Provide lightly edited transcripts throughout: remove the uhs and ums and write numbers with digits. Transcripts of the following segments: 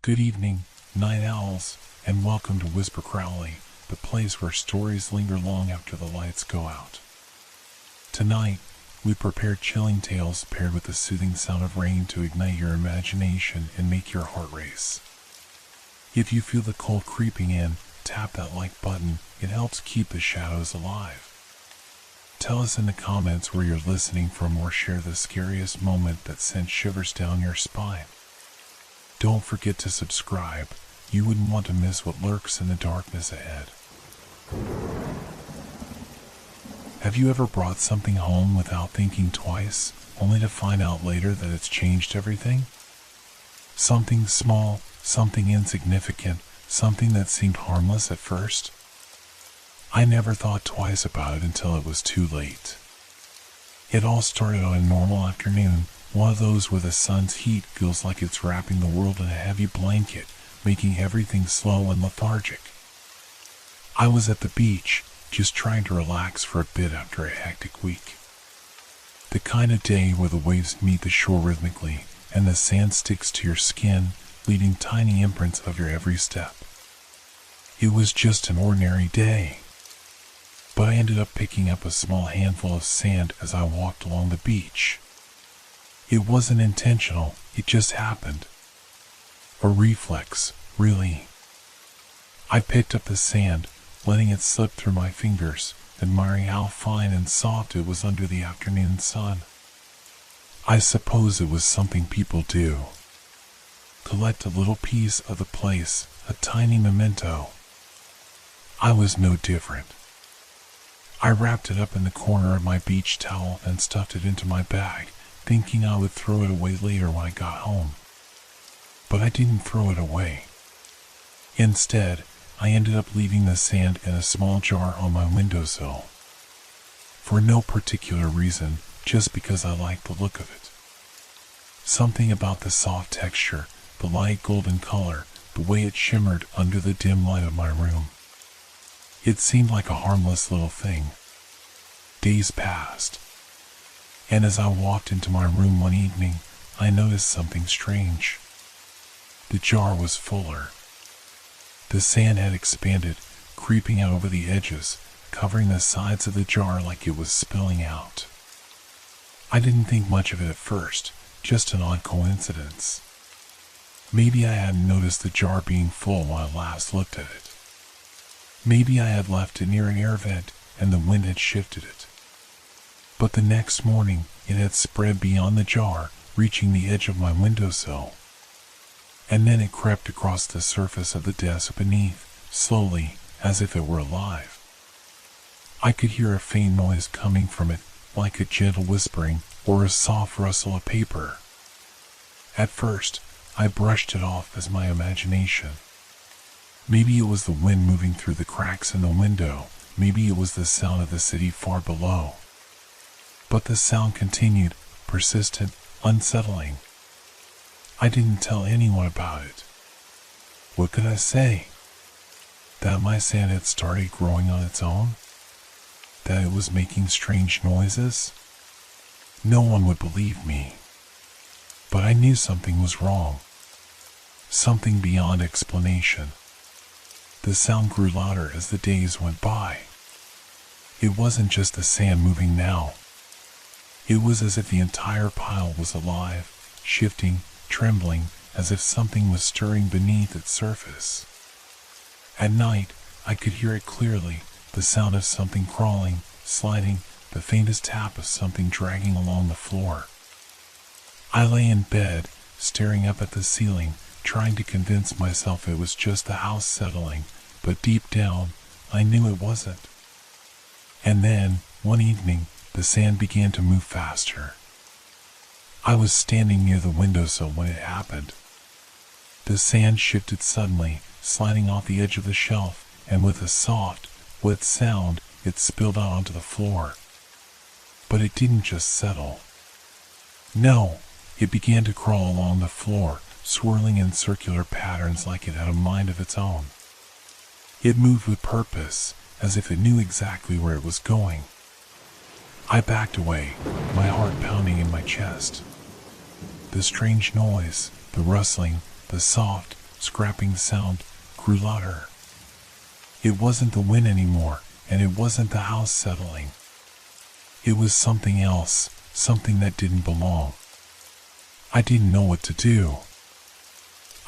Good evening, night owls, and welcome to Whisper Crowley, the place where stories linger long after the lights go out. Tonight, we prepared chilling tales paired with the soothing sound of rain to ignite your imagination and make your heart race. If you feel the cold creeping in, tap that like button. It helps keep the shadows alive. Tell us in the comments where you're listening from or share the scariest moment that sent shivers down your spine. Don't forget to subscribe. You wouldn't want to miss what lurks in the darkness ahead. Have you ever brought something home without thinking twice, only to find out later that it's changed everything? Something small, something insignificant, something that seemed harmless at first? I never thought twice about it until it was too late. It all started on a normal afternoon, one of those where the sun's heat feels like it's wrapping the world in a heavy blanket, making everything slow and lethargic. I was at the beach, just trying to relax for a bit after a hectic week. The kind of day where the waves meet the shore rhythmically, and the sand sticks to your skin, leaving tiny imprints of your every step. It was just an ordinary day. But I ended up picking up a small handful of sand as I walked along the beach. It wasn't intentional, it just happened. A reflex, really. I picked up the sand, letting it slip through my fingers, admiring how fine and soft it was under the afternoon sun. I suppose it was something people do. Collect a little piece of the place, a tiny memento. I was no different. I wrapped it up in the corner of my beach towel and stuffed it into my bag, thinking I would throw it away later when I got home. But I didn't throw it away. Instead, I ended up leaving the sand in a small jar on my windowsill. For no particular reason, just because I liked the look of it. Something about the soft texture, the light golden color, the way it shimmered under the dim light of my room. It seemed like a harmless little thing. Days passed, and as I walked into my room one evening, I noticed something strange. The jar was fuller. The sand had expanded, creeping out over the edges, covering the sides of the jar like it was spilling out. I didn't think much of it at first, just an odd coincidence. Maybe I hadn't noticed the jar being full when I last looked at it. Maybe I had left it near an air vent and the wind had shifted it. But the next morning, it had spread beyond the jar, reaching the edge of my windowsill. And then it crept across the surface of the desk beneath, slowly, as if it were alive. I could hear a faint noise coming from it, like a gentle whispering or a soft rustle of paper. At first, I brushed it off as my imagination. Maybe it was the wind moving through the cracks in the window, maybe it was the sound of the city far below. But the sound continued, persistent, unsettling. I didn't tell anyone about it. What could I say? That my sand had started growing on its own? That it was making strange noises? No one would believe me. But I knew something was wrong. Something beyond explanation. The sound grew louder as the days went by. It wasn't just the sand moving now. It was as if the entire pile was alive, shifting, trembling, as if something was stirring beneath its surface. At night, I could hear it clearly, the sound of something crawling, sliding, the faintest tap of something dragging along the floor. I lay in bed, staring up at the ceiling, trying to convince myself it was just the house settling, but deep down, I knew it wasn't. And then, one evening, the sand began to move faster. I was standing near the windowsill when it happened. The sand shifted suddenly, sliding off the edge of the shelf, and with a soft, wet sound, it spilled out onto the floor. But it didn't just settle. No, it began to crawl along the floor, swirling in circular patterns like it had a mind of its own. It moved with purpose, as if it knew exactly where it was going. I backed away, my heart pounding in my chest. The strange noise, the rustling, the soft, scrapping sound grew louder. It wasn't the wind anymore, and it wasn't the house settling. It was something else, something that didn't belong. I didn't know what to do.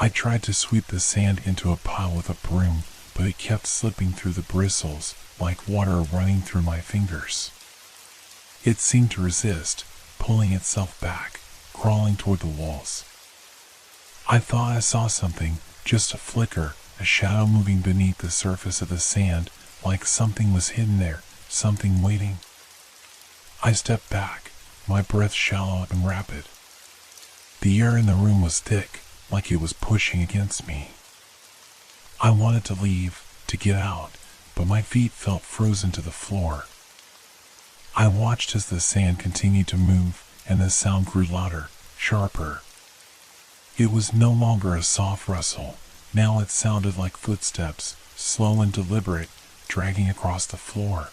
I tried to sweep the sand into a pile with a broom, but it kept slipping through the bristles, like water running through my fingers. It seemed to resist, pulling itself back, crawling toward the walls. I thought I saw something, just a flicker, a shadow moving beneath the surface of the sand, like something was hidden there, something waiting. I stepped back, my breath shallow and rapid. The air in the room was thick, like it was pushing against me. I wanted to leave, to get out, but my feet felt frozen to the floor. I watched as the sand continued to move, and the sound grew louder, sharper. It was no longer a soft rustle. Now it sounded like footsteps, slow and deliberate, dragging across the floor.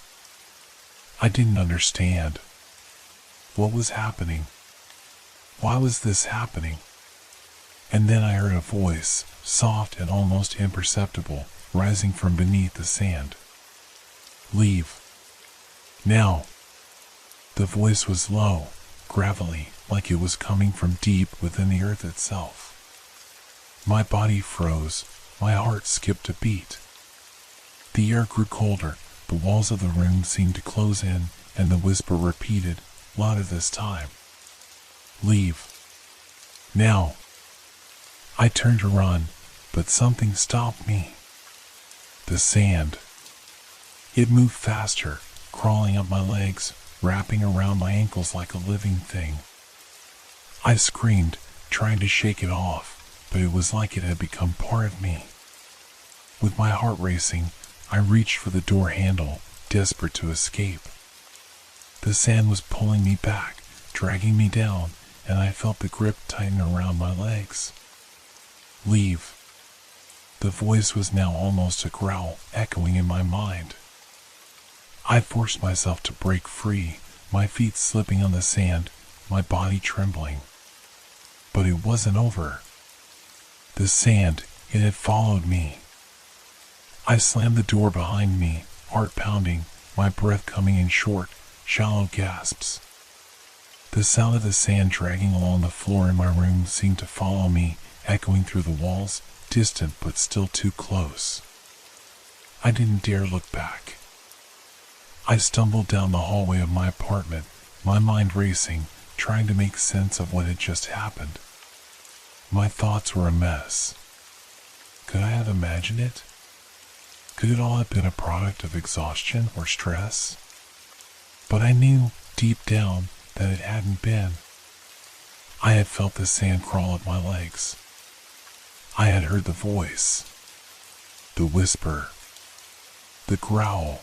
I didn't understand. What was happening? Why was this happening? And then I heard a voice, soft and almost imperceptible, rising from beneath the sand. Leave. Now. The voice was low, gravelly, like it was coming from deep within the earth itself. My body froze, my heart skipped a beat. The air grew colder, the walls of the room seemed to close in, and the whisper repeated, louder this time. Leave. Now. I turned to run, but something stopped me. The sand. It moved faster, crawling up my legs, wrapping around my ankles like a living thing. I screamed, trying to shake it off, but it was like it had become part of me. With my heart racing, I reached for the door handle, desperate to escape. The sand was pulling me back, dragging me down, and I felt the grip tighten around my legs. Leave. The voice was now almost a growl, echoing in my mind. I forced myself to break free, my feet slipping on the sand, my body trembling. But it wasn't over. The sand, it had followed me. I slammed the door behind me, heart pounding, my breath coming in short, shallow gasps. The sound of the sand dragging along the floor in my room seemed to follow me, echoing through the walls, distant but still too close. I didn't dare look back. I stumbled down the hallway of my apartment, my mind racing, trying to make sense of what had just happened. My thoughts were a mess. Could I have imagined it? Could it all have been a product of exhaustion or stress? But I knew, deep down, that it hadn't been. I had felt the sand crawl up my legs. I had heard the voice, the whisper, the growl.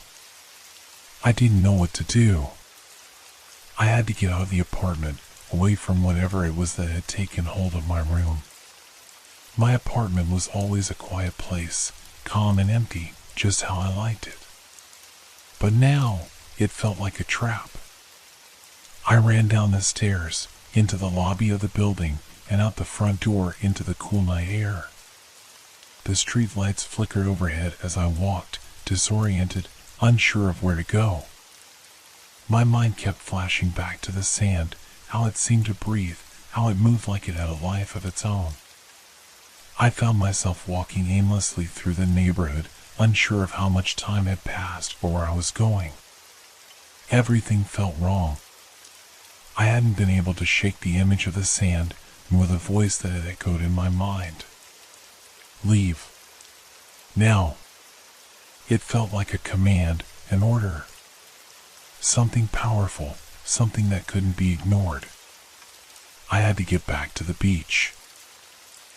I didn't know what to do. I had to get out of the apartment, away from whatever it was that had taken hold of my room. My apartment was always a quiet place, calm and empty, just how I liked it. But now, it felt like a trap. I ran down the stairs, into the lobby of the building, and out the front door into the cool night air. The street lights flickered overhead as I walked, disoriented, unsure of where to go. My mind kept flashing back to the sand, how it seemed to breathe, how it moved like it had a life of its own. I found myself walking aimlessly through the neighborhood, unsure of how much time had passed or where I was going. Everything felt wrong. I hadn't been able to shake the image of the sand, nor the voice that had echoed in my mind. Leave. Now. It felt like a command, an order. Something powerful, something that couldn't be ignored. I had to get back to the beach.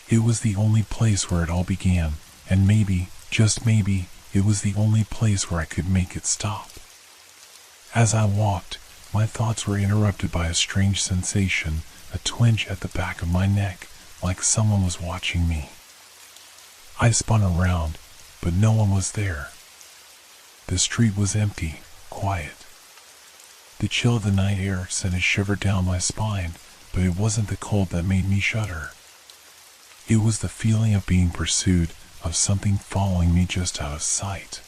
It was the only place where it all began, and maybe, just maybe, it was the only place where I could make it stop. As I walked, my thoughts were interrupted by a strange sensation, a twinge at the back of my neck, like someone was watching me. I spun around, but no one was there. The street was empty, quiet. The chill of the night air sent a shiver down my spine, but it wasn't the cold that made me shudder. It was the feeling of being pursued, of something following me just out of sight.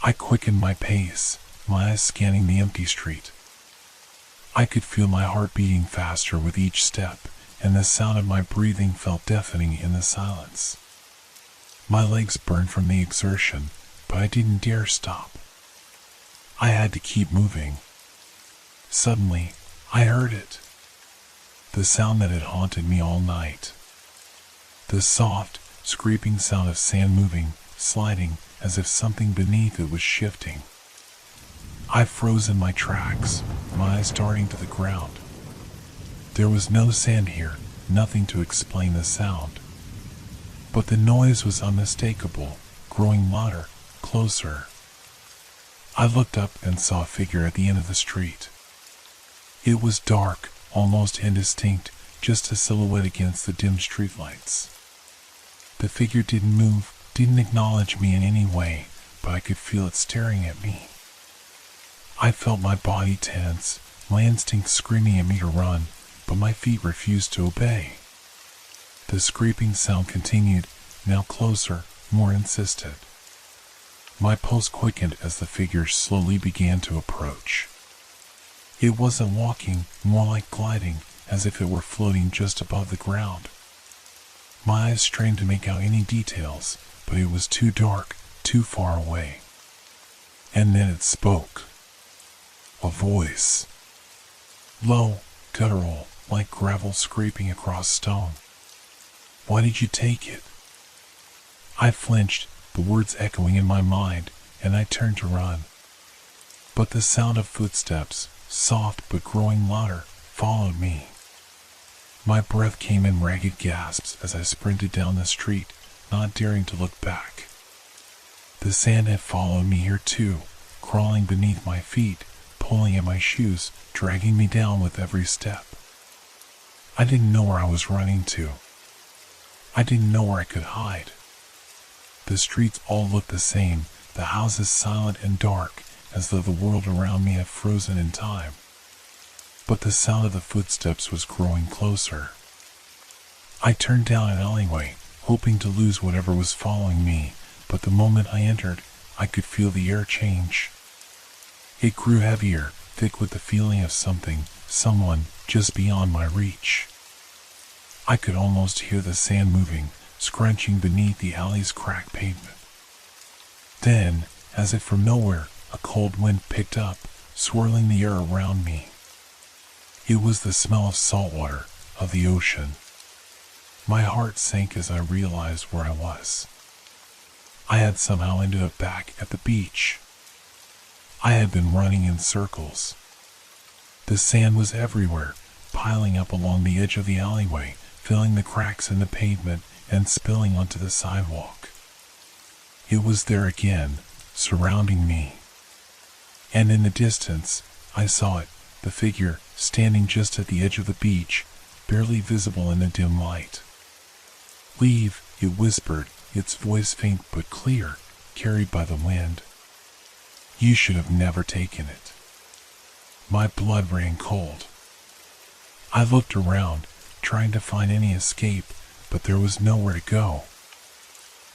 I quickened my pace, my eyes scanning the empty street. I could feel my heart beating faster with each step, and the sound of my breathing felt deafening in the silence. My legs burned from the exertion, but I didn't dare stop. I had to keep moving. Suddenly, I heard it. The sound that had haunted me all night. The soft, scraping sound of sand moving, sliding, as if something beneath it was shifting. I froze in my tracks, my eyes darting to the ground. There was no sand here, nothing to explain the sound. But the noise was unmistakable, growing louder, closer. I looked up and saw a figure at the end of the street. It was dark, almost indistinct, just a silhouette against the dim streetlights. The figure didn't move, didn't acknowledge me in any way, but I could feel it staring at me. I felt my body tense, my instincts screaming at me to run, but my feet refused to obey. The scraping sound continued, now closer, more insistent. My pulse quickened as the figure slowly began to approach. It wasn't walking, more like gliding, as if it were floating just above the ground. My eyes strained to make out any details, but it was too dark, too far away. And then it spoke. A voice. Low, guttural, like gravel scraping across stone. Why did you take it? I flinched, the words echoing in my mind, and I turned to run. But the sound of footsteps, soft but growing louder, followed me. My breath came in ragged gasps as I sprinted down the street, not daring to look back. The sand had followed me here too, crawling beneath my feet, pulling at my shoes, dragging me down with every step. I didn't know where I was running to. I didn't know where I could hide. The streets all looked the same, the houses silent and dark, as though the world around me had frozen in time. But the sound of the footsteps was growing closer. I turned down an alleyway, hoping to lose whatever was following me, but the moment I entered, I could feel the air change. It grew heavier, thick with the feeling of something, someone, just beyond my reach. I could almost hear the sand moving, scrunching beneath the alley's cracked pavement. Then, as if from nowhere, a cold wind picked up, swirling the air around me. It was the smell of salt water, of the ocean. My heart sank as I realized where I was. I had somehow ended up back at the beach. I had been running in circles. The sand was everywhere, piling up along the edge of the alleyway, filling the cracks in the pavement and spilling onto the sidewalk. It was there again, surrounding me. And in the distance, I saw it, the figure, standing just at the edge of the beach, barely visible in the dim light. Leave, it whispered, its voice faint but clear, carried by the wind. You should have never taken it. My blood ran cold. I looked around, trying to find any escape, but there was nowhere to go.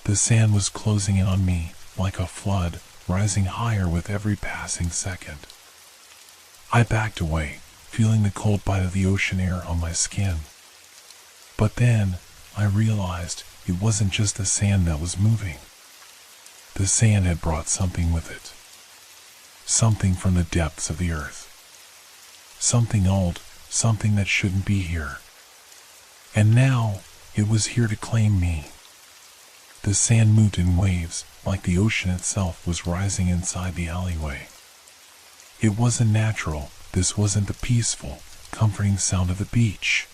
The sand was closing in on me, like a flood, rising higher with every passing second. I backed away, feeling the cold bite of the ocean air on my skin. But then, I realized it wasn't just the sand that was moving. The sand had brought something with it. Something from the depths of the earth. Something old, something that shouldn't be here. And now, it was here to claim me. The sand moved in waves, like the ocean itself was rising inside the alleyway. It wasn't natural, this wasn't the peaceful, comforting sound of the beach.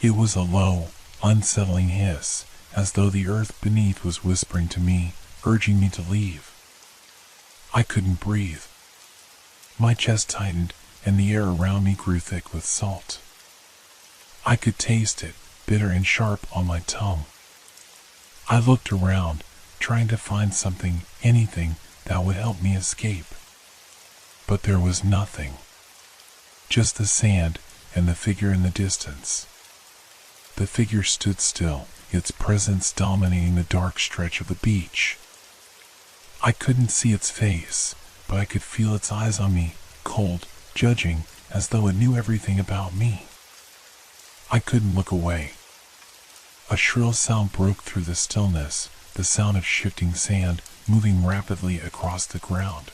It was a low, unsettling hiss, as though the earth beneath was whispering to me, urging me to leave. I couldn't breathe. My chest tightened, and the air around me grew thick with salt. I could taste it, bitter and sharp on my tongue. I looked around, trying to find something, anything, that would help me escape. But there was nothing. Just the sand and the figure in the distance. The figure stood still, its presence dominating the dark stretch of the beach. I couldn't see its face, but I could feel its eyes on me, cold, judging, as though it knew everything about me. I couldn't look away. A shrill sound broke through the stillness, the sound of shifting sand moving rapidly across the ground.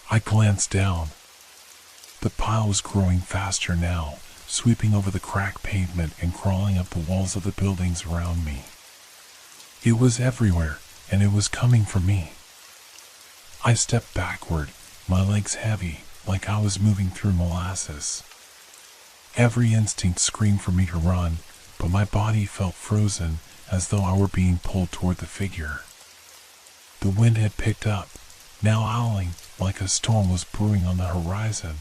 I glanced down. The pile was growing faster now, sweeping over the cracked pavement and crawling up the walls of the buildings around me. It was everywhere, and it was coming for me. I stepped backward, my legs heavy, like I was moving through molasses. Every instinct screamed for me to run, but my body felt frozen, as though I were being pulled toward the figure. The wind had picked up, now howling like a storm was brewing on the horizon.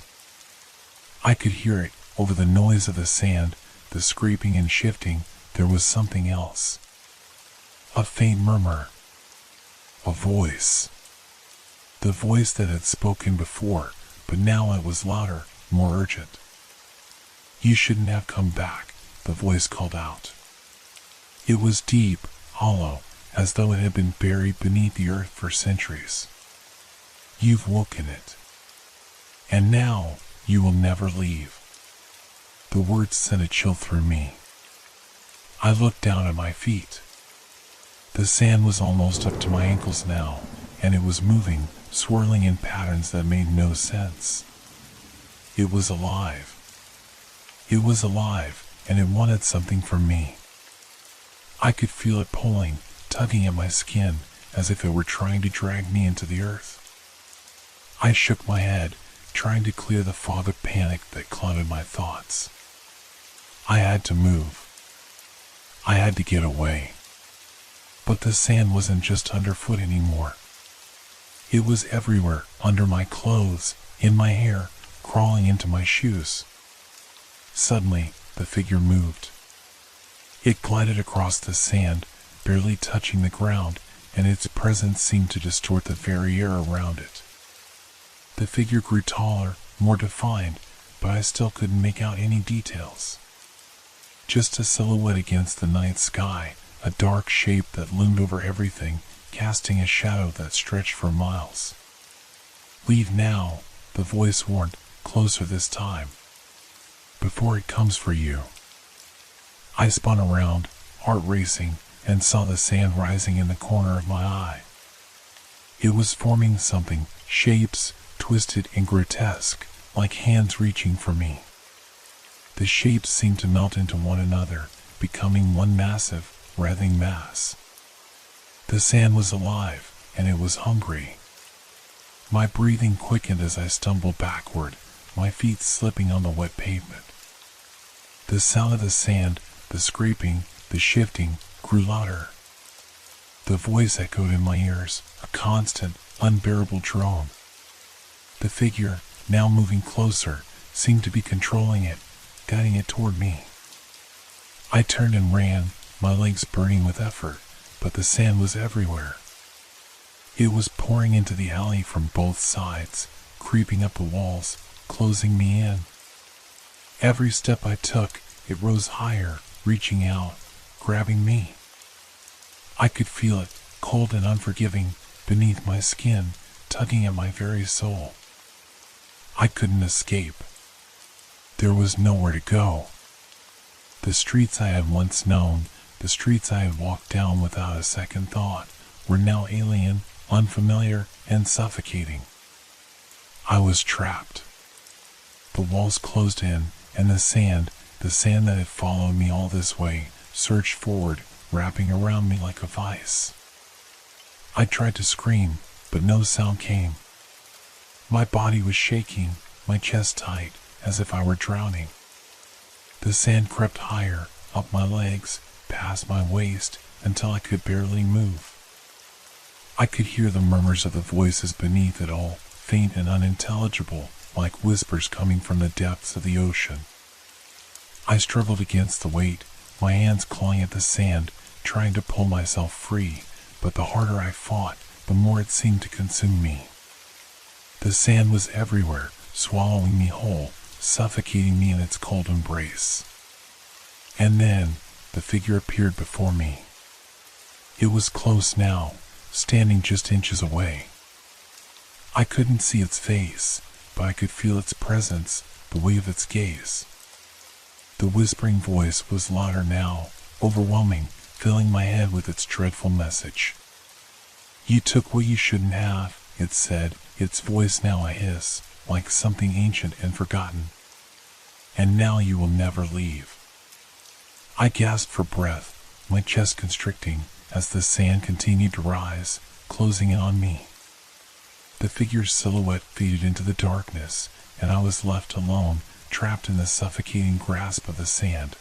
I could hear it over the noise of the sand, the scraping and shifting. There was something else. A faint murmur. A voice. The voice that had spoken before, but now it was louder, more urgent. "You shouldn't have come back," the voice called out. It was deep, hollow, as though it had been buried beneath the earth for centuries. "You've woken it. And now, you will never leave." The words sent a chill through me. I looked down at my feet. The sand was almost up to my ankles now, and it was moving, swirling in patterns that made no sense. It was alive. It was alive, and it wanted something from me. I could feel it pulling, tugging at my skin, as if it were trying to drag me into the earth. I shook my head, trying to clear the fog of panic that clouded my thoughts. I had to move. I had to get away. But the sand wasn't just underfoot anymore. It was everywhere, under my clothes, in my hair, crawling into my shoes. Suddenly, the figure moved. It glided across the sand, barely touching the ground, and its presence seemed to distort the very air around it. The figure grew taller, more defined, but I still couldn't make out any details. Just a silhouette against the night sky, a dark shape that loomed over everything, casting a shadow that stretched for miles. "Leave now," the voice warned, closer this time. "Before it comes for you." I spun around, heart racing, and saw the sand rising in the corner of my eye. It was forming something, shapes, twisted and grotesque, like hands reaching for me. The shapes seemed to melt into one another, becoming one massive, writhing mass. The sand was alive, and it was hungry. My breathing quickened as I stumbled backward, my feet slipping on the wet pavement. The sound of the sand, the scraping, the shifting, grew louder. The voice echoed in my ears, a constant, unbearable drone. The figure, now moving closer, seemed to be controlling it, guiding it toward me. I turned and ran, my legs burning with effort, but the sand was everywhere. It was pouring into the alley from both sides, creeping up the walls, closing me in. Every step I took, it rose higher, reaching out, grabbing me. I could feel it, cold and unforgiving, beneath my skin, tugging at my very soul. I couldn't escape. There was nowhere to go. The streets I had once known, the streets I had walked down without a second thought, were now alien, unfamiliar, and suffocating. I was trapped. The walls closed in, and the sand that had followed me all this way, surged forward, wrapping around me like a vice. I tried to scream, but no sound came. My body was shaking, my chest tight, as if I were drowning. The sand crept higher, up my legs, past my waist, until I could barely move. I could hear the murmurs of the voices beneath it all, faint and unintelligible, like whispers coming from the depths of the ocean. I struggled against the weight, my hands clawing at the sand, trying to pull myself free, but the harder I fought, the more it seemed to consume me. The sand was everywhere, swallowing me whole, suffocating me in its cold embrace. And then the figure appeared before me. It was close now, standing just inches away. I couldn't see its face, but I could feel its presence, the weight of its gaze. The whispering voice was louder now, overwhelming, filling my head with its dreadful message. "You took what you shouldn't have," it said, its voice now a hiss, like something ancient and forgotten. "And now you will never leave." I gasped for breath, my chest constricting, as the sand continued to rise, closing in on me. The figure's silhouette faded into the darkness, and I was left alone, trapped in the suffocating grasp of the sand.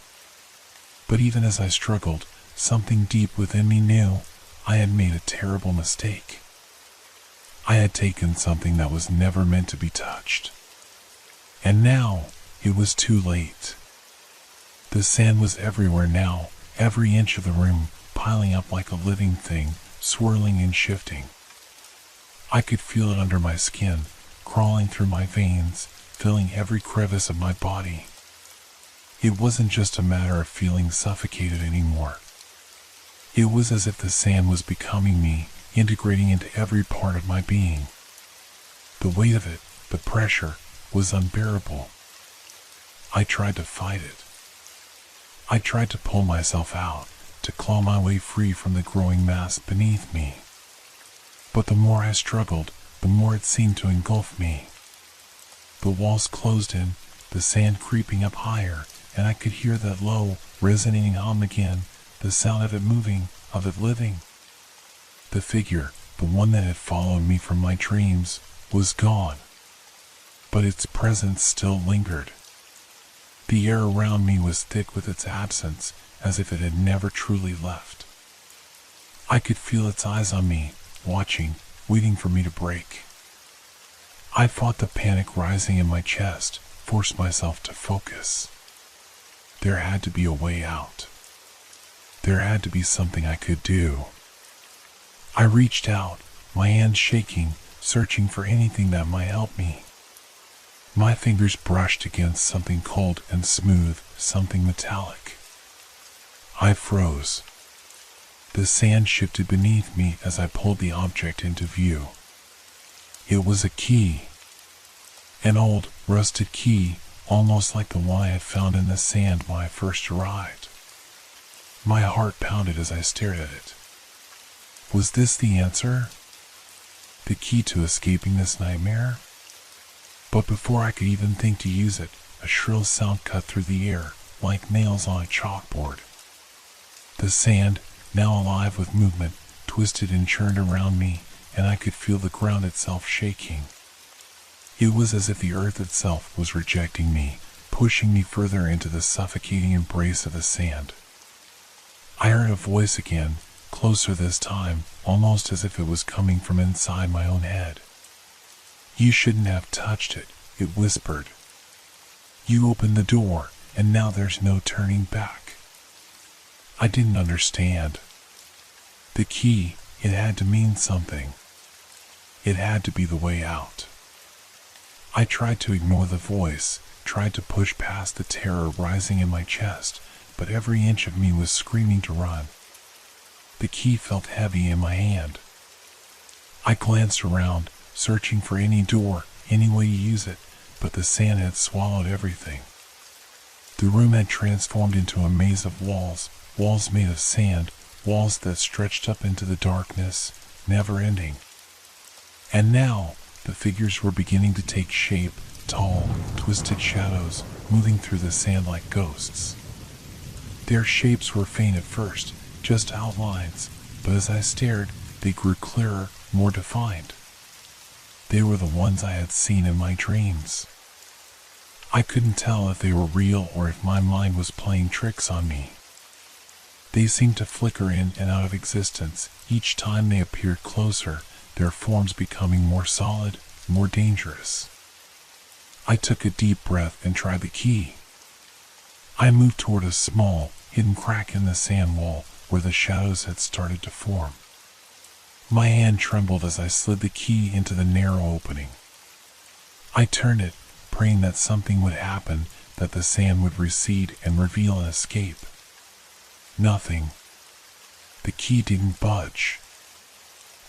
But even as I struggled, something deep within me knew I had made a terrible mistake. I had taken something that was never meant to be touched. And now it was too late. The sand was everywhere now, every inch of the room, piling up like a living thing, swirling and shifting. I could feel it under my skin, crawling through my veins, filling every crevice of my body. It wasn't just a matter of feeling suffocated anymore. It was as if the sand was becoming me, integrating into every part of my being. The weight of it, the pressure, was unbearable. I tried to fight it. I tried to pull myself out, to claw my way free from the growing mass beneath me. But the more I struggled, the more it seemed to engulf me. The walls closed in, the sand creeping up higher, and I could hear that low, resonating hum again, the sound of it moving, of it living. The figure, the one that had followed me from my dreams, was gone. But its presence still lingered. The air around me was thick with its absence, as if it had never truly left. I could feel its eyes on me, watching, waiting for me to break. I fought the panic rising in my chest, forced myself to focus. There had to be a way out. There had to be something I could do. I reached out, my hands shaking, searching for anything that might help me. My fingers brushed against something cold and smooth, something metallic. I froze. The sand shifted beneath me as I pulled the object into view. It was a key. An old, rusted key, almost like the one I had found in the sand when I first arrived. My heart pounded as I stared at it. Was this the answer? The key to escaping this nightmare? But before I could even think to use it, a shrill sound cut through the air, like nails on a chalkboard. The sand, now alive with movement, twisted and churned around me, and I could feel the ground itself shaking. It was as if the earth itself was rejecting me, pushing me further into the suffocating embrace of the sand. I heard a voice again, closer this time, almost as if it was coming from inside my own head. "You shouldn't have touched it," it whispered. "You opened the door, and now there's no turning back." I didn't understand. The key, it had to mean something. It had to be the way out. I tried to ignore the voice, tried to push past the terror rising in my chest, but every inch of me was screaming to run. The key felt heavy in my hand. I glanced around, searching for any door, any way to use it, but the sand had swallowed everything. The room had transformed into a maze of walls, walls made of sand, walls that stretched up into the darkness, never ending. And now, the figures were beginning to take shape, tall, twisted shadows, moving through the sand like ghosts. Their shapes were faint at first, just outlines, but as I stared, they grew clearer, more defined. They were the ones I had seen in my dreams. I couldn't tell if they were real or if my mind was playing tricks on me. They seemed to flicker in and out of existence, each time they appeared closer, their forms becoming more solid, more dangerous. I took a deep breath and tried the key. I moved toward a small, hidden crack in the sand wall where the shadows had started to form. My hand trembled as I slid the key into the narrow opening. I turned it, praying that something would happen, that the sand would recede and reveal an escape. Nothing. The key didn't budge.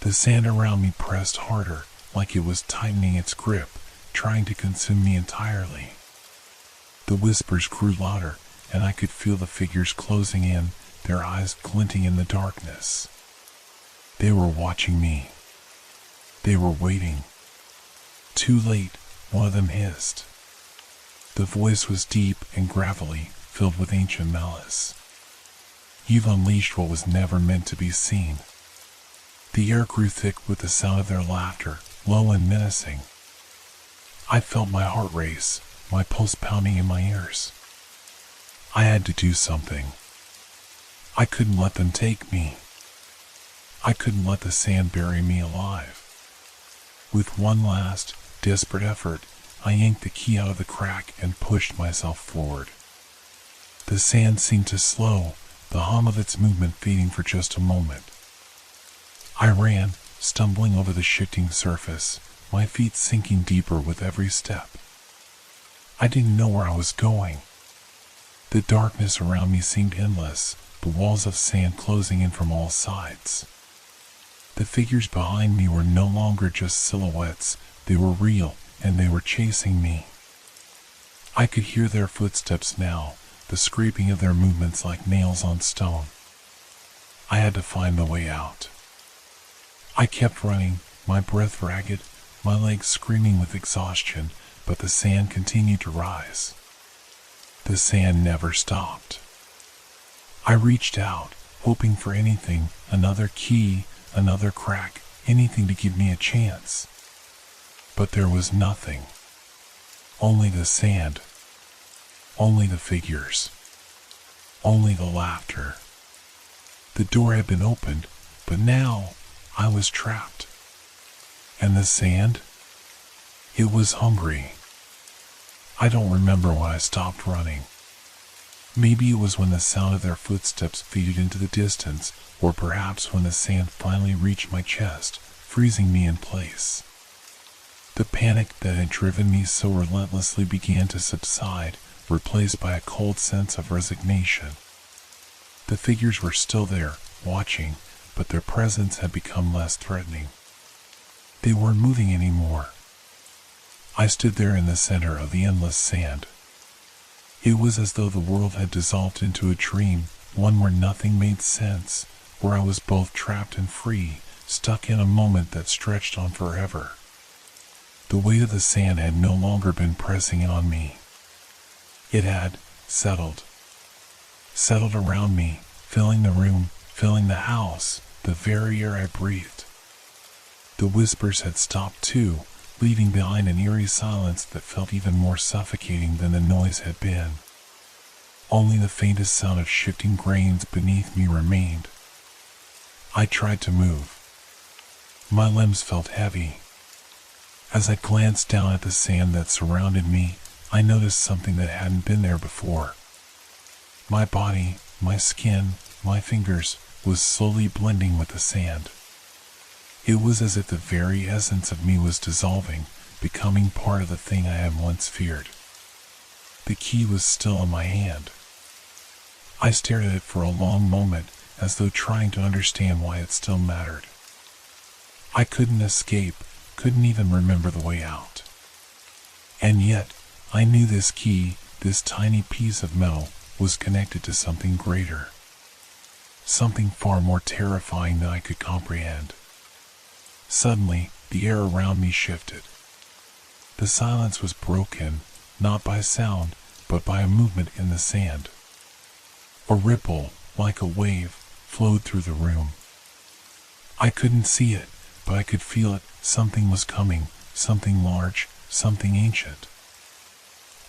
The sand around me pressed harder, like it was tightening its grip, trying to consume me entirely. The whispers grew louder, and I could feel the figures closing in, their eyes glinting in the darkness. They were watching me. They were waiting. Too late, one of them hissed. The voice was deep and gravelly, filled with ancient malice. You've unleashed what was never meant to be seen. The air grew thick with the sound of their laughter, low and menacing. I felt my heart race, my pulse pounding in my ears. I had to do something. I couldn't let them take me. I couldn't let the sand bury me alive. With one last, desperate effort, I yanked the key out of the crack and pushed myself forward. The sand seemed to slow, the hum of its movement fading for just a moment. I ran, stumbling over the shifting surface, my feet sinking deeper with every step. I didn't know where I was going. The darkness around me seemed endless, the walls of sand closing in from all sides. The figures behind me were no longer just silhouettes, they were real, and they were chasing me. I could hear their footsteps now, the scraping of their movements like nails on stone. I had to find the way out. I kept running, my breath ragged, my legs screaming with exhaustion, but the sand continued to rise. The sand never stopped. I reached out, hoping for anything, another key, another crack, anything to give me a chance. But there was nothing. Only the sand. Only the figures. Only the laughter. The door had been opened, but now I was trapped. And the sand? It was hungry. I don't remember when I stopped running. Maybe it was when the sound of their footsteps faded into the distance, or perhaps when the sand finally reached my chest, freezing me in place. The panic that had driven me so relentlessly began to subside, replaced by a cold sense of resignation. The figures were still there, watching, but their presence had become less threatening. They weren't moving anymore. I stood there in the center of the endless sand. It was as though the world had dissolved into a dream, one where nothing made sense, where I was both trapped and free, stuck in a moment that stretched on forever. The weight of the sand had no longer been pressing in on me. It had settled around me, filling the room, filling the house, the very air I breathed. The whispers had stopped too, leaving behind an eerie silence that felt even more suffocating than the noise had been. Only the faintest sound of shifting grains beneath me remained. I tried to move. My limbs felt heavy. As I glanced down at the sand that surrounded me, I noticed something that hadn't been there before. My body, my skin, my fingers, was slowly blending with the sand. It was as if the very essence of me was dissolving, becoming part of the thing I had once feared. The key was still in my hand. I stared at it for a long moment, as though trying to understand why it still mattered. I couldn't escape, couldn't even remember the way out. And yet, I knew this key, this tiny piece of metal, was connected to something greater. Something far more terrifying than I could comprehend. Suddenly, the air around me shifted. The silence was broken, not by sound, but by a movement in the sand. A ripple, like a wave, flowed through the room. I couldn't see it, but I could feel it. Something was coming, something large, something ancient.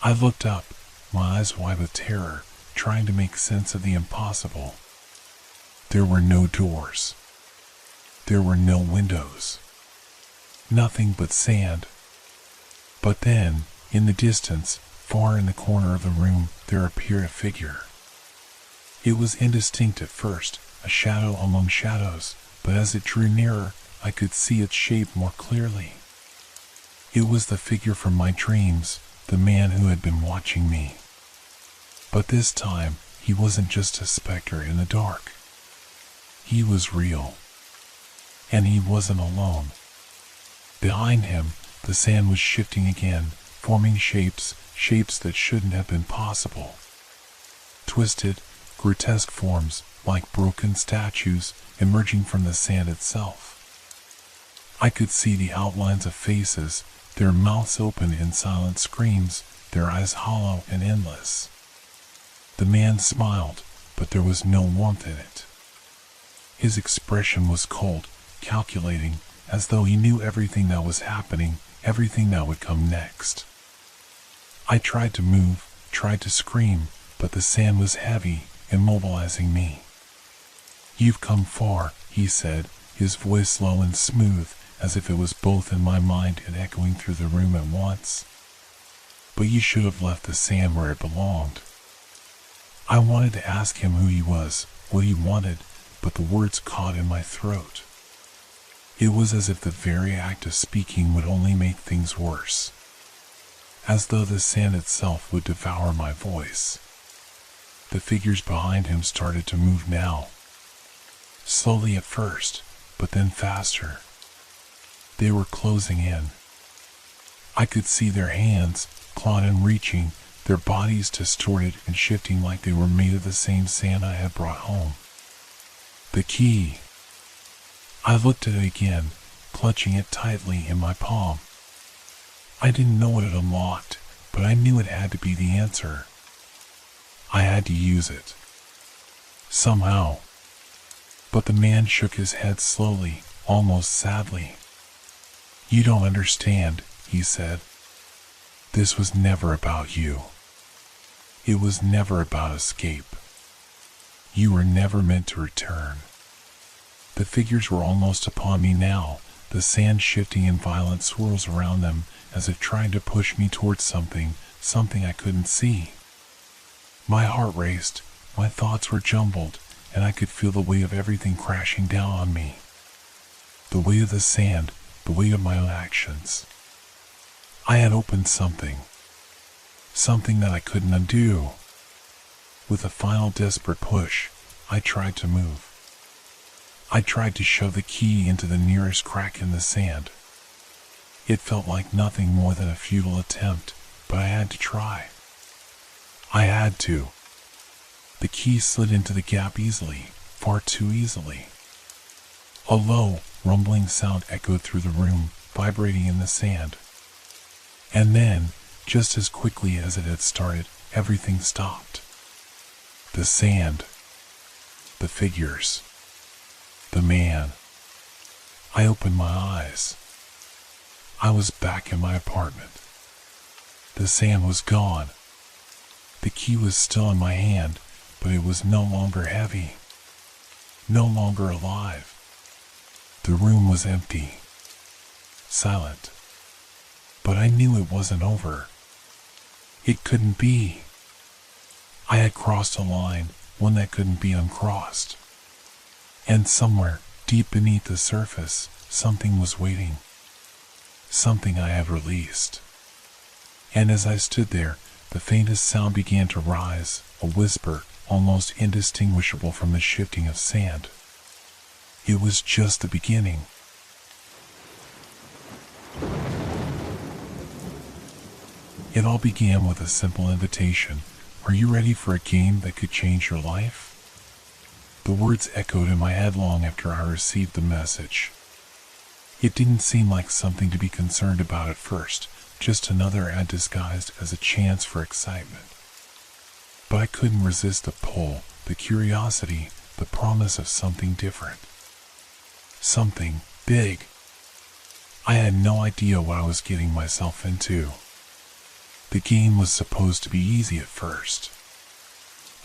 I looked up, my eyes wide with terror, trying to make sense of the impossible. There were no doors. There were no windows. Nothing but sand. But then, in the distance, far in the corner of the room, there appeared a figure. It was indistinct at first, a shadow among shadows, but as it drew nearer, I could see its shape more clearly. It was the figure from my dreams, the man who had been watching me. But this time, he wasn't just a specter in the dark. He was real. And he wasn't alone. Behind him, the sand was shifting again, forming shapes that shouldn't have been possible. Twisted, grotesque forms, like broken statues, emerging from the sand itself. I could see the outlines of faces, their mouths open in silent screams, their eyes hollow and endless. The man smiled, but there was no warmth in it. His expression was cold, calculating, as though he knew everything that was happening, everything that would come next. I tried to move, tried to scream, but the sand was heavy, immobilizing me. "You've come far," he said, his voice low and smooth, as if it was both in my mind and echoing through the room at once. "But you should have left the sand where it belonged." I wanted to ask him who he was, what he wanted, but the words caught in my throat. It was as if the very act of speaking would only make things worse. As though the sand itself would devour my voice. The figures behind him started to move now. Slowly at first, but then faster. They were closing in. I could see their hands, clawed and reaching, their bodies distorted and shifting like they were made of the same sand I had brought home. The key. I looked at it again, clutching it tightly in my palm. I didn't know what it unlocked, but I knew it had to be the answer. I had to use it. Somehow. But the man shook his head slowly, almost sadly. "You don't understand," he said. "This was never about you. It was never about escape. You were never meant to return." The figures were almost upon me now, the sand shifting in violent swirls around them as if trying to push me towards something I couldn't see. My heart raced, my thoughts were jumbled, and I could feel the weight of everything crashing down on me. The weight of the sand, the weight of my own actions. I had opened something that I couldn't undo. With a final desperate push, I tried to move. I tried to shove the key into the nearest crack in the sand. It felt like nothing more than a futile attempt, but I had to try. I had to. The key slid into the gap easily, far too easily. A low, rumbling sound echoed through the room, vibrating in the sand. And then, just as quickly as it had started, everything stopped. The sand. The figures. The man. I opened my eyes. I was back in my apartment. The sand was gone. The key was still in my hand, but it was no longer heavy. No longer alive. The room was empty. Silent. But I knew it wasn't over. It couldn't be. I had crossed a line, one that couldn't be uncrossed. And somewhere, deep beneath the surface, something was waiting. Something I had released. And as I stood there, the faintest sound began to rise, a whisper, almost indistinguishable from the shifting of sand. It was just the beginning. It all began with a simple invitation. "Are you ready for a game that could change your life?" The words echoed in my head long after I received the message. It didn't seem like something to be concerned about at first, just another ad disguised as a chance for excitement. But I couldn't resist the pull, the curiosity, the promise of something different. Something big. I had no idea what I was getting myself into. The game was supposed to be easy at first.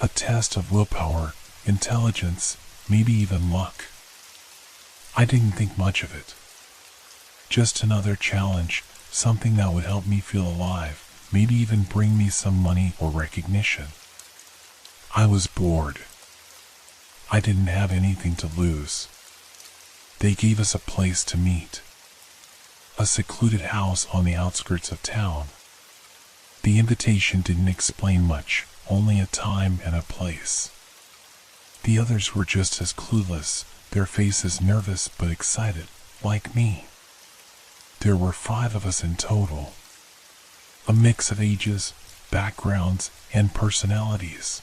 A test of willpower, intelligence, maybe even luck. I didn't think much of it. Just another challenge, something that would help me feel alive, maybe even bring me some money or recognition. I was bored. I didn't have anything to lose. They gave us a place to meet. A secluded house on the outskirts of town. The invitation didn't explain much, only a time and a place. The others were just as clueless, their faces nervous but excited, like me. There were 5 of us in total. A mix of ages, backgrounds, and personalities.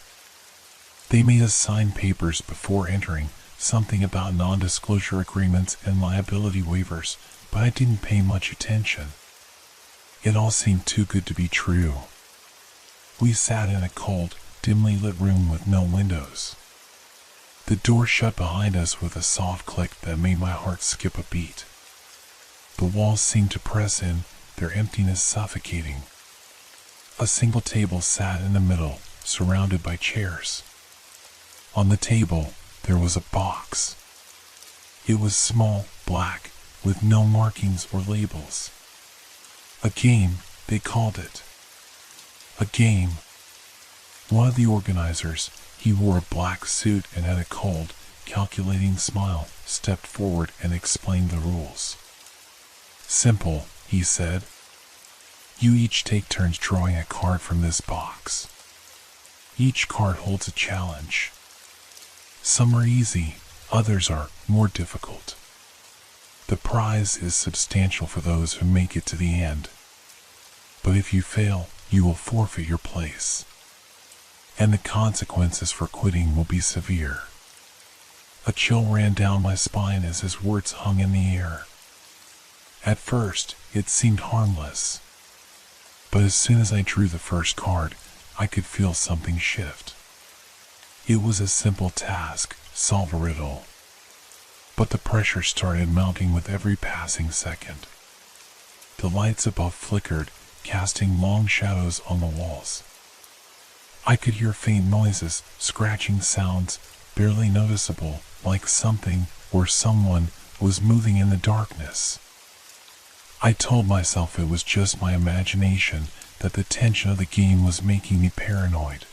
They made us sign papers before entering, something about non-disclosure agreements and liability waivers, but I didn't pay much attention. It all seemed too good to be true. We sat in a cold, dimly lit room with no windows. The door shut behind us with a soft click that made my heart skip a beat. The walls seemed to press in, their emptiness suffocating. A single table sat in the middle, surrounded by chairs. On the table, there was a box. It was small, black, with no markings or labels. A game, they called it. A game. One of the organizers, he wore a black suit and had a cold, calculating smile, stepped forward and explained the rules. Simple, he said. You each take turns drawing a card from this box. Each card holds a challenge. Some are easy, others are more difficult. The prize is substantial for those who make it to the end. But if you fail, you will forfeit your place. And the consequences for quitting will be severe. A chill ran down my spine as his words hung in the air. At first, it seemed harmless. But as soon as I drew the first card, I could feel something shift. It was a simple task, solve a riddle. But the pressure started mounting with every passing second. The lights above flickered, casting long shadows on the walls. I could hear faint noises, scratching sounds, barely noticeable, like something or someone was moving in the darkness. I told myself it was just my imagination, that the tension of the game was making me paranoid.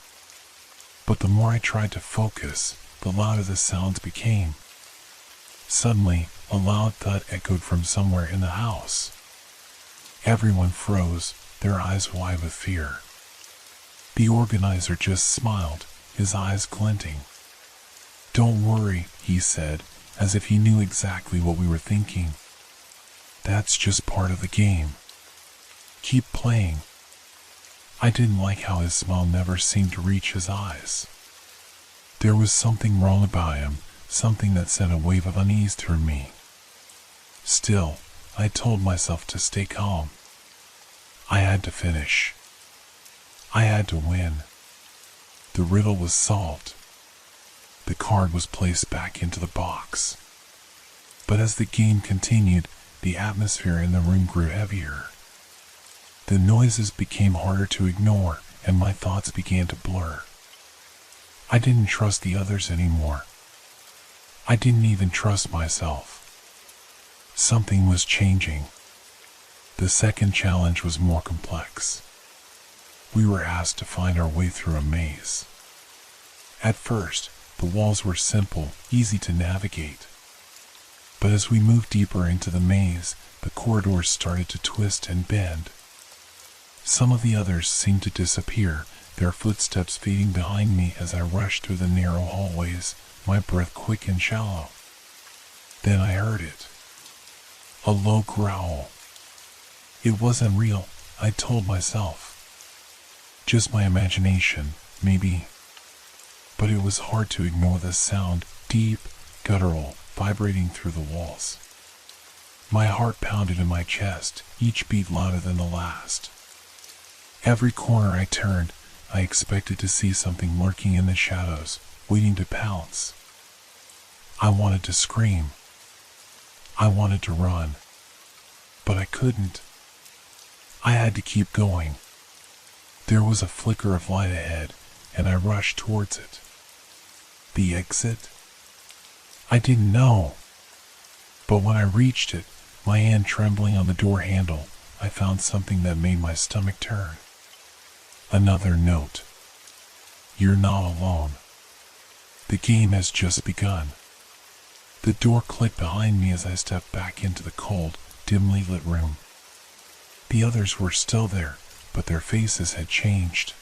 But the more I tried to focus, the louder the sounds became. Suddenly, a loud thud echoed from somewhere in the house. Everyone froze, their eyes wide with fear. The organizer just smiled, his eyes glinting. Don't worry, he said, as if he knew exactly what we were thinking. That's just part of the game. Keep playing. I didn't like how his smile never seemed to reach his eyes. There was something wrong about him, something that sent a wave of unease through me. Still, I told myself to stay calm. I had to finish. I had to win. The riddle was solved. The card was placed back into the box. But as the game continued, the atmosphere in the room grew heavier. The noises became harder to ignore, and my thoughts began to blur. I didn't trust the others anymore. I didn't even trust myself. Something was changing. The second challenge was more complex. We were asked to find our way through a maze. At first, the walls were simple, easy to navigate. But as we moved deeper into the maze, the corridors started to twist and bend. Some of the others seemed to disappear, their footsteps fading behind me as I rushed through the narrow hallways, my breath quick and shallow. Then I heard it. A low growl. It wasn't real, I told myself. Just my imagination, maybe. But it was hard to ignore the sound, deep, guttural, vibrating through the walls. My heart pounded in my chest, each beat louder than the last. Every corner I turned, I expected to see something lurking in the shadows, waiting to pounce. I wanted to scream. I wanted to run. But I couldn't. I had to keep going. There was a flicker of light ahead, and I rushed towards it. The exit? I didn't know. But when I reached it, my hand trembling on the door handle, I found something that made my stomach turn. Another note. You're not alone. The game has just begun. The door clicked behind me as I stepped back into the cold, dimly lit room. The others were still there, but their faces had changed.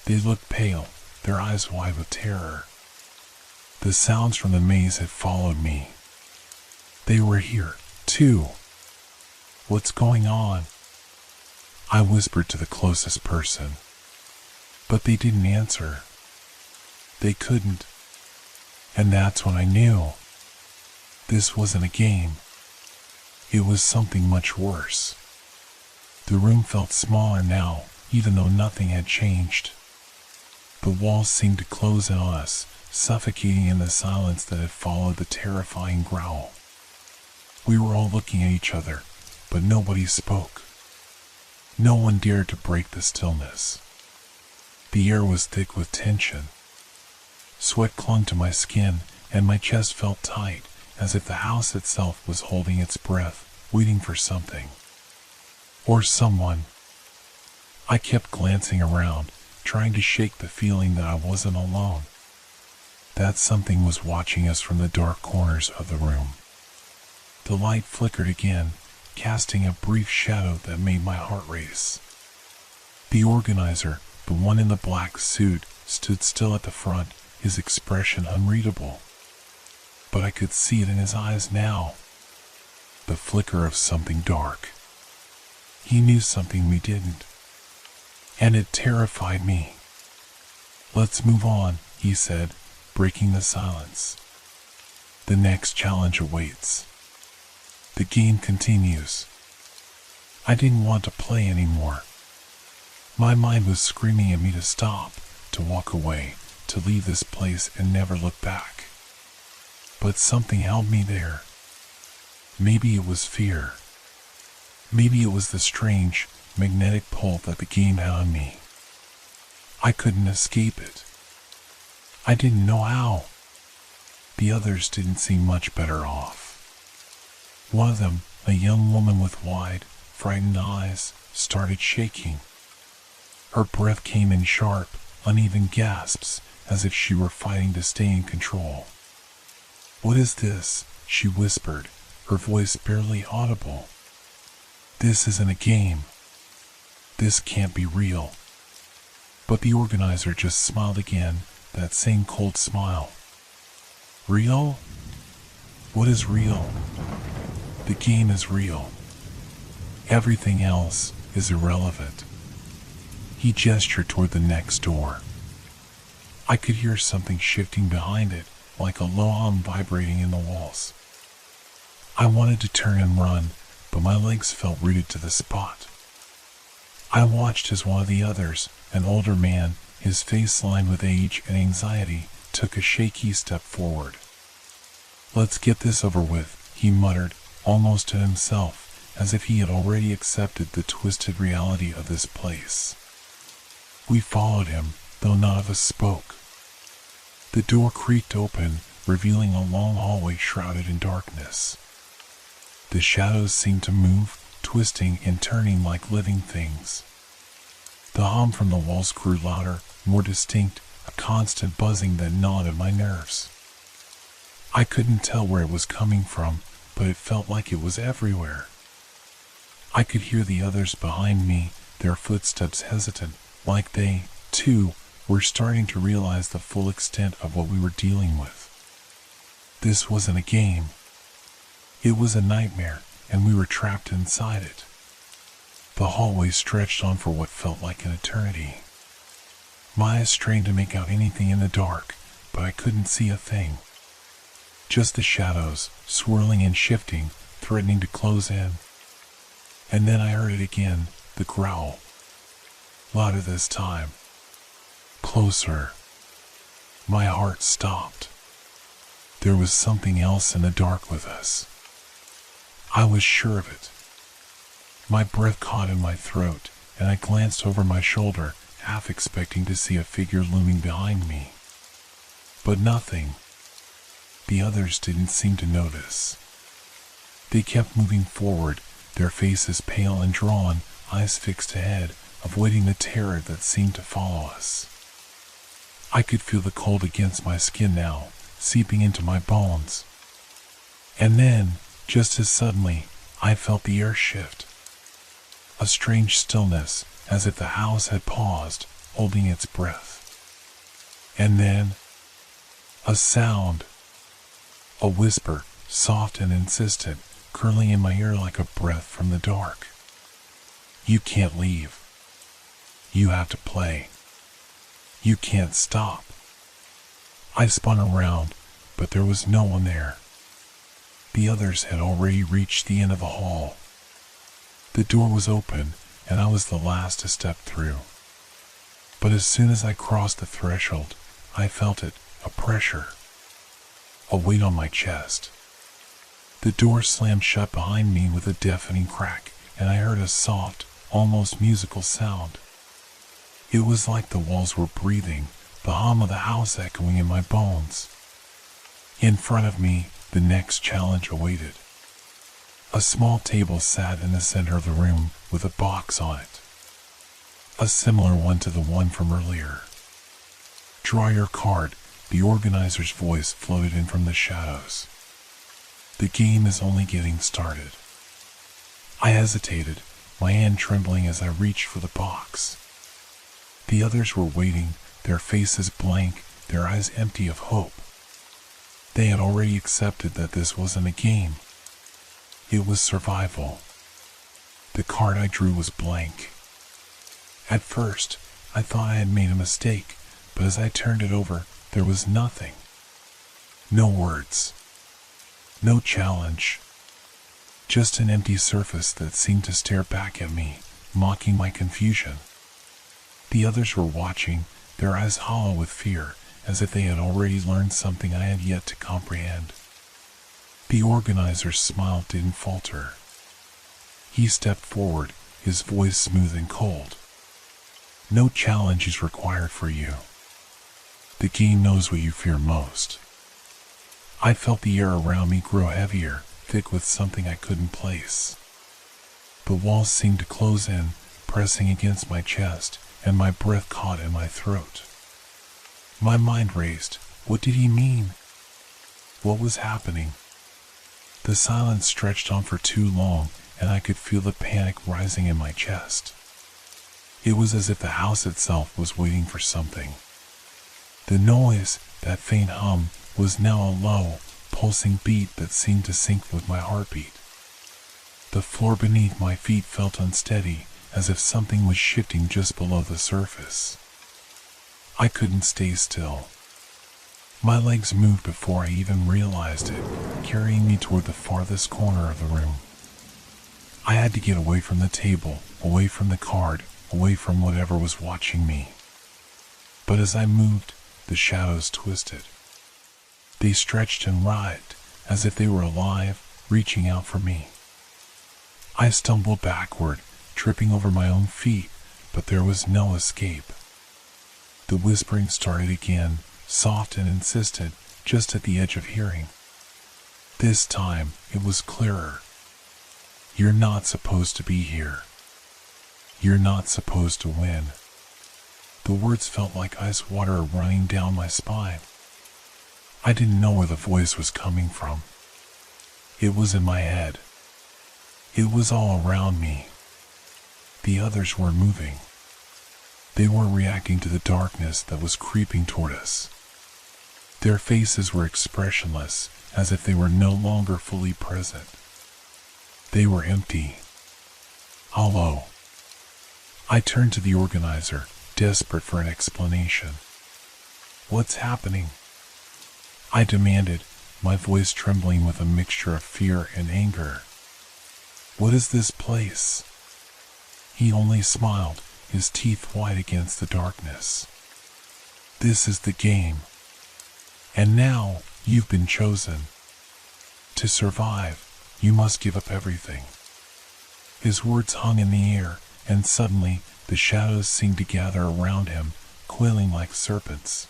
They looked pale, their eyes wide with terror. The sounds from the maze had followed me. They were here, too. What's going on? I whispered to the closest person. But they didn't answer. They couldn't. And that's when I knew. This wasn't a game. It was something much worse. The room felt smaller now, even though nothing had changed. The walls seemed to close in on us, suffocating in the silence that had followed the terrifying growl. We were all looking at each other, but nobody spoke. No one dared to break the stillness. The air was thick with tension. Sweat clung to my skin, and my chest felt tight, as if the house itself was holding its breath, waiting for something. Or someone. I kept glancing around, trying to shake the feeling that I wasn't alone. That something was watching us from the dark corners of the room. The light flickered again, casting a brief shadow that made my heart race. The organizer, the one in the black suit, stood still at the front, his expression unreadable. But I could see it in his eyes now. The flicker of something dark. He knew something we didn't. And it terrified me. "Let's move on," he said, breaking the silence. "The next challenge awaits." The game continues. I didn't want to play anymore. My mind was screaming at me to stop, to walk away, to leave this place and never look back. But something held me there. Maybe it was fear. Maybe it was the strange, magnetic pull that the game had on me. I couldn't escape it. I didn't know how. The others didn't seem much better off. One of them, a young woman with wide, frightened eyes, started shaking. Her breath came in sharp, uneven gasps, as if she were fighting to stay in control. "What is this?" she whispered, her voice barely audible. "This isn't a game. This can't be real." But the organizer just smiled again, that same cold smile. "Real? What is real? The game is real. Everything else is irrelevant." He gestured toward the next door. I could hear something shifting behind it, like a low hum vibrating in the walls. I wanted to turn and run, but my legs felt rooted to the spot. I watched as one of the others, an older man, his face lined with age and anxiety, took a shaky step forward. "Let's get this over with," he muttered, almost to himself, as if he had already accepted the twisted reality of this place. We followed him, though none of us spoke. The door creaked open, revealing a long hallway shrouded in darkness. The shadows seemed to move, twisting and turning like living things. The hum from the walls grew louder, more distinct, a constant buzzing that gnawed at my nerves. I couldn't tell where it was coming from, but it felt like it was everywhere. I could hear the others behind me, their footsteps hesitant, like they, too, were starting to realize the full extent of what we were dealing with. This wasn't a game. It was a nightmare, and we were trapped inside it. The hallway stretched on for what felt like an eternity. My eyes strained to make out anything in the dark, but I couldn't see a thing. Just the shadows, swirling and shifting, threatening to close in. And then I heard it again, the growl. Louder this time. Closer. My heart stopped. There was something else in the dark with us. I was sure of it. My breath caught in my throat, and I glanced over my shoulder, half expecting to see a figure looming behind me. But nothing. The others didn't seem to notice. They kept moving forward, their faces pale and drawn, eyes fixed ahead, avoiding the terror that seemed to follow us. I could feel the cold against my skin now, seeping into my bones. And then, just as suddenly, I felt the air shift. A strange stillness, as if the house had paused, holding its breath. And then, a sound, a whisper, soft and insistent, curling in my ear like a breath from the dark. You can't leave. You have to play. You can't stop. I spun around, but there was no one there. The others had already reached the end of the hall. The door was open, and I was the last to step through. But as soon as I crossed the threshold, I felt it, a pressure, a weight on my chest. The door slammed shut behind me with a deafening crack, and I heard a soft, almost musical sound. It was like the walls were breathing, the hum of the house echoing in my bones. In front of me, the next challenge awaited. A small table sat in the center of the room with a box on it. A similar one to the one from earlier. Draw your card, the organizer's voice floated in from the shadows. The game is only getting started. I hesitated, my hand trembling as I reached for the box. The others were waiting, their faces blank, their eyes empty of hope. They had already accepted that this wasn't a game. It was survival. The card I drew was blank. At first, I thought I had made a mistake, but as I turned it over, there was nothing. No words. No challenge. Just an empty surface that seemed to stare back at me, mocking my confusion. The others were watching, their eyes hollow with fear, as if they had already learned something I had yet to comprehend. The organizer's smile didn't falter. He stepped forward, his voice smooth and cold. No challenge is required for you. The game knows what you fear most. I felt the air around me grow heavier, thick with something I couldn't place. The walls seemed to close in, pressing against my chest, and my breath caught in my throat. My mind raced. What did he mean? What was happening? The silence stretched on for too long, and I could feel the panic rising in my chest. It was as if the house itself was waiting for something. The noise, that faint hum, was now a low, pulsing beat that seemed to sync with my heartbeat. The floor beneath my feet felt unsteady, as if something was shifting just below the surface. I couldn't stay still. My legs moved before I even realized it, carrying me toward the farthest corner of the room. I had to get away from the table, away from the card, away from whatever was watching me. But as I moved, the shadows twisted. They stretched and writhed, as if they were alive, reaching out for me. I stumbled backward, tripping over my own feet, but there was no escape. The whispering started again, soft and insistent, just at the edge of hearing. This time, it was clearer. You're not supposed to be here. You're not supposed to win. The words felt like ice water running down my spine. I didn't know where the voice was coming from. It was in my head. It was all around me. The others were moving. They weren't reacting to the darkness that was creeping toward us. Their faces were expressionless, as if they were no longer fully present. They were empty. Hollow. I turned to the organizer, desperate for an explanation. What's happening? I demanded, my voice trembling with a mixture of fear and anger. What is this place? He only smiled, his teeth white against the darkness. This is the game. And now, you've been chosen. To survive, you must give up everything. His words hung in the air, and suddenly, the shadows seemed to gather around him, coiling like serpents.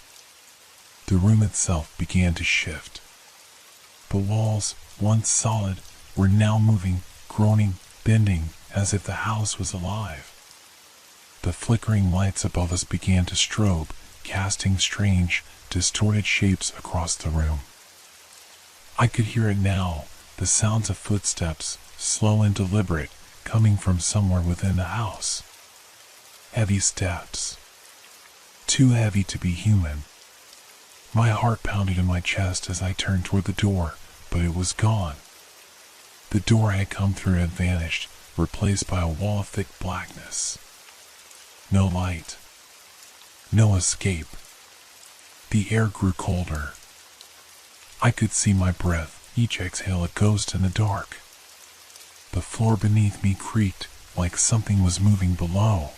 The room itself began to shift. The walls, once solid, were now moving, groaning, bending, as if the house was alive. The flickering lights above us began to strobe, casting strange, distorted shapes across the room. I could hear it now, the sounds of footsteps, slow and deliberate, coming from somewhere within the house. Heavy steps. too heavy to be human. My heart pounded in my chest as I turned toward the door, but it was gone. The door I had come through had vanished, replaced by a wall of thick blackness. No light. No escape. The air grew colder. I could see my breath, each exhale a ghost in the dark. The floor beneath me creaked like something was moving below.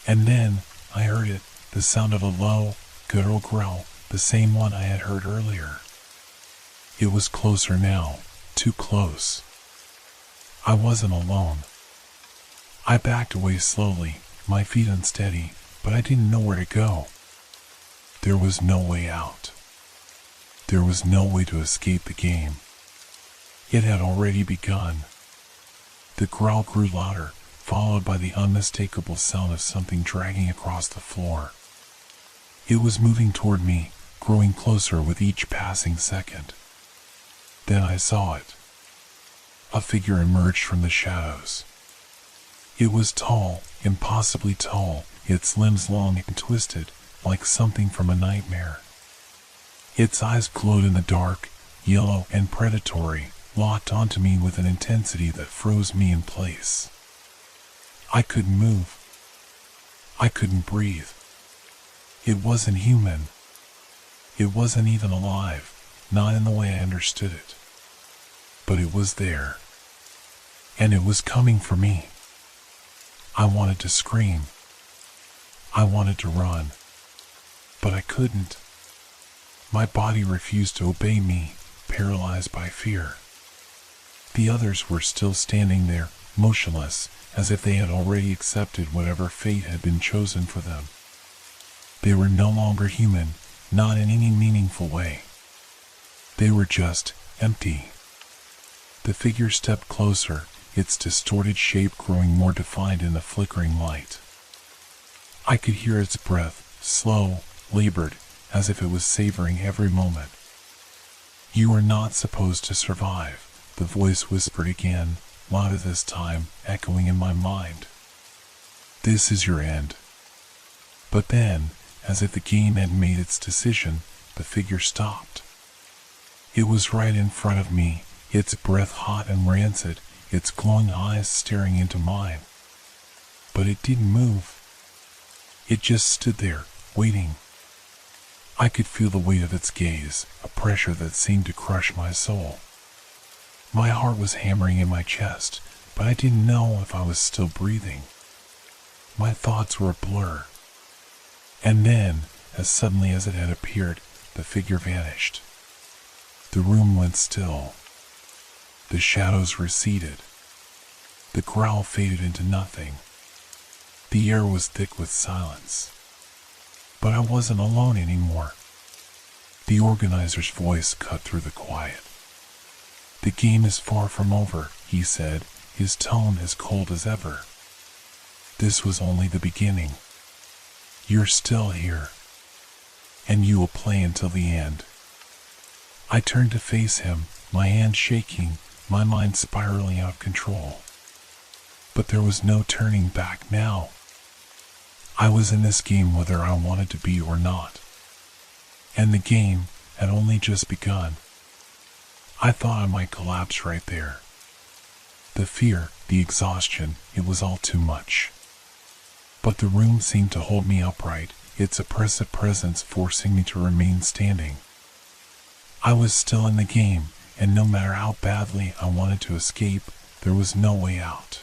And then I heard it, the sound of a low, guttural growl, the same one I had heard earlier. It was closer now, too close. I wasn't alone. I backed away slowly, my feet unsteady, but I didn't know where to go. There was no way out. There was no way to escape the game. It had already begun. The growl grew louder, followed by the unmistakable sound of something dragging across the floor. It was moving toward me, growing closer with each passing second. Then I saw it. A figure emerged from the shadows. It was tall, impossibly tall, its limbs long and twisted, like something from a nightmare. Its eyes glowed in the dark, yellow and predatory, locked onto me with an intensity that froze me in place. I couldn't move. I couldn't breathe. It wasn't human. It wasn't even alive, not in the way I understood it. But it was there. And it was coming for me. I wanted to scream. I wanted to run. But I couldn't. My body refused to obey me, paralyzed by fear. The others were still standing there, motionless, as if they had already accepted whatever fate had been chosen for them. They were no longer human, not in any meaningful way. They were just empty. The figure stepped closer, its distorted shape growing more defined in the flickering light. I could hear its breath, slow, labored, as if it was savoring every moment. "You are not supposed to survive," the voice whispered again, louder this time, echoing in my mind. "This is your end." But then, as if the game had made its decision, the figure stopped. It was right in front of me, its breath hot and rancid, its glowing eyes staring into mine. But it didn't move. It just stood there, waiting. I could feel the weight of its gaze, a pressure that seemed to crush my soul. My heart was hammering in my chest, but I didn't know if I was still breathing. My thoughts were a blur. And then, as suddenly as it had appeared, the figure vanished. The room went still. The shadows receded. The growl faded into nothing. The air was thick with silence. But I wasn't alone anymore. The organizer's voice cut through the quiet. "The game is far from over," he said, his tone as cold as ever. "This was only the beginning. You're still here. And you will play until the end." I turned to face him, my hands shaking, my mind spiraling out of control. But there was no turning back now. I was in this game whether I wanted to be or not. And the game had only just begun. I thought I might collapse right there. The fear, the exhaustion, it was all too much. But the room seemed to hold me upright, its oppressive presence forcing me to remain standing. I was still in the game, and no matter how badly I wanted to escape, there was no way out.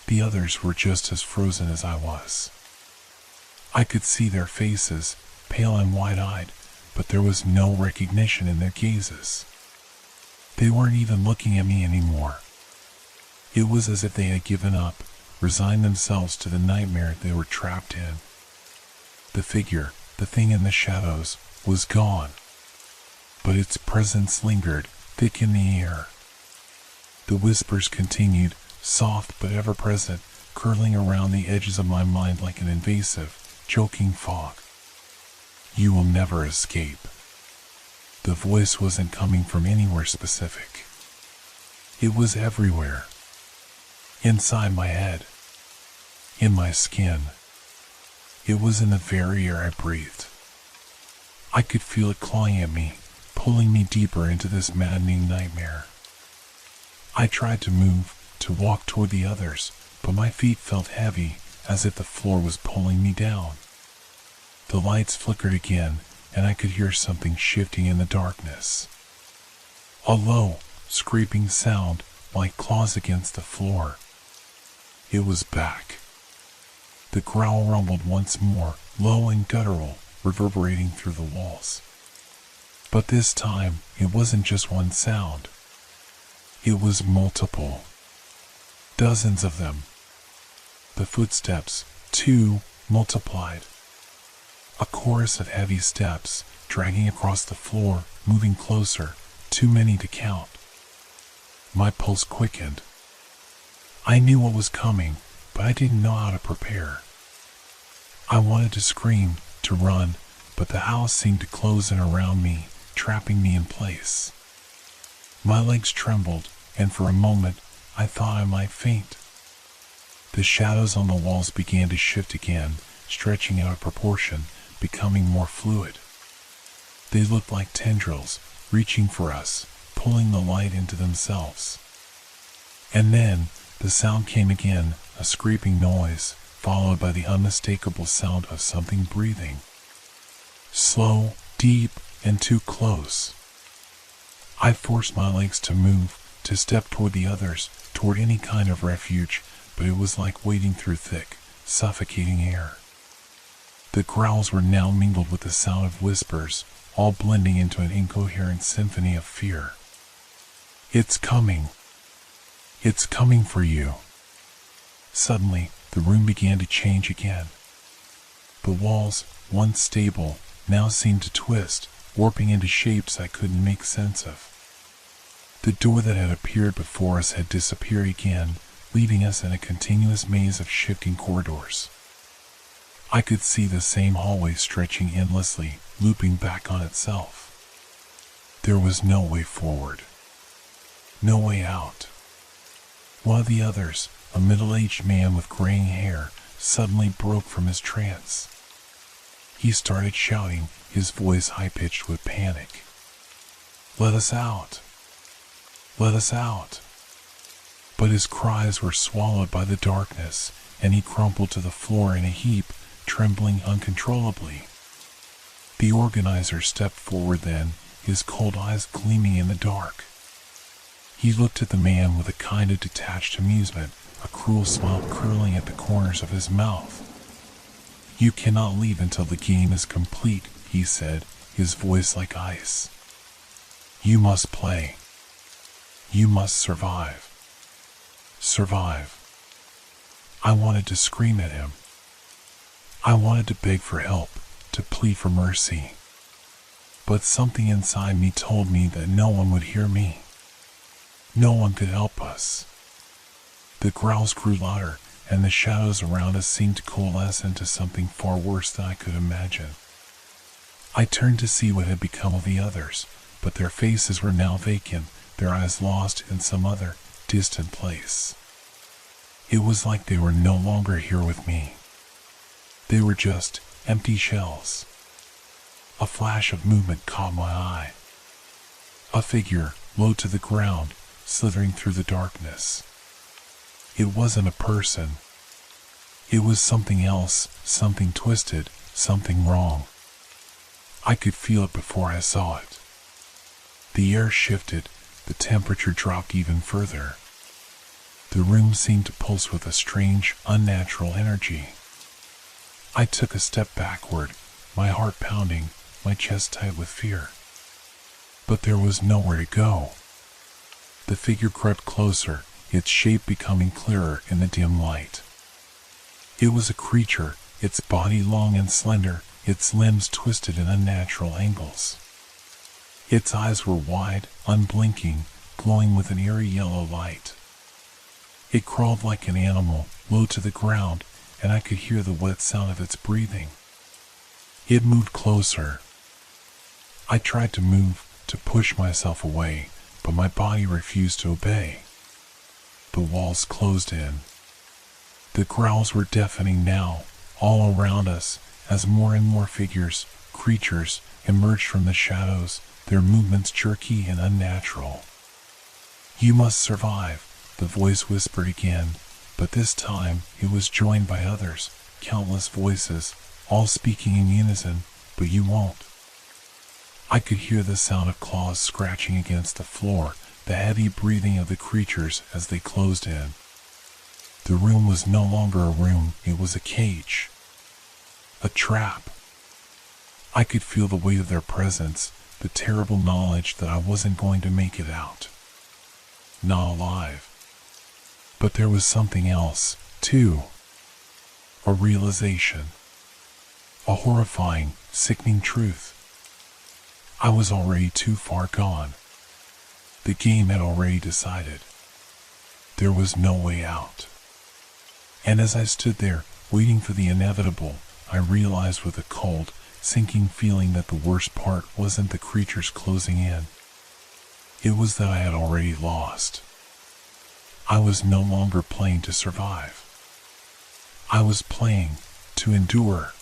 The others were just as frozen as I was. I could see their faces, pale and wide-eyed, but there was no recognition in their gazes. They weren't even looking at me anymore. It was as if they had given up, resigned themselves to the nightmare they were trapped in. The figure, the thing in the shadows, was gone. But its presence lingered, thick in the air. The whispers continued, soft but ever-present, curling around the edges of my mind like an invasive, choking fog. "You will never escape." The voice wasn't coming from anywhere specific. It was everywhere. Inside my head. In my skin. It was in the very air I breathed. I could feel it clawing at me, pulling me deeper into this maddening nightmare. I tried to move, to walk toward the others, but my feet felt heavy, as if the floor was pulling me down. The lights flickered again, and I could hear something shifting in the darkness. A low, scraping sound, like claws against the floor. It was back. The growl rumbled once more, low and guttural, reverberating through the walls. But this time, it wasn't just one sound. It was multiple. Dozens of them. The footsteps, too, multiplied. A chorus of heavy steps, dragging across the floor, moving closer, too many to count. My pulse quickened. I knew what was coming, but I didn't know how to prepare. I wanted to scream, to run, but the house seemed to close in around me, trapping me in place. My legs trembled, and for a moment, I thought I might faint. The shadows on the walls began to shift again, stretching out of proportion, becoming more fluid. They looked like tendrils, reaching for us, pulling the light into themselves. And then, the sound came again, a scraping noise, followed by the unmistakable sound of something breathing. Slow, deep, and too close. I forced my legs to move, to step toward the others, toward any kind of refuge, but it was like wading through thick, suffocating air. The growls were now mingled with the sound of whispers, all blending into an incoherent symphony of fear. It's coming. It's coming for you. Suddenly, the room began to change again. The walls, once stable, now seemed to twist, warping into shapes I couldn't make sense of. The door that had appeared before us had disappeared again, leaving us in a continuous maze of shifting corridors. I could see the same hallway stretching endlessly, looping back on itself. There was no way forward. No way out. One of the others, a middle-aged man with graying hair, suddenly broke from his trance. He started shouting, his voice high-pitched with panic. "Let us out! Let us out!" But his cries were swallowed by the darkness, and he crumpled to the floor in a heap, trembling uncontrollably. The organizer stepped forward then, his cold eyes gleaming in the dark. He looked at the man with a kind of detached amusement, a cruel smile curling at the corners of his mouth. "You cannot leave until the game is complete," he said, his voice like ice. "You must play. You must survive. Survive." I wanted to scream at him. I wanted to beg for help, to plead for mercy. But something inside me told me that no one would hear me. No one could help us. The growls grew louder, and the shadows around us seemed to coalesce into something far worse than I could imagine. I turned to see what had become of the others, but their faces were now vacant, their eyes lost in some other, distant place. It was like they were no longer here with me. They were just empty shells. A flash of movement caught my eye. A figure, low to the ground, slithering through the darkness. It wasn't a person. It was something else, something twisted, something wrong. I could feel it before I saw it. The air shifted, the temperature dropped even further. The room seemed to pulse with a strange, unnatural energy. I took a step backward, my heart pounding, my chest tight with fear. But there was nowhere to go. The figure crept closer, its shape becoming clearer in the dim light. It was a creature, its body long and slender, its limbs twisted in unnatural angles. Its eyes were wide, unblinking, glowing with an eerie yellow light. It crawled like an animal, low to the ground, and I could hear the wet sound of its breathing. It moved closer. I tried to move, to push myself away, but my body refused to obey. The walls closed in. The growls were deafening now, all around us, as more and more figures, creatures, emerged from the shadows, their movements jerky and unnatural. "You must survive," the voice whispered again, but this time it was joined by others, countless voices, all speaking in unison, "But you won't." I could hear the sound of claws scratching against the floor, the heavy breathing of the creatures as they closed in. The room was no longer a room, it was a cage. A trap. I could feel the weight of their presence, the terrible knowledge that I wasn't going to make it out. Not alive. But there was something else, too. A realization. A horrifying, sickening truth. I was already too far gone. The game had already decided. There was no way out. And as I stood there, waiting for the inevitable, I realized with a cold, sinking feeling that the worst part wasn't the creatures closing in. It was that I had already lost. I was no longer playing to survive. I was playing to endure.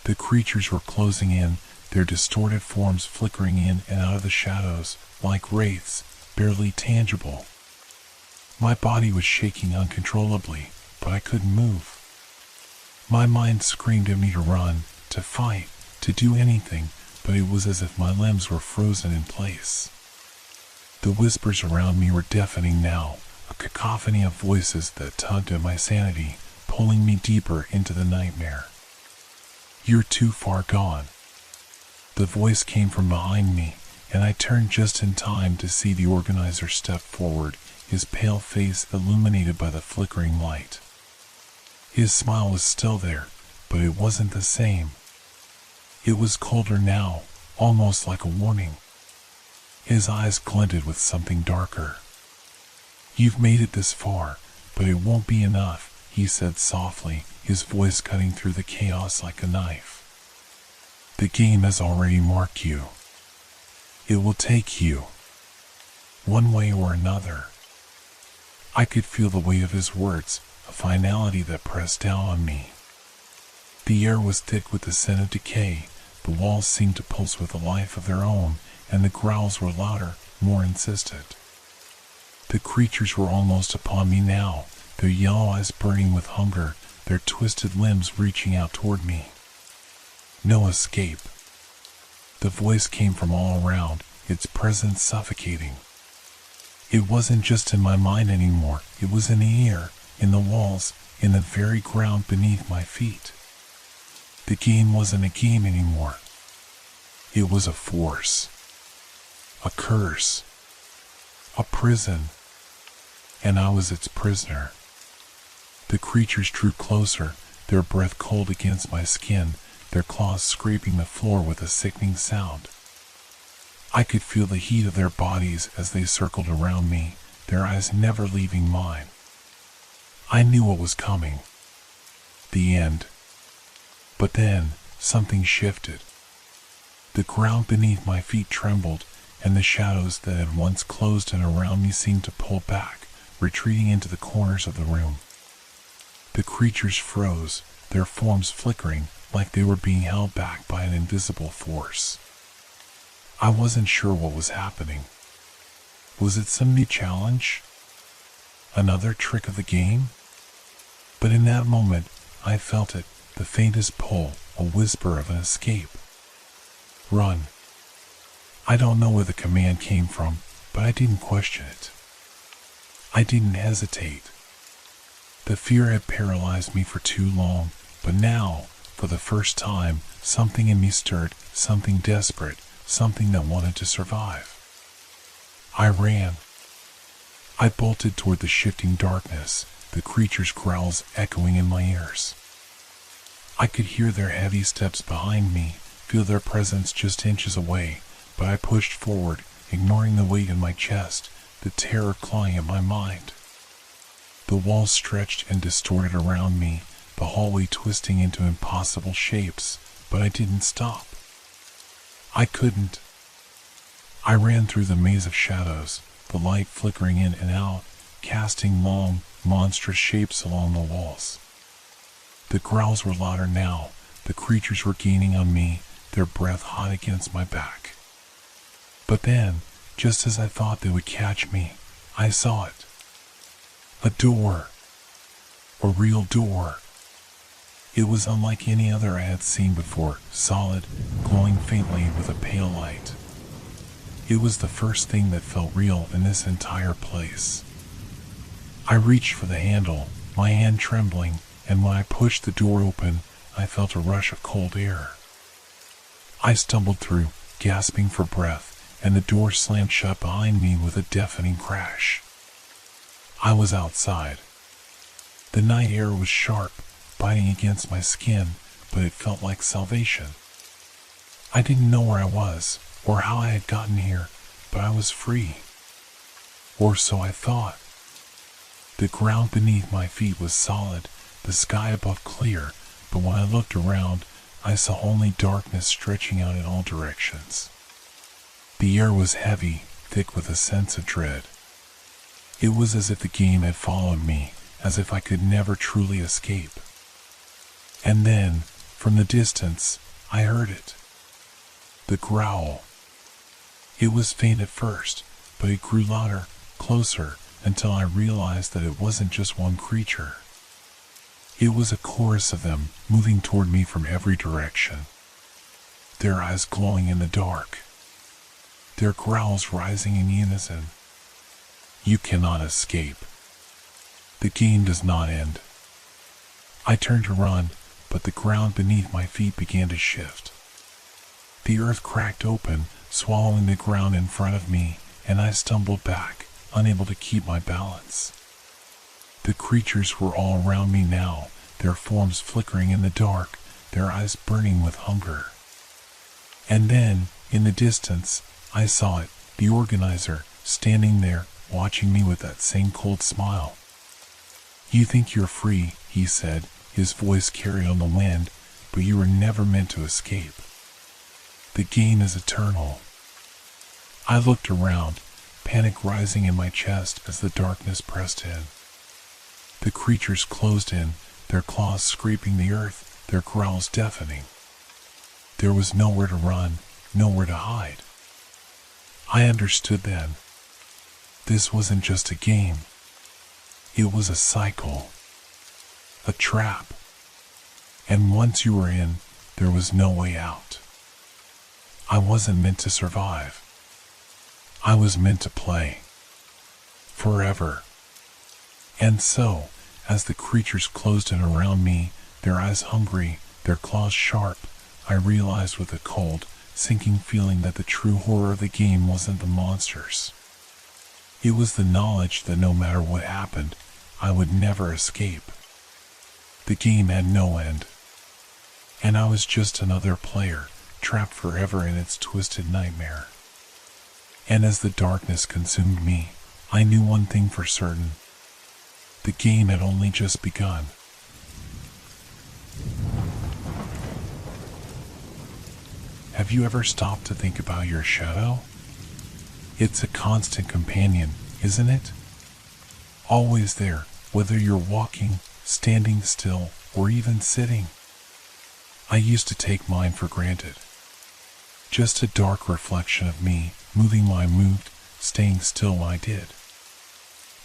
The creatures were closing in, their distorted forms flickering in and out of the shadows, like wraiths, barely tangible. My body was shaking uncontrollably, but I couldn't move. My mind screamed at me to run, to fight, to do anything, but it was as if my limbs were frozen in place. The whispers around me were deafening now, a cacophony of voices that tugged at my sanity, pulling me deeper into the nightmare. "You're too far gone." The voice came from behind me, and I turned just in time to see the organizer step forward, his pale face illuminated by the flickering light. His smile was still there, but it wasn't the same. It was colder now, almost like a warning. His eyes glinted with something darker. "You've made it this far, but it won't be enough," he said softly, his voice cutting through the chaos like a knife. "The game has already marked you. It will take you, one way or another." I could feel the weight of his words, a finality that pressed down on me. The air was thick with the scent of decay, the walls seemed to pulse with a life of their own, and the growls were louder, more insistent. The creatures were almost upon me now, their yellow eyes burning with hunger, their twisted limbs reaching out toward me. No escape. The voice came from all around, its presence suffocating. It wasn't just in my mind anymore, it was in the air, in the walls, in the very ground beneath my feet. The game wasn't a game anymore. It was a force. A curse. A prison. And I was its prisoner. The creatures drew closer, their breath cold against my skin, their claws scraping the floor with a sickening sound. I could feel the heat of their bodies as they circled around me, their eyes never leaving mine. I knew what was coming. The end. But then, something shifted. The ground beneath my feet trembled, and the shadows that had once closed in around me seemed to pull back, retreating into the corners of the room. The creatures froze, their forms flickering, like they were being held back by an invisible force. I wasn't sure what was happening. Was it some new challenge? Another trick of the game? But in that moment, I felt it, the faintest pull, a whisper of an escape. Run. I don't know where the command came from, but I didn't question it. I didn't hesitate. The fear had paralyzed me for too long, but now, for the first time, something in me stirred, something desperate, something that wanted to survive. I ran. I bolted toward the shifting darkness, the creatures' growls echoing in my ears. I could hear their heavy steps behind me, feel their presence just inches away, but I pushed forward, ignoring the weight in my chest, the terror clawing at my mind. The walls stretched and distorted around me, the hallway twisting into impossible shapes, but I didn't stop. I couldn't. I ran through the maze of shadows, the light flickering in and out, casting long, monstrous shapes along the walls. The growls were louder now. The creatures were gaining on me, their breath hot against my back. But then, just as I thought they would catch me, I saw it. A door. A real door. It was unlike any other I had seen before, solid, glowing faintly with a pale light. It was the first thing that felt real in this entire place. I reached for the handle, my hand trembling, and when I pushed the door open, I felt a rush of cold air. I stumbled through, gasping for breath, and the door slammed shut behind me with a deafening crash. I was outside. The night air was sharp, biting against my skin, but it felt like salvation. I didn't know where I was, or how I had gotten here, but I was free. Or so I thought. The ground beneath my feet was solid, the sky above clear, but when I looked around, I saw only darkness stretching out in all directions. The air was heavy, thick with a sense of dread. It was as if the game had followed me, as if I could never truly escape. And then, from the distance, I heard it. The growl. It was faint at first, but it grew louder, closer, until I realized that it wasn't just one creature. It was a chorus of them, moving toward me from every direction. Their eyes glowing in the dark. Their growls rising in unison. You cannot escape. The game does not end. I turned to run, but the ground beneath my feet began to shift. The earth cracked open, swallowing the ground in front of me, and I stumbled back, unable to keep my balance. The creatures were all around me now, their forms flickering in the dark, their eyes burning with hunger. And then, in the distance, I saw it, the organizer, standing there, watching me with that same cold smile. You think you're free, he said, his voice carried on the wind, but you were never meant to escape. The game is eternal. I looked around, panic rising in my chest as the darkness pressed in. The creatures closed in, their claws scraping the earth, their growls deafening. There was nowhere to run, nowhere to hide. I understood then. This wasn't just a game. It was a cycle. A trap. And once you were in, there was no way out. I wasn't meant to survive. I was meant to play. Forever. And so, as the creatures closed in around me, their eyes hungry, their claws sharp, I realized with a cold, sinking feeling that the true horror of the game wasn't the monsters. It was the knowledge that no matter what happened, I would never escape. The game had no end. And I was just another player, trapped forever in its twisted nightmare. And as the darkness consumed me, I knew one thing for certain. The game had only just begun. Have you ever stopped to think about your shadow? It's a constant companion, isn't it? Always there, whether you're walking, standing still, or even sitting. I used to take mine for granted. Just a dark reflection of me, moving when I moved, staying still when I did.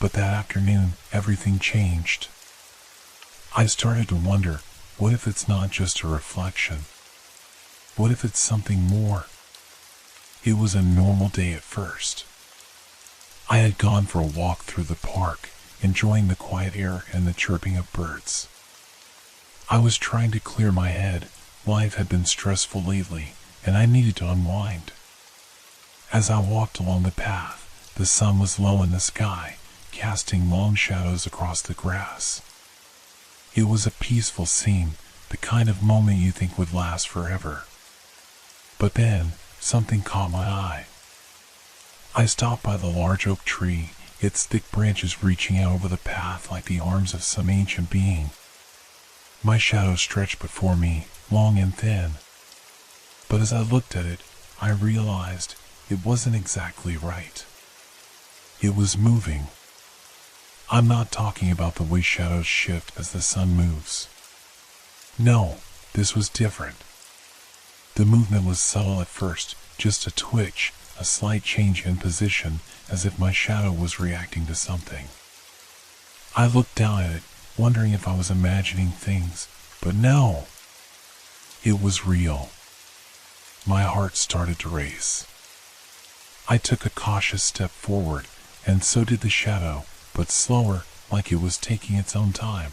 But that afternoon, everything changed. I started to wonder, what if it's not just a reflection? What if it's something more? It was a normal day at first. I had gone for a walk through the park, enjoying the quiet air and the chirping of birds. I was trying to clear my head. Life had been stressful lately, and I needed to unwind. As I walked along the path, the sun was low in the sky, casting long shadows across the grass. It was a peaceful scene, the kind of moment you think would last forever. But then, something caught my eye. I stopped by the large oak tree, its thick branches reaching out over the path like the arms of some ancient being. My shadow stretched before me, long and thin. But as I looked at it, I realized it wasn't exactly right. It was moving. I'm not talking about the way shadows shift as the sun moves. No, this was different. The movement was subtle at first, just a twitch, a slight change in position, as if my shadow was reacting to something. I looked down at it, wondering if I was imagining things, but no. It was real. My heart started to race. I took a cautious step forward, and so did the shadow, but slower, like it was taking its own time.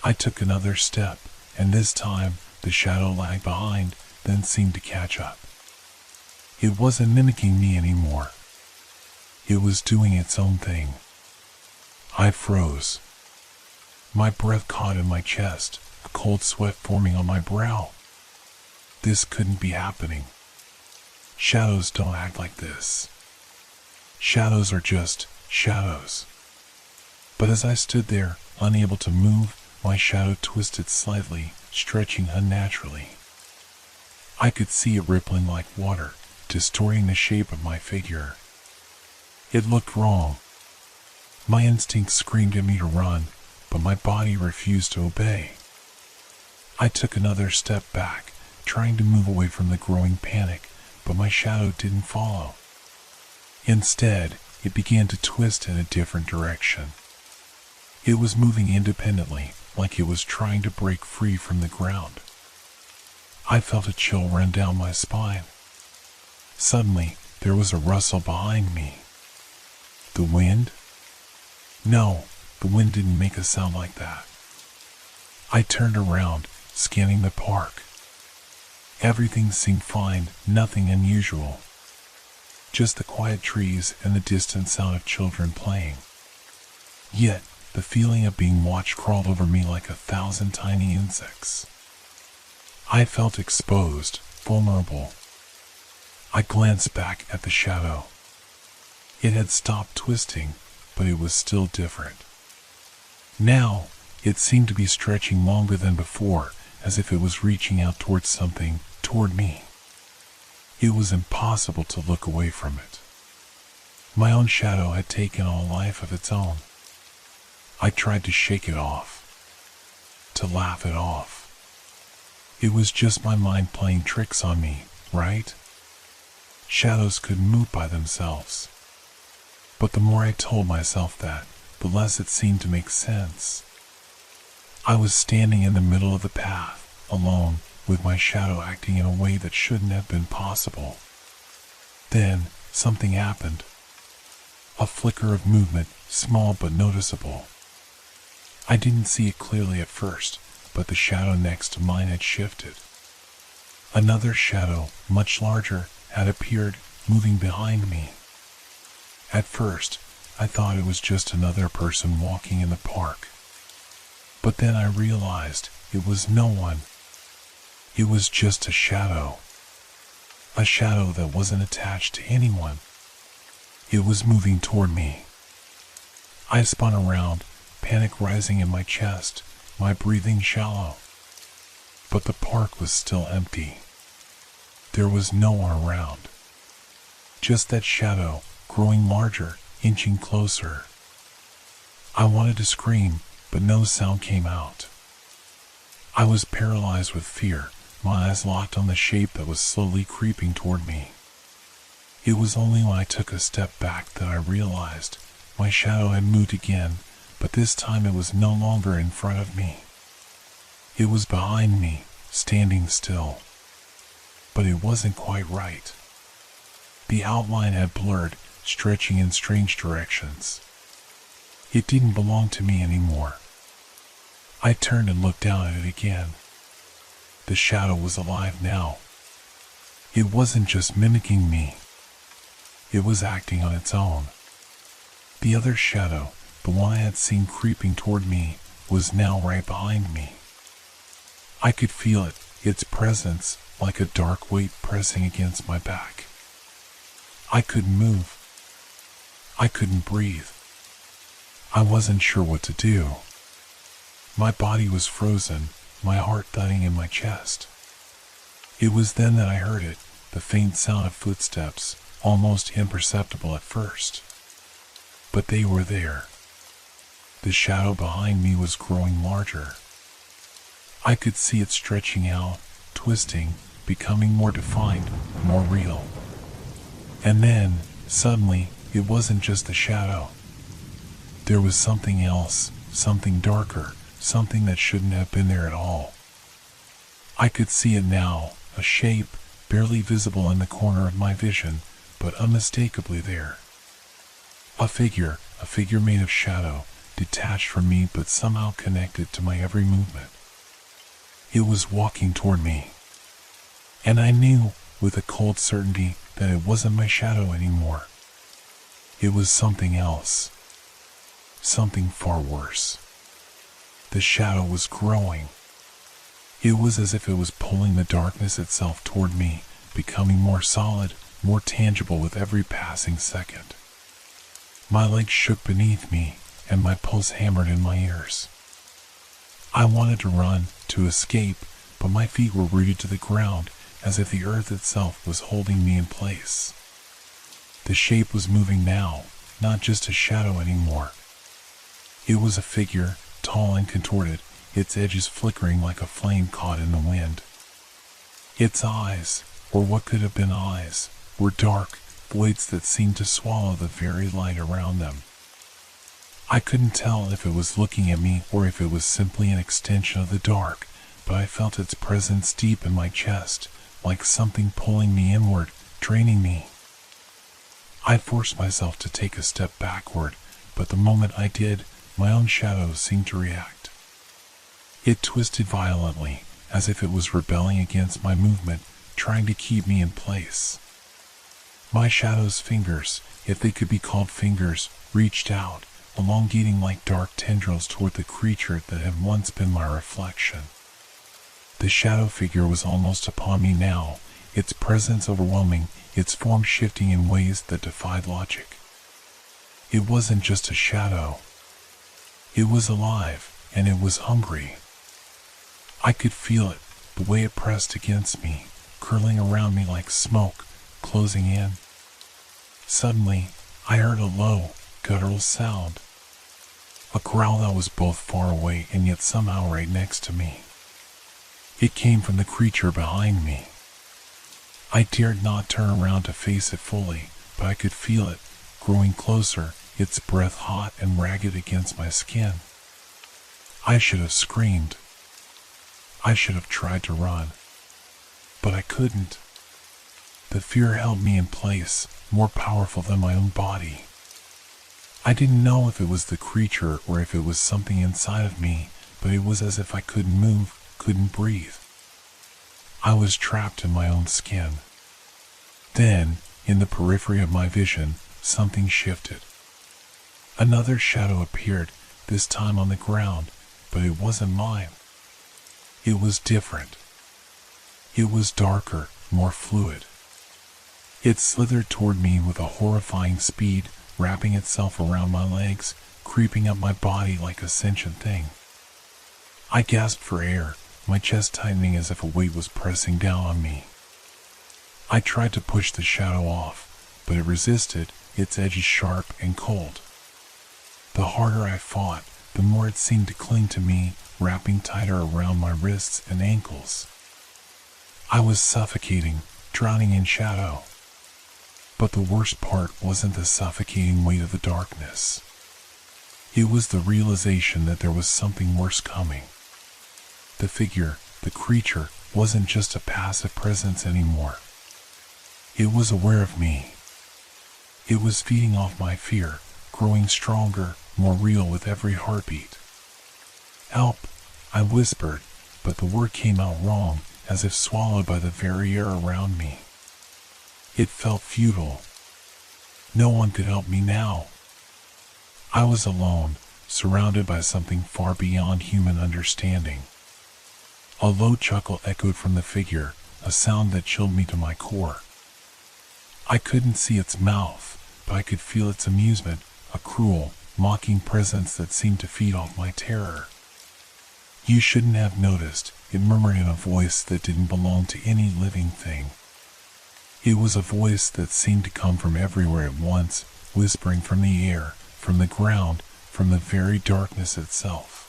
I took another step, and this time the shadow lagged behind, then seemed to catch up. It wasn't mimicking me anymore. It was doing its own thing. I froze. My breath caught in my chest, a cold sweat forming on my brow. This couldn't be happening. Shadows don't act like this. Shadows are just shadows. But as I stood there, unable to move, my shadow twisted slightly, stretching unnaturally. I could see it rippling like water, distorting the shape of my figure. It looked wrong. My instinct screamed at me to run, but my body refused to obey. I took another step back, trying to move away from the growing panic, but my shadow didn't follow. Instead, it began to twist in a different direction. It was moving independently, like it was trying to break free from the ground. I felt a chill run down my spine. Suddenly, there was a rustle behind me. The wind? No, the wind didn't make a sound like that. I turned around, scanning the park. Everything seemed fine, nothing unusual. Just the quiet trees and the distant sound of children playing. Yet, the feeling of being watched crawled over me like 1,000 tiny insects. I felt exposed, vulnerable. I glanced back at the shadow. It had stopped twisting, but it was still different. Now, it seemed to be stretching longer than before, as if it was reaching out towards something, toward me. It was impossible to look away from it. My own shadow had taken on a life of its own. I tried to shake it off, to laugh it off. It was just my mind playing tricks on me, right? Shadows could move by themselves. But the more I told myself that, the less it seemed to make sense. I was standing in the middle of the path, alone, with my shadow acting in a way that shouldn't have been possible. Then, something happened. A flicker of movement, small but noticeable. I didn't see it clearly at first, but the shadow next to mine had shifted. Another shadow, much larger, had appeared, moving behind me. At first, I thought it was just another person walking in the park. But then I realized it was no one. It was just a shadow. A shadow that wasn't attached to anyone. It was moving toward me. I spun around, panic rising in my chest, my breathing shallow. But the park was still empty. There was no one around. Just that shadow, growing larger, inching closer. I wanted to scream, but no sound came out. I was paralyzed with fear, my eyes locked on the shape that was slowly creeping toward me. It was only when I took a step back that I realized my shadow had moved again, but this time it was no longer in front of me. It was behind me, standing still. But it wasn't quite right. The outline had blurred, stretching in strange directions. It didn't belong to me anymore. I turned and looked down at it again. The shadow was alive now. It wasn't just mimicking me. It was acting on its own. The other shadow, the one I had seen creeping toward me, was now right behind me. I could feel it, its presence, like a dark weight pressing against my back. I couldn't move. I couldn't breathe. I wasn't sure what to do. My body was frozen, my heart thudding in my chest. It was then that I heard it, the faint sound of footsteps, almost imperceptible at first. But they were there. The shadow behind me was growing larger. I could see it stretching out, twisting, becoming more defined, more real. And then, suddenly, it wasn't just a shadow. There was something else, something darker, something that shouldn't have been there at all. I could see it now, a shape, barely visible in the corner of my vision, but unmistakably there. A figure made of shadow, detached from me but somehow connected to my every movement. It was walking toward me. And I knew, with a cold certainty, that it wasn't my shadow anymore. It was something else. Something far worse. The shadow was growing. It was as if it was pulling the darkness itself toward me, becoming more solid, more tangible with every passing second. My legs shook beneath me, and my pulse hammered in my ears. I wanted to run, to escape, but my feet were rooted to the ground, as if the earth itself was holding me in place. The shape was moving now, not just a shadow anymore. It was a figure, tall and contorted, its edges flickering like a flame caught in the wind. Its eyes, or what could have been eyes, were dark, voids that seemed to swallow the very light around them. I couldn't tell if it was looking at me or if it was simply an extension of the dark, but I felt its presence deep in my chest, like something pulling me inward, draining me. I forced myself to take a step backward, but the moment I did, my own shadow seemed to react. It twisted violently, as if it was rebelling against my movement, trying to keep me in place. My shadow's fingers, if they could be called fingers, reached out, elongating like dark tendrils toward the creature that had once been my reflection. The shadow figure was almost upon me now, its presence overwhelming, its form shifting in ways that defied logic. It wasn't just a shadow. It was alive, and it was hungry. I could feel it, the way it pressed against me, curling around me like smoke, closing in. Suddenly, I heard a low, guttural sound. A growl that was both far away and yet somehow right next to me. It came from the creature behind me. I dared not turn around to face it fully, but I could feel it, growing closer, its breath hot and ragged against my skin. I should have screamed. I should have tried to run. But I couldn't. The fear held me in place, more powerful than my own body. I didn't know if it was the creature or if it was something inside of me, but it was as if I couldn't move, couldn't breathe. I was trapped in my own skin. Then, in the periphery of my vision, something shifted. Another shadow appeared, this time on the ground, but it wasn't mine. It was different. It was darker, more fluid. It slithered toward me with a horrifying speed, wrapping itself around my legs, creeping up my body like a sentient thing. I gasped for air, my chest tightening as if a weight was pressing down on me. I tried to push the shadow off, but it resisted, its edges sharp and cold. The harder I fought, the more it seemed to cling to me, wrapping tighter around my wrists and ankles. I was suffocating, drowning in shadow. But the worst part wasn't the suffocating weight of the darkness. It was the realization that there was something worse coming. The figure, the creature, wasn't just a passive presence anymore. It was aware of me. It was feeding off my fear, growing stronger, more real with every heartbeat. "Help," I whispered, but the word came out wrong, as if swallowed by the very air around me. It felt futile. No one could help me now. I was alone, surrounded by something far beyond human understanding. A low chuckle echoed from the figure, a sound that chilled me to my core. I couldn't see its mouth, but I could feel its amusement, a cruel, mocking presence that seemed to feed off my terror. "You shouldn't have noticed," it murmured in a voice that didn't belong to any living thing. It was a voice that seemed to come from everywhere at once, whispering from the air, from the ground, from the very darkness itself.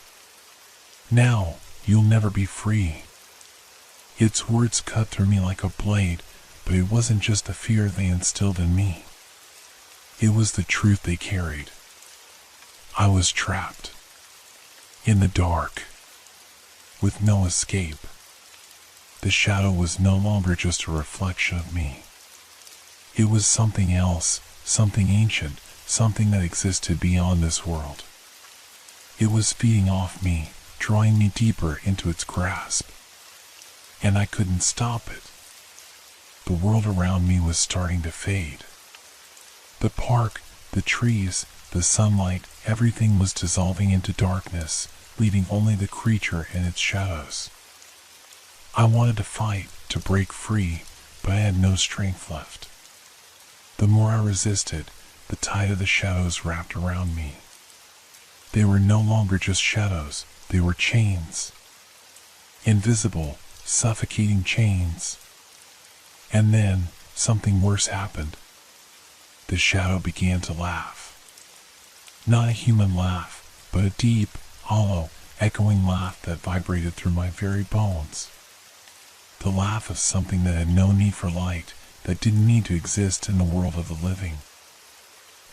"Now, You'll never be free. Its words cut through me like a blade, but it wasn't just the fear they instilled in me. It was the truth they carried. I was trapped. In the dark. With no escape. The shadow was no longer just a reflection of me. It was something else, something ancient, something that existed beyond this world. It was feeding off me, drawing me deeper into its grasp. And I couldn't stop it. The world around me was starting to fade. The park, the trees, the sunlight, everything was dissolving into darkness, leaving only the creature and its shadows. I wanted to fight, to break free, but I had no strength left. The more I resisted, the tighter the shadows wrapped around me. They were no longer just shadows, they were chains. Invisible, suffocating chains. And then, something worse happened. The shadow began to laugh. Not a human laugh, but a deep, hollow, echoing laugh that vibrated through my very bones. The laugh of something that had no need for light, that didn't need to exist in the world of the living.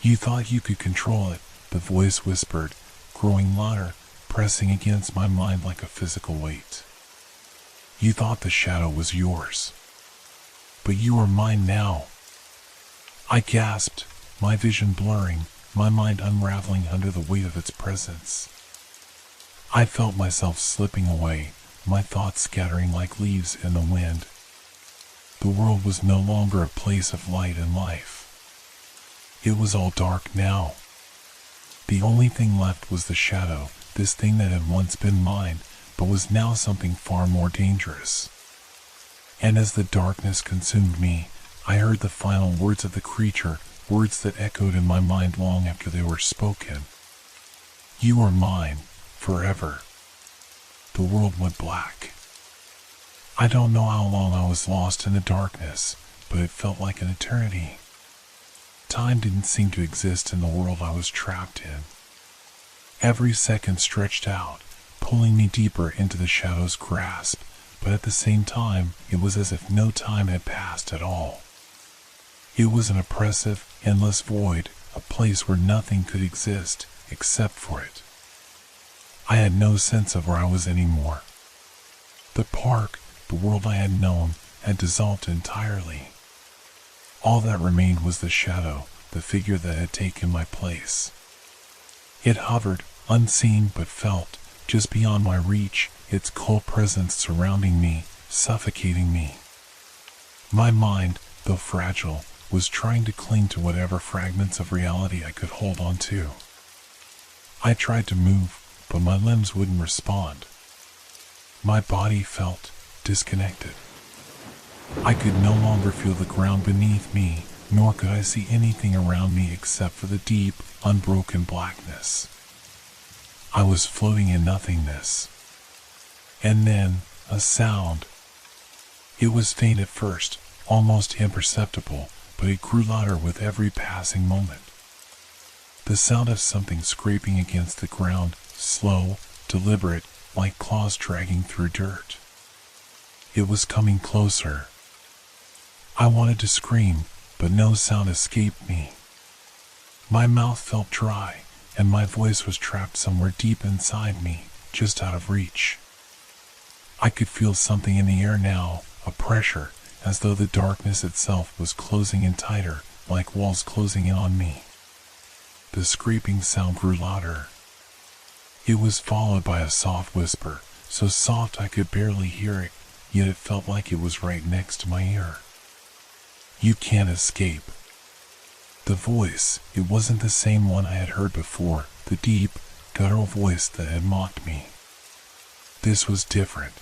You thought you could control it, the voice whispered, growing louder, pressing against my mind like a physical weight. You thought the shadow was yours. But you are mine now. I gasped, my vision blurring, my mind unraveling under the weight of its presence. I felt myself slipping away, my thoughts scattering like leaves in the wind. The world was no longer a place of light and life. It was all dark now. The only thing left was the shadow, this thing that had once been mine, but was now something far more dangerous. And as the darkness consumed me, I heard the final words of the creature, words that echoed in my mind long after they were spoken. You are mine, forever. The world went black. I don't know how long I was lost in the darkness, but it felt like an eternity. Time didn't seem to exist in the world I was trapped in. Every second stretched out, pulling me deeper into the shadow's grasp, but at the same time, it was as if no time had passed at all. It was an oppressive, endless void, a place where nothing could exist except for it. I had no sense of where I was anymore. The park, the world I had known, had dissolved entirely. All that remained was the shadow, the figure that had taken my place. It hovered, unseen but felt, just beyond my reach, its cold presence surrounding me, suffocating me. My mind, though fragile, was trying to cling to whatever fragments of reality I could hold on to. I tried to move, but my limbs wouldn't respond. My body felt disconnected. I could no longer feel the ground beneath me, nor could I see anything around me except for the deep, unbroken blackness. I was floating in nothingness. And then, a sound. It was faint at first, almost imperceptible, but it grew louder with every passing moment. The sound of something scraping against the ground, slow, deliberate, like claws dragging through dirt. It was coming closer. I wanted to scream, but no sound escaped me. My mouth felt dry, and my voice was trapped somewhere deep inside me, just out of reach. I could feel something in the air now, a pressure, as though the darkness itself was closing in tighter, like walls closing in on me. The scraping sound grew louder. It was followed by a soft whisper, so soft I could barely hear it, yet it felt like it was right next to my ear. You can't escape. The voice, it wasn't the same one I had heard before, the deep, guttural voice that had mocked me. This was different.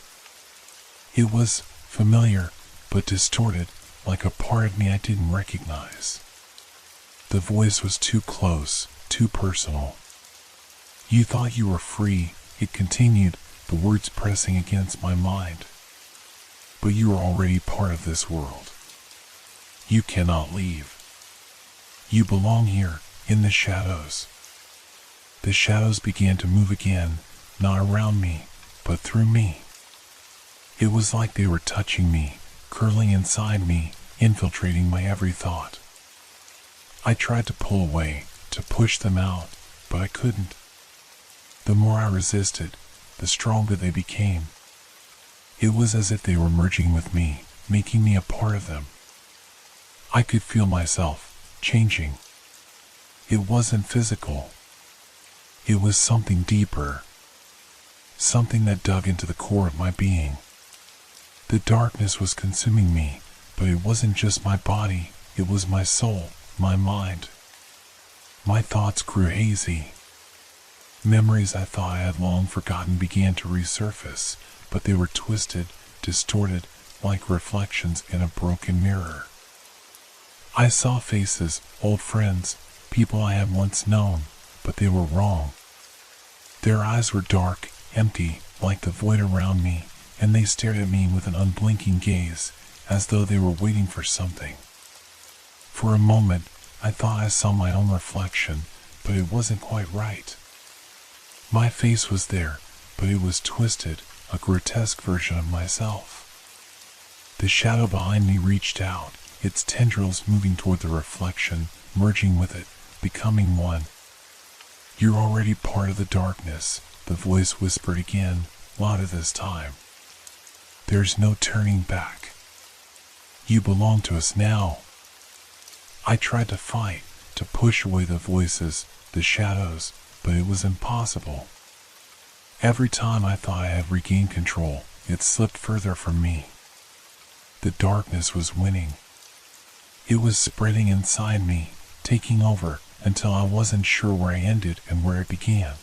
It was familiar, but distorted, like a part of me I didn't recognize. The voice was too close, too personal. You thought you were free, it continued, the words pressing against my mind. But you are already part of this world. You cannot leave. You belong here, in the shadows. The shadows began to move again, not around me, but through me. It was like they were touching me, curling inside me, infiltrating my every thought. I tried to pull away, to push them out, but I couldn't. The more I resisted, the stronger they became. It was as if they were merging with me, making me a part of them. I could feel myself changing. It wasn't physical. It was something deeper. Something that dug into the core of my being. The darkness was consuming me, but it wasn't just my body, it was my soul, my mind. My thoughts grew hazy. Memories I thought I had long forgotten began to resurface, but they were twisted, distorted, like reflections in a broken mirror. I saw faces, old friends, people I had once known, but they were wrong. Their eyes were dark, empty, like the void around me, and they stared at me with an unblinking gaze, as though they were waiting for something. For a moment, I thought I saw my own reflection, but it wasn't quite right. My face was there, but it was twisted, a grotesque version of myself. The shadow behind me reached out, its tendrils moving toward the reflection, merging with it, becoming one. "You're already part of the darkness," the voice whispered again, louder this time. "There's no turning back. You belong to us now." I tried to fight, to push away the voices, the shadows, but it was impossible. Every time I thought I had regained control, it slipped further from me. The darkness was winning. It was spreading inside me, taking over, until I wasn't sure where I ended and where it began.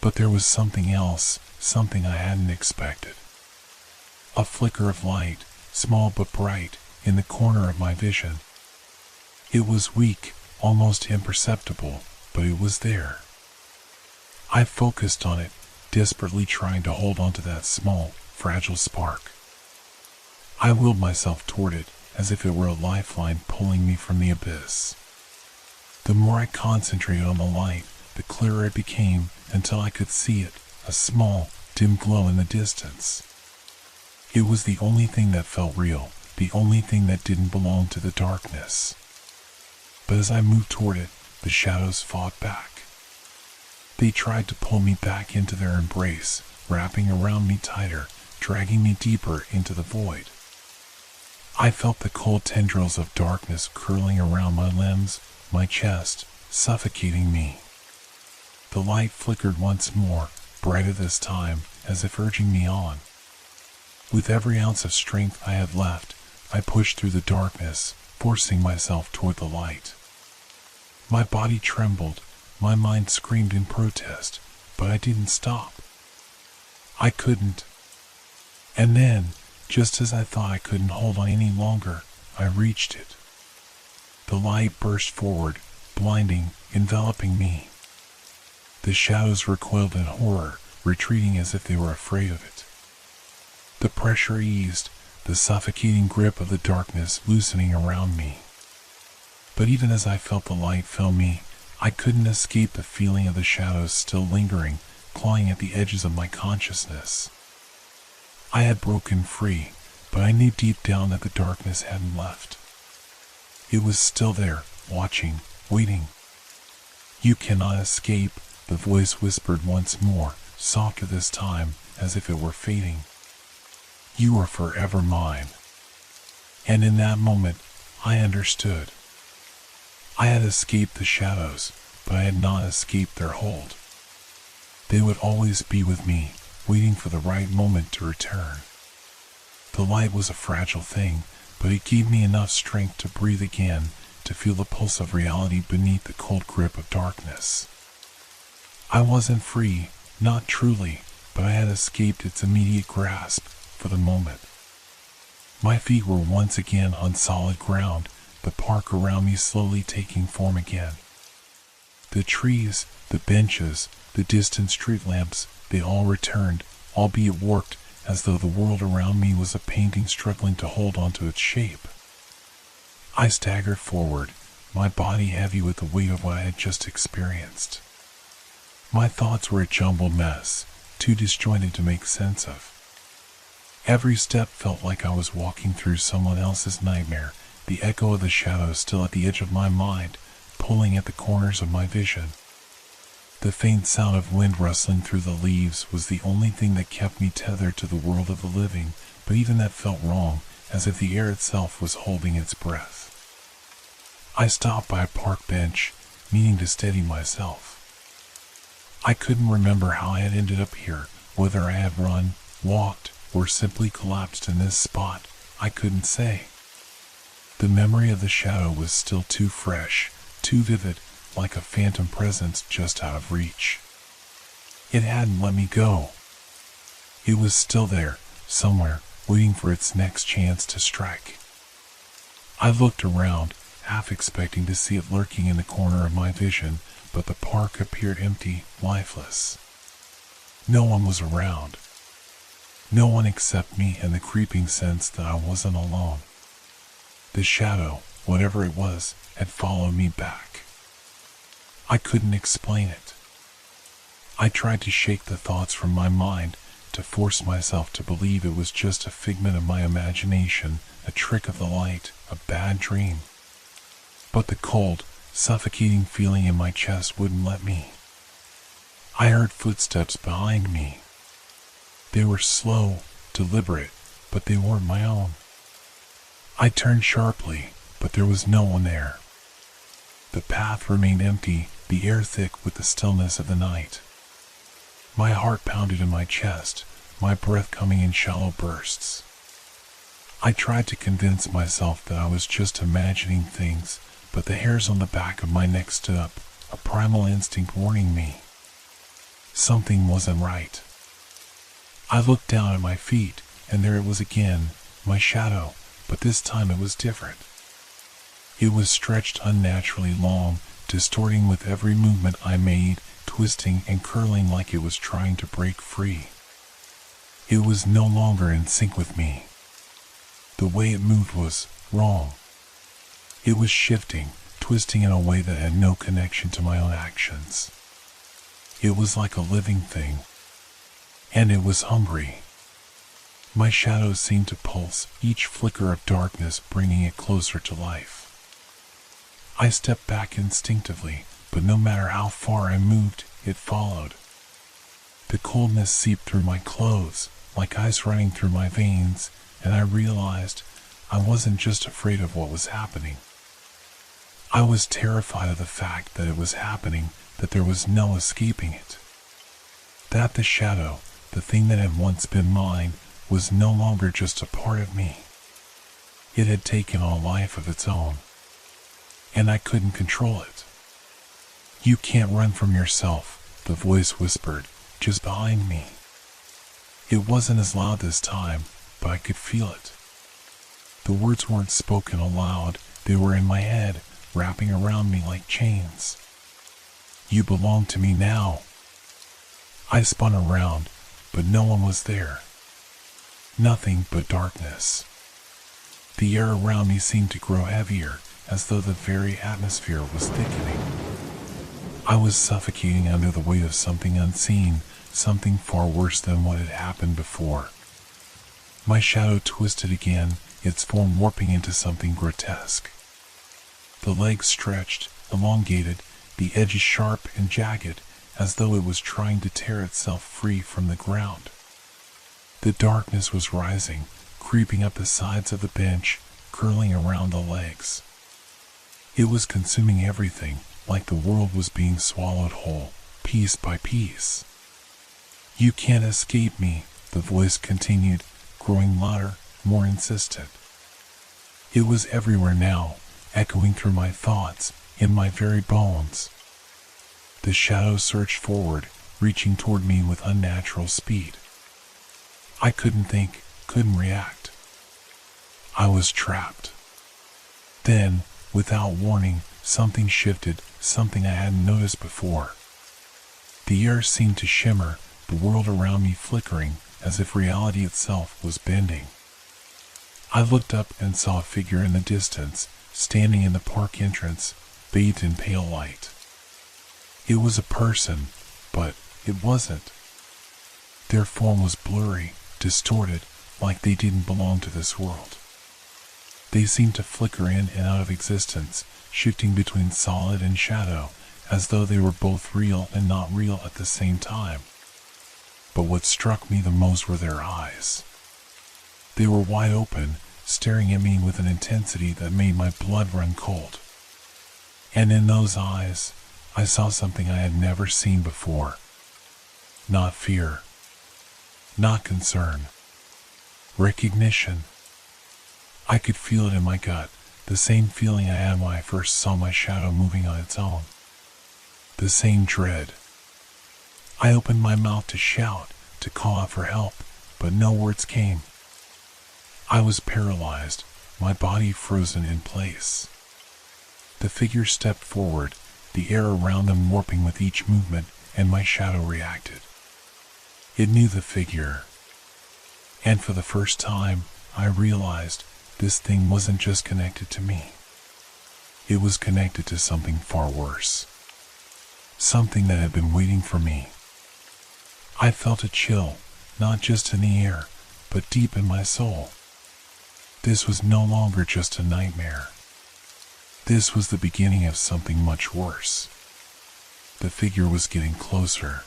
But there was something else, something I hadn't expected. A flicker of light, small but bright, in the corner of my vision. It was weak, almost imperceptible, but it was there. I focused on it, desperately trying to hold on to that small, fragile spark. I willed myself toward it, as if it were a lifeline pulling me from the abyss. The more I concentrated on the light, the clearer it became, until I could see it, a small, dim glow in the distance. It was the only thing that felt real, the only thing that didn't belong to the darkness. But as I moved toward it, the shadows fought back. They tried to pull me back into their embrace, wrapping around me tighter, dragging me deeper into the void. I felt the cold tendrils of darkness curling around my limbs, my chest, suffocating me. The light flickered once more, brighter this time, as if urging me on. With every ounce of strength I had left, I pushed through the darkness, forcing myself toward the light. My body trembled, my mind screamed in protest, but I didn't stop. I couldn't. And then, just as I thought I couldn't hold on any longer, I reached it. The light burst forward, blinding, enveloping me. The shadows recoiled in horror, retreating as if they were afraid of it. The pressure eased, the suffocating grip of the darkness loosening around me. But even as I felt the light fill me, I couldn't escape the feeling of the shadows still lingering, clawing at the edges of my consciousness. I had broken free, but I knew deep down that the darkness hadn't left. It was still there, watching, waiting. "You cannot escape," the voice whispered once more, softer this time, as if it were fading. "You are forever mine." And in that moment, I understood. I had escaped the shadows, but I had not escaped their hold. They would always be with me, waiting for the right moment to return. The light was a fragile thing, but it gave me enough strength to breathe again, to feel the pulse of reality beneath the cold grip of darkness. I wasn't free, not truly, but I had escaped its immediate grasp, for the moment. My feet were once again on solid ground, the park around me slowly taking form again. The trees, the benches, the distant street lamps, they all returned, albeit warped, as though the world around me was a painting struggling to hold onto its shape. I staggered forward, my body heavy with the weight of what I had just experienced. My thoughts were a jumbled mess, too disjointed to make sense of. Every step felt like I was walking through someone else's nightmare, the echo of the shadows still at the edge of my mind, pulling at the corners of my vision. The faint sound of wind rustling through the leaves was the only thing that kept me tethered to the world of the living, but even that felt wrong, as if the air itself was holding its breath. I stopped by a park bench, meaning to steady myself. I couldn't remember how I had ended up here, whether I had run, walked, or simply collapsed in this spot. I couldn't say. The memory of the shadow was still too fresh, too vivid, like a phantom presence just out of reach. It hadn't let me go. It was still there, somewhere, waiting for its next chance to strike. I looked around, half expecting to see it lurking in the corner of my vision, but the park appeared empty, lifeless. No one was around. No one except me and the creeping sense that I wasn't alone. The shadow, whatever it was, had followed me back. I couldn't explain it. I tried to shake the thoughts from my mind, to force myself to believe it was just a figment of my imagination, a trick of the light, a bad dream. But the cold, suffocating feeling in my chest wouldn't let me. I heard footsteps behind me. They were slow, deliberate, but they weren't my own. I turned sharply, but there was no one there. The path remained empty, the air thick with the stillness of the night. My heart pounded in my chest, my breath coming in shallow bursts. I tried to convince myself that I was just imagining things, but the hairs on the back of my neck stood up, a primal instinct warning me. Something wasn't right. I looked down at my feet, and there it was again, my shadow, but this time it was different. It was stretched unnaturally long, distorting with every movement I made, twisting and curling like it was trying to break free. It was no longer in sync with me. The way it moved was wrong. It was shifting, twisting in a way that had no connection to my own actions. It was like a living thing. And it was hungry. My shadows seemed to pulse, each flicker of darkness bringing it closer to life. I stepped back instinctively, but no matter how far I moved, it followed. The coldness seeped through my clothes, like ice running through my veins, and I realized I wasn't just afraid of what was happening. I was terrified of the fact that it was happening, that there was no escaping it. That the shadow, the thing that had once been mine, was no longer just a part of me. It had taken on a life of its own, and I couldn't control it. "You can't run from yourself," the voice whispered, just behind me. It wasn't as loud this time, but I could feel it. The words weren't spoken aloud, they were in my head, wrapping around me like chains. "You belong to me now." I spun around, but no one was there. Nothing but darkness. The air around me seemed to grow heavier, as though the very atmosphere was thickening. I was suffocating under the weight of something unseen, something far worse than what had happened before. My shadow twisted again, its form warping into something grotesque. The legs stretched, elongated, the edges sharp and jagged, as though it was trying to tear itself free from the ground. The darkness was rising, creeping up the sides of the bench, curling around the legs. It was consuming everything, like the world was being swallowed whole, piece by piece. "You can't escape me," the voice continued, growing louder, more insistent. It was everywhere now, echoing through my thoughts, in my very bones. The shadow surged forward, reaching toward me with unnatural speed. I couldn't think, couldn't react. I was trapped. Then, without warning, something shifted, something I hadn't noticed before. The air seemed to shimmer, the world around me flickering, as if reality itself was bending. I looked up and saw a figure in the distance, standing in the park entrance, bathed in pale light. It was a person, but it wasn't. Their form was blurry, distorted, like they didn't belong to this world. They seemed to flicker in and out of existence, shifting between solid and shadow, as though they were both real and not real at the same time. But what struck me the most were their eyes. They were wide open, staring at me with an intensity that made my blood run cold. And in those eyes, I saw something I had never seen before. Not fear. Not concern. Recognition. I could feel it in my gut, the same feeling I had when I first saw my shadow moving on its own. The same dread. I opened my mouth to shout, to call out for help, but no words came. I was paralyzed, my body frozen in place. The figure stepped forward, the air around them warping with each movement, and my shadow reacted. It knew the figure. And for the first time, I realized this thing wasn't just connected to me. It was connected to something far worse. Something that had been waiting for me. I felt a chill, not just in the air, but deep in my soul. This was no longer just a nightmare. This was the beginning of something much worse. The figure was getting closer.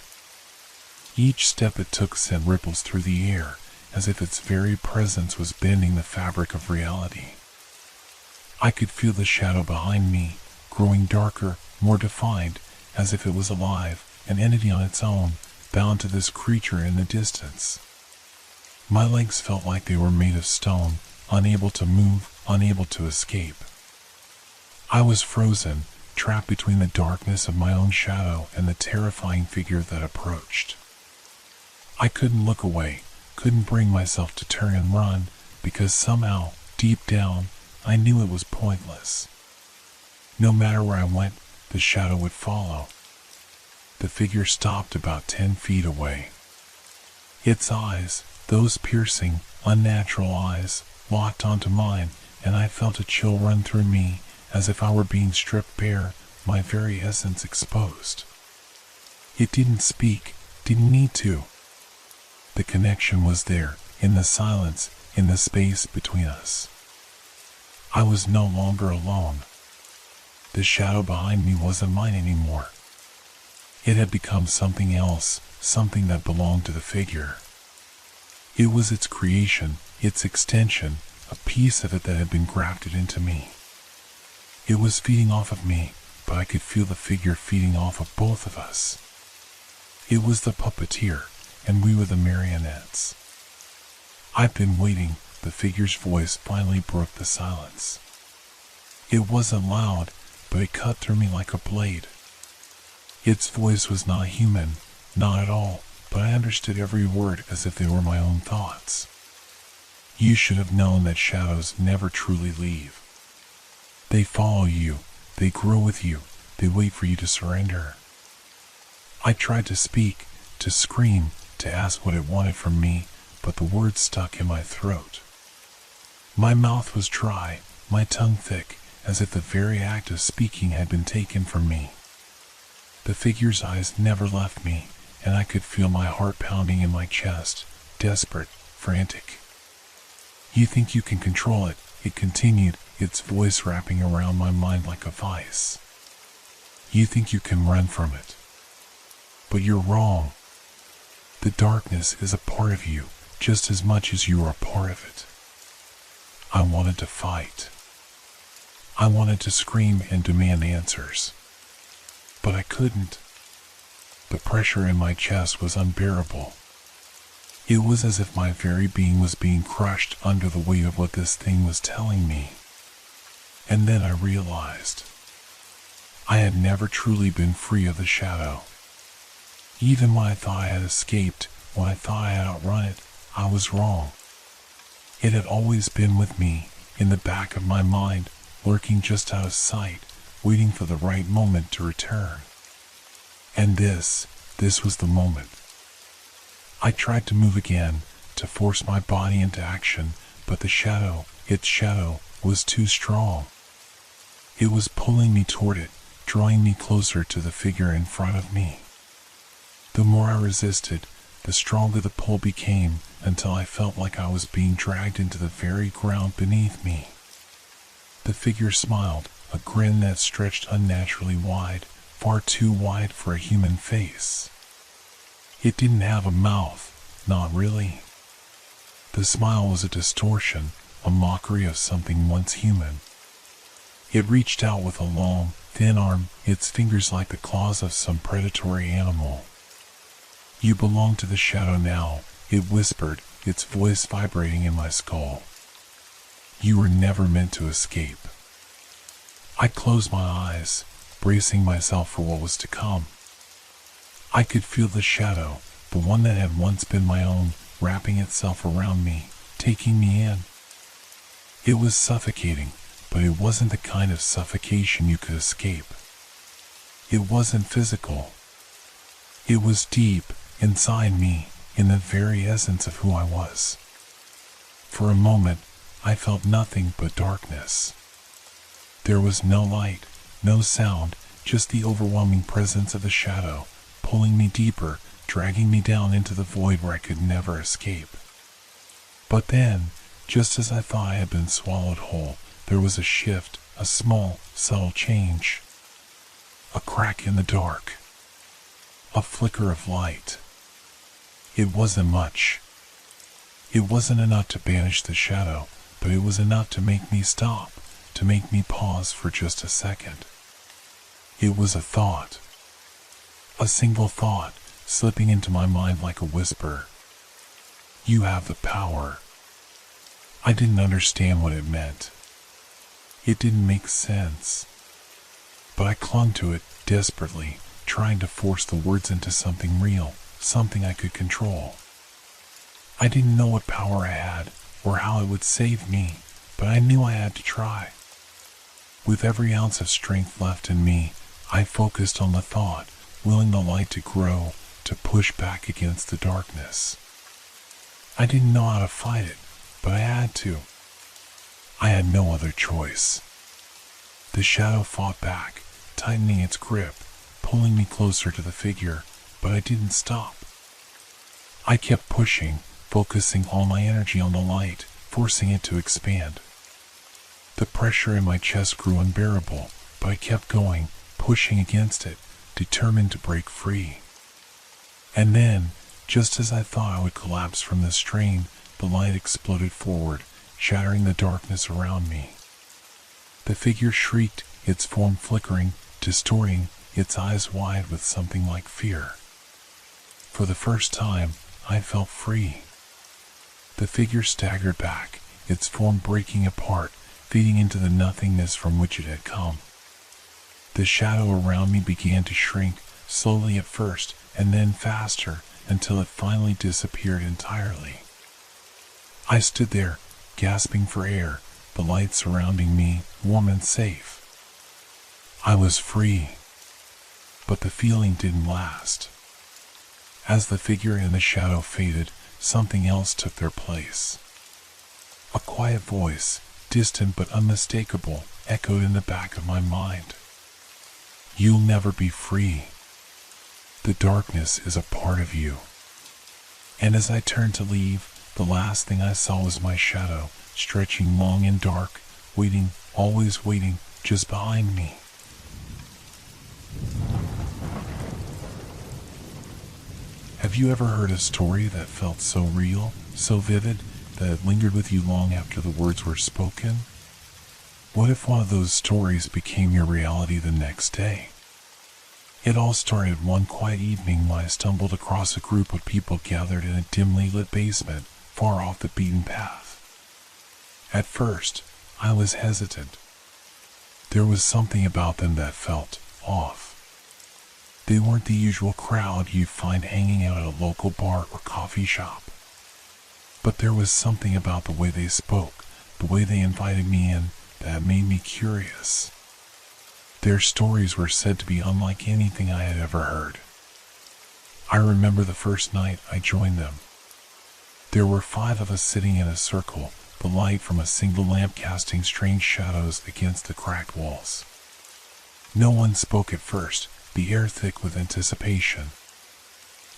Each step it took sent ripples through the air, as if its very presence was bending the fabric of reality. I could feel the shadow behind me, growing darker, more defined, as if it was alive, an entity on its own, bound to this creature in the distance. My legs felt like they were made of stone, unable to move, unable to escape. I was frozen, trapped between the darkness of my own shadow and the terrifying figure that approached. I couldn't look away, couldn't bring myself to turn and run, because somehow, deep down, I knew it was pointless. No matter where I went, the shadow would follow. The figure stopped about 10 feet away. Its eyes, those piercing, unnatural eyes, locked onto mine, and I felt a chill run through me, as if I were being stripped bare, my very essence exposed. It didn't speak, didn't need to. The connection was there, in the silence, in the space between us. I was no longer alone. The shadow behind me wasn't mine anymore. It had become something else, something that belonged to the figure. It was its creation, its extension, a piece of it that had been grafted into me. It was feeding off of me, but I could feel the figure feeding off of both of us. It was the puppeteer, and we were the marionettes. I've been waiting, the figure's voice finally broke the silence. It wasn't loud, but it cut through me like a blade. Its voice was not human, not at all, but I understood every word as if they were my own thoughts. You should have known that shadows never truly leave. They follow you, they grow with you, they wait for you to surrender. I tried to speak, to scream, to ask what it wanted from me, but the words stuck in my throat. My mouth was dry, my tongue thick, as if the very act of speaking had been taken from me. The figure's eyes never left me, and I could feel my heart pounding in my chest, desperate, frantic. You think you can control it, it continued, its voice wrapping around my mind like a vice. You think you can run from it. But you're wrong. The darkness is a part of you, just as much as you are a part of it. I wanted to fight. I wanted to scream and demand answers. But I couldn't. The pressure in my chest was unbearable. It was as if my very being was being crushed under the weight of what this thing was telling me. And then I realized I had never truly been free of the shadow. Even when I thought I had escaped, when I thought I had outrun it, I was wrong. It had always been with me, in the back of my mind, lurking just out of sight, waiting for the right moment to return. And this was the moment. I tried to move again, to force my body into action, but the shadow, its shadow, was too strong. It was pulling me toward it, drawing me closer to the figure in front of me. The more I resisted, the stronger the pull became, until I felt like I was being dragged into the very ground beneath me. The figure smiled, a grin that stretched unnaturally wide, far too wide for a human face. It didn't have a mouth, not really. The smile was a distortion, a mockery of something once human. It reached out with a long, thin arm, its fingers like the claws of some predatory animal. "You belong to the shadow now," it whispered, its voice vibrating in my skull. "You were never meant to escape." I closed my eyes, bracing myself for what was to come. I could feel the shadow, the one that had once been my own, wrapping itself around me, taking me in. It was suffocating, but it wasn't the kind of suffocation you could escape. It wasn't physical. It was deep, inside me, in the very essence of who I was. For a moment, I felt nothing but darkness. There was no light, no sound, just the overwhelming presence of the shadow, pulling me deeper, dragging me down into the void where I could never escape. But then, just as I thought I had been swallowed whole, there was a shift, a small, subtle change. A crack in the dark. A flicker of light. It wasn't much. It wasn't enough to banish the shadow, but it was enough to make me stop, to make me pause for just a second. It was a thought. A single thought, slipping into my mind like a whisper. "You have the power." I didn't understand what it meant. It didn't make sense. But I clung to it desperately, trying to force the words into something real, something I could control. I didn't know what power I had, or how it would save me, but I knew I had to try. With every ounce of strength left in me, I focused on the thought, willing the light to grow, to push back against the darkness. I didn't know how to fight it, but I had to. I had no other choice. The shadow fought back, tightening its grip, pulling me closer to the figure, but I didn't stop. I kept pushing, focusing all my energy on the light, forcing it to expand. The pressure in my chest grew unbearable, but I kept going, pushing against it, determined to break free. And then, just as I thought I would collapse from the strain, the light exploded forward, shattering the darkness around me. The figure shrieked, its form flickering, distorting, its eyes wide with something like fear. For the first time, I felt free. The figure staggered back, its form breaking apart, feeding into the nothingness from which it had come. The shadow around me began to shrink, slowly at first, and then faster, until it finally disappeared entirely. I stood there, gasping for air, the light surrounding me, warm and safe. I was free. But the feeling didn't last. As the figure in the shadow faded, something else took their place. A quiet voice, distant but unmistakable, echoed in the back of my mind. "You'll never be free. The darkness is a part of you." And as I turned to leave, the last thing I saw was my shadow, stretching long and dark, waiting, always waiting, just behind me. Have you ever heard a story that felt so real, so vivid, that it lingered with you long after the words were spoken? What if one of those stories became your reality the next day? It all started one quiet evening when I stumbled across a group of people gathered in a dimly lit basement, far off the beaten path. At first, I was hesitant. There was something about them that felt off. They weren't the usual crowd you'd find hanging out at a local bar or coffee shop. But there was something about the way they spoke, the way they invited me in, that made me curious. Their stories were said to be unlike anything I had ever heard. I remember the first night I joined them. There were 5 of us sitting in a circle, the light from a single lamp casting strange shadows against the cracked walls. No one spoke at first, the air thick with anticipation.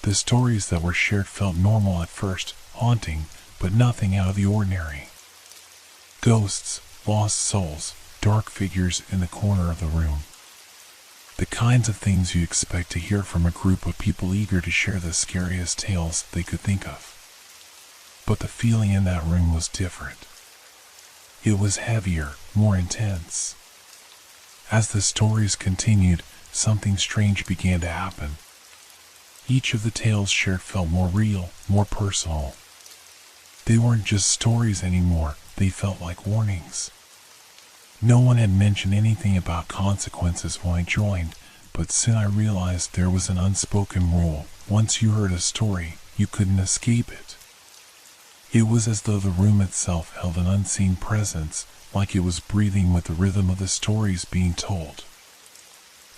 The stories that were shared felt normal at first, haunting, but nothing out of the ordinary. Ghosts, lost souls, dark figures in the corner of the room. The kinds of things you expect to hear from a group of people eager to share the scariest tales they could think of. But the feeling in that room was different. It was heavier, more intense. As the stories continued, something strange began to happen. Each of the tales shared felt more real, more personal. They weren't just stories anymore, they felt like warnings. No one had mentioned anything about consequences when I joined, but soon I realized there was an unspoken rule. Once you heard a story, you couldn't escape it. It was as though the room itself held an unseen presence, like it was breathing with the rhythm of the stories being told.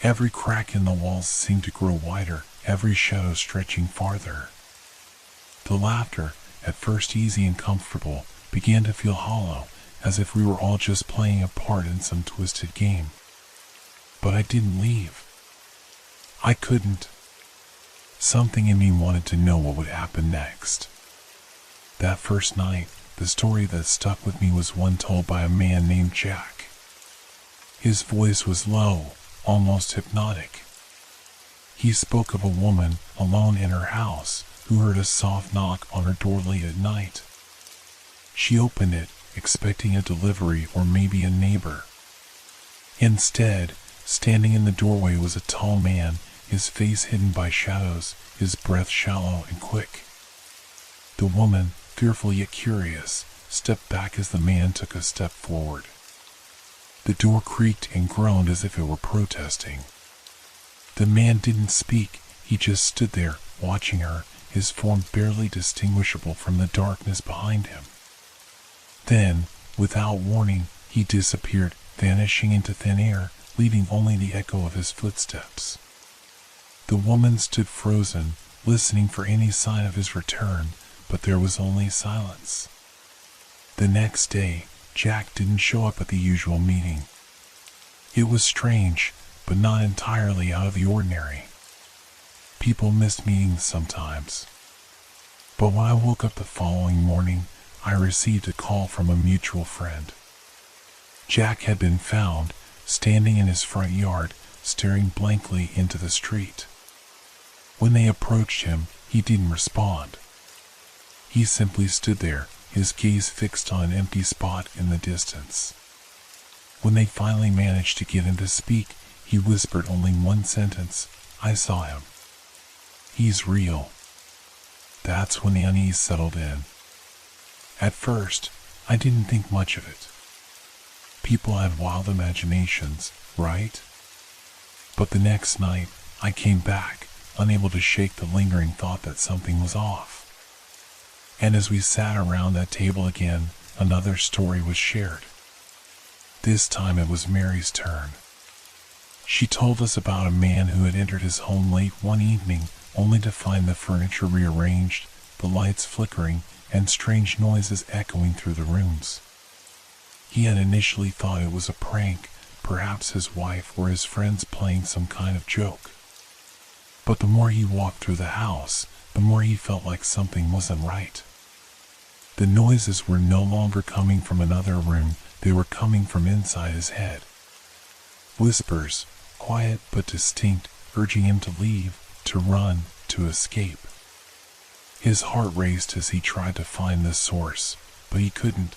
Every crack in the walls seemed to grow wider, every shadow stretching farther. The laughter, at first easy and comfortable, began to feel hollow, as if we were all just playing a part in some twisted game. But I didn't leave. I couldn't. Something in me wanted to know what would happen next. That first night, the story that stuck with me was one told by a man named Jack. His voice was low, almost hypnotic. He spoke of a woman alone in her house who heard a soft knock on her door late at night. She opened it, expecting a delivery or maybe a neighbor. Instead, standing in the doorway was a tall man, his face hidden by shadows, his breath shallow and quick. The woman, fearful yet curious, stepped back as the man took a step forward. The door creaked and groaned as if it were protesting. The man didn't speak, he just stood there, watching her, his form barely distinguishable from the darkness behind him. Then, without warning, he disappeared, vanishing into thin air, leaving only the echo of his footsteps. The woman stood frozen, listening for any sign of his return, but there was only silence. The next day, Jack didn't show up at the usual meeting. It was strange, but not entirely out of the ordinary. People missed meetings sometimes. But when I woke up the following morning, I received a call from a mutual friend. Jack had been found, standing in his front yard, staring blankly into the street. When they approached him, he didn't respond. He simply stood there, his gaze fixed on an empty spot in the distance. When they finally managed to get him to speak, he whispered only one sentence, "I saw him. He's real." That's when the unease settled in. At first, I didn't think much of it. People have wild imaginations, right? But the next night, I came back, unable to shake the lingering thought that something was off. And as we sat around that table again, another story was shared. This time it was Mary's turn. She told us about a man who had entered his home late one evening, only to find the furniture rearranged, the lights flickering, and strange noises echoing through the rooms. He had initially thought it was a prank, perhaps his wife or his friends playing some kind of joke. But the more he walked through the house, the more he felt like something wasn't right. The noises were no longer coming from another room, they were coming from inside his head. Whispers, quiet but distinct, urging him to leave, to run, to escape. His heart raced as he tried to find the source, but he couldn't.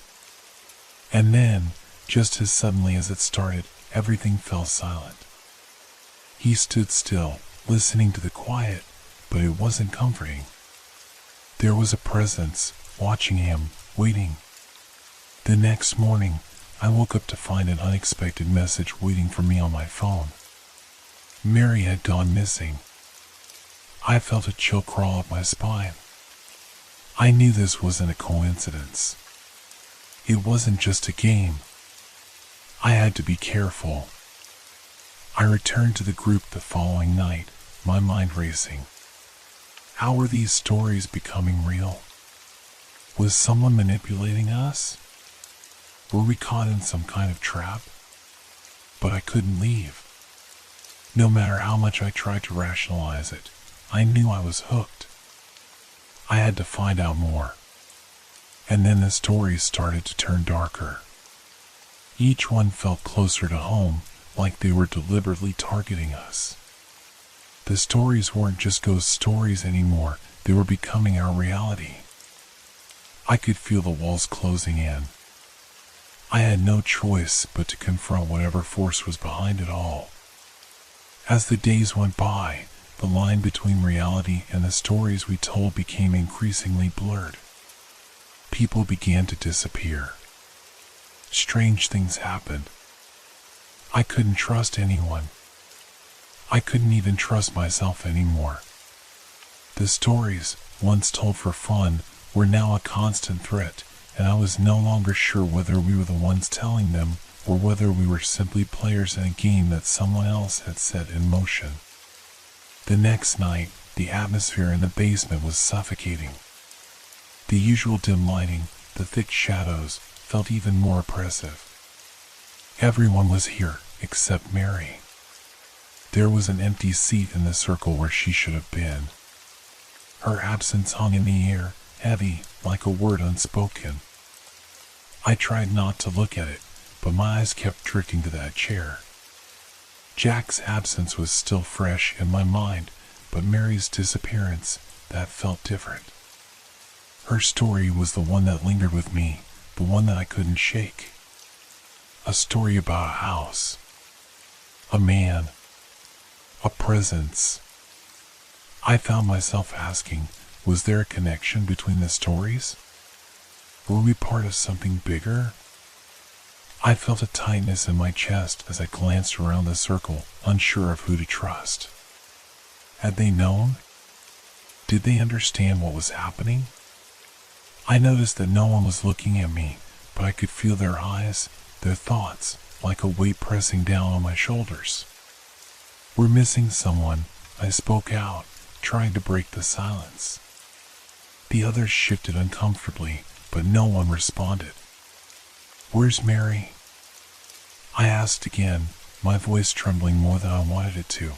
And then, just as suddenly as it started, everything fell silent. He stood still, listening to the quiet, but it wasn't comforting. There was a presence, watching him, waiting. The next morning, I woke up to find an unexpected message waiting for me on my phone. Mary had gone missing. I felt a chill crawl up my spine. I knew this wasn't a coincidence. It wasn't just a game. I had to be careful. I returned to the group the following night, my mind racing. How were these stories becoming real? Was someone manipulating us? Were we caught in some kind of trap? But I couldn't leave. No matter how much I tried to rationalize it, I knew I was hooked. I had to find out more. And then the stories started to turn darker. Each one felt closer to home, like they were deliberately targeting us. The stories weren't just ghost stories anymore, they were becoming our reality. I could feel the walls closing in. I had no choice but to confront whatever force was behind it all. As the days went by, the line between reality and the stories we told became increasingly blurred. People began to disappear. Strange things happened. I couldn't trust anyone. I couldn't even trust myself anymore. The stories, once told for fun, were now a constant threat, and I was no longer sure whether we were the ones telling them or whether we were simply players in a game that someone else had set in motion. The next night, the atmosphere in the basement was suffocating. The usual dim lighting, the thick shadows, felt even more oppressive. Everyone was here, except Mary. There was an empty seat in the circle where she should have been. Her absence hung in the air, heavy, like a word unspoken. I tried not to look at it, but my eyes kept drifting to that chair. Jack's absence was still fresh in my mind, but Mary's disappearance, that felt different. Her story was the one that lingered with me, the one that I couldn't shake. A story about a house, a man, a presence. I found myself asking, was there a connection between the stories? Were we part of something bigger? I felt a tightness in my chest as I glanced around the circle, unsure of who to trust. Had they known? Did they understand what was happening? I noticed that no one was looking at me, but I could feel their eyes, their thoughts, like a weight pressing down on my shoulders. We're missing someone, I spoke out, trying to break the silence. The others shifted uncomfortably, but no one responded. Where's Mary? I asked again, my voice trembling more than I wanted it to.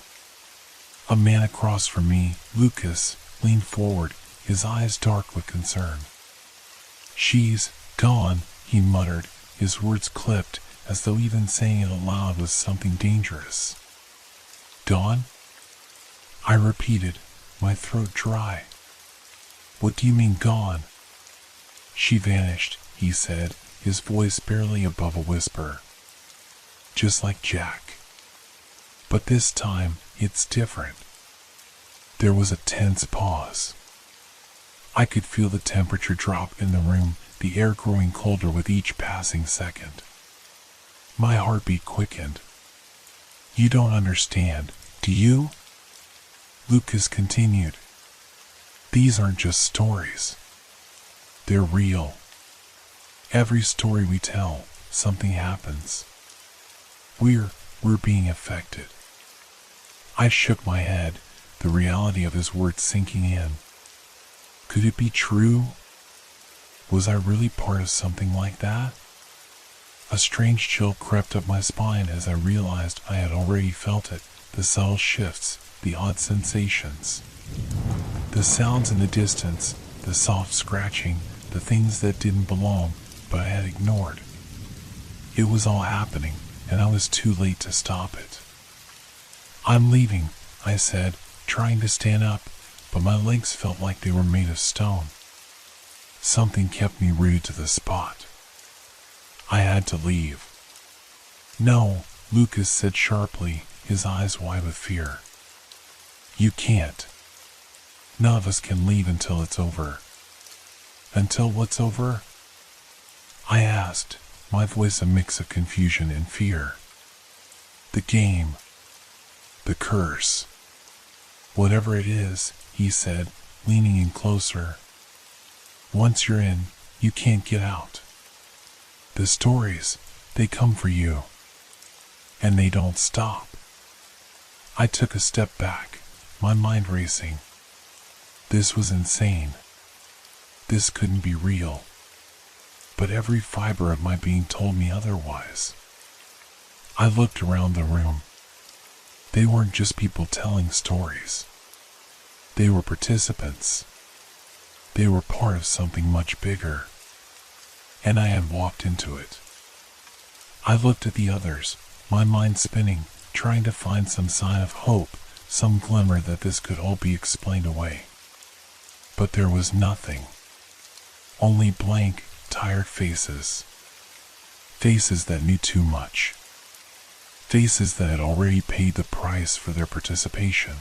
A man across from me, Lucas, leaned forward, his eyes dark with concern. She's gone, he muttered, his words clipped, as though even saying it aloud was something dangerous. Gone? I repeated, my throat dry. What do you mean gone? She vanished, he said, his voice barely above a whisper. Just like Jack. But this time, it's different. There was a tense pause. I could feel the temperature drop in the room, the air growing colder with each passing second. My heartbeat quickened. You don't understand, do you? Lucas continued. These aren't just stories. They're real. Every story we tell, something happens. We're being affected. I shook my head, the reality of his words sinking in. Could it be true? Was I really part of something like that? A strange chill crept up my spine as I realized I had already felt it, the subtle shifts, the odd sensations. The sounds in the distance, the soft scratching, the things that didn't belong, but I had ignored. It was all happening, and I was too late to stop it. I'm leaving, I said, trying to stand up, but my legs felt like they were made of stone. Something kept me rooted to the spot. I had to leave. No, Lucas said sharply, his eyes wide with fear. You can't. None of us can leave until it's over. Until what's over? I asked, my voice a mix of confusion and fear. The game. The curse. Whatever it is, he said, leaning in closer. Once you're in, you can't get out. The stories, they come for you. And they don't stop. I took a step back, my mind racing. This was insane. This couldn't be real. But every fiber of my being told me otherwise. I looked around the room. They weren't just people telling stories. They were participants. They were part of something much bigger. And I had walked into it. I looked at the others, my mind spinning, trying to find some sign of hope, some glimmer that this could all be explained away. But there was nothing. Only blank, tired faces. Faces that knew too much. Faces that had already paid the price for their participation.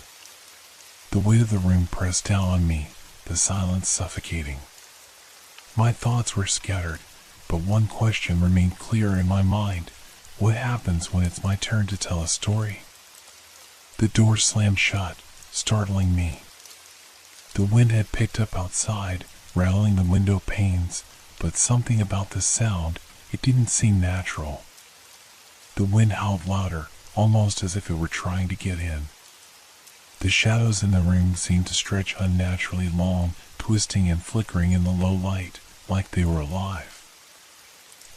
The weight of the room pressed down on me, the silence suffocating. My thoughts were scattered, but one question remained clear in my mind. What happens when it's my turn to tell a story? The door slammed shut, startling me. The wind had picked up outside, rattling the window panes, but something about the sound, it didn't seem natural. The wind howled louder, almost as if it were trying to get in. The shadows in the room seemed to stretch unnaturally long, twisting and flickering in the low light, like they were alive.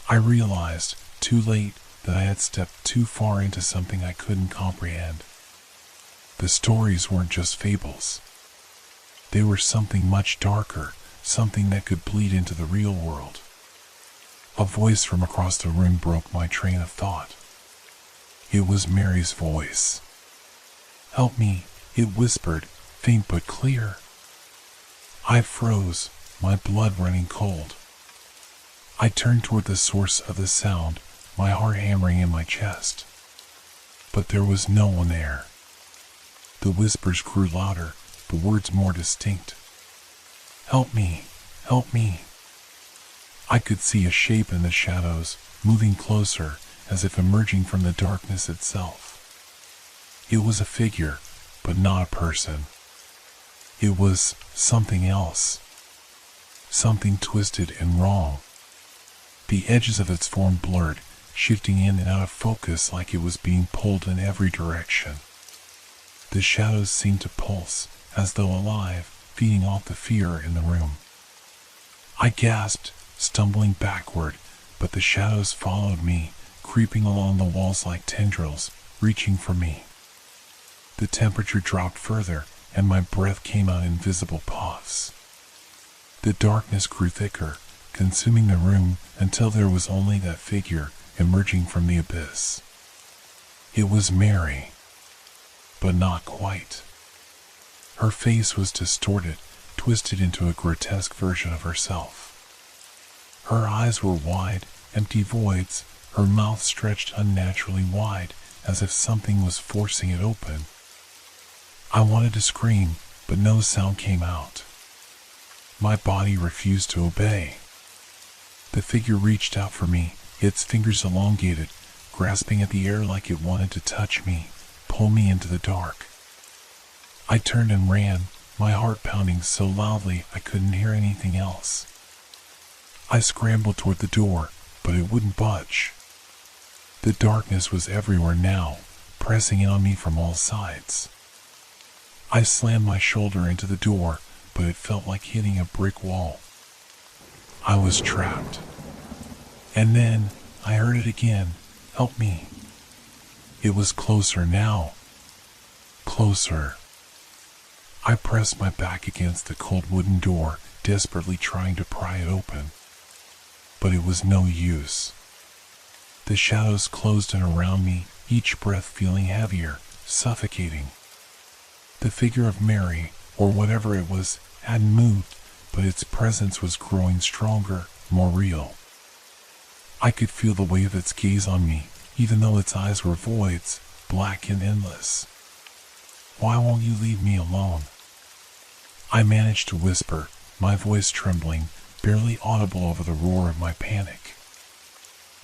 I realized, too late, that I had stepped too far into something I couldn't comprehend. The stories weren't just fables. They were something much darker, something that could bleed into the real world. A voice from across the room broke my train of thought. It was Mary's voice. "Help me," it whispered, faint but clear. I froze, my blood running cold. I turned toward the source of the sound, my heart hammering in my chest. But there was no one there. The whispers grew louder, the words more distinct. "Help me, help me." I could see a shape in the shadows, moving closer, as if emerging from the darkness itself. It was a figure, but not a person. It was something else. Something twisted and wrong. The edges of its form blurred, shifting in and out of focus like it was being pulled in every direction. The shadows seemed to pulse, as though alive, feeding off the fear in the room. I gasped, stumbling backward, but the shadows followed me, creeping along the walls like tendrils, reaching for me. The temperature dropped further, and my breath came out in visible puffs. The darkness grew thicker, consuming the room until there was only that figure emerging from the abyss. It was Mary, but not quite. Her face was distorted, twisted into a grotesque version of herself. Her eyes were wide, empty voids, her mouth stretched unnaturally wide, as if something was forcing it open. I wanted to scream, but no sound came out. My body refused to obey. The figure reached out for me, its fingers elongated, grasping at the air like it wanted to touch me, pull me into the dark. I turned and ran, my heart pounding so loudly I couldn't hear anything else. I scrambled toward the door, but it wouldn't budge. The darkness was everywhere now, pressing in on me from all sides. I slammed my shoulder into the door, but it felt like hitting a brick wall. I was trapped. And then I heard it again. "Help me." It was closer now. Closer. I pressed my back against the cold wooden door, desperately trying to pry it open. But it was no use. The shadows closed in around me, each breath feeling heavier, suffocating. The figure of Mary, or whatever it was, hadn't moved, but its presence was growing stronger, more real. I could feel the weight of its gaze on me, even though its eyes were voids, black and endless. "Why won't you leave me alone?" I managed to whisper, my voice trembling, barely audible over the roar of my panic.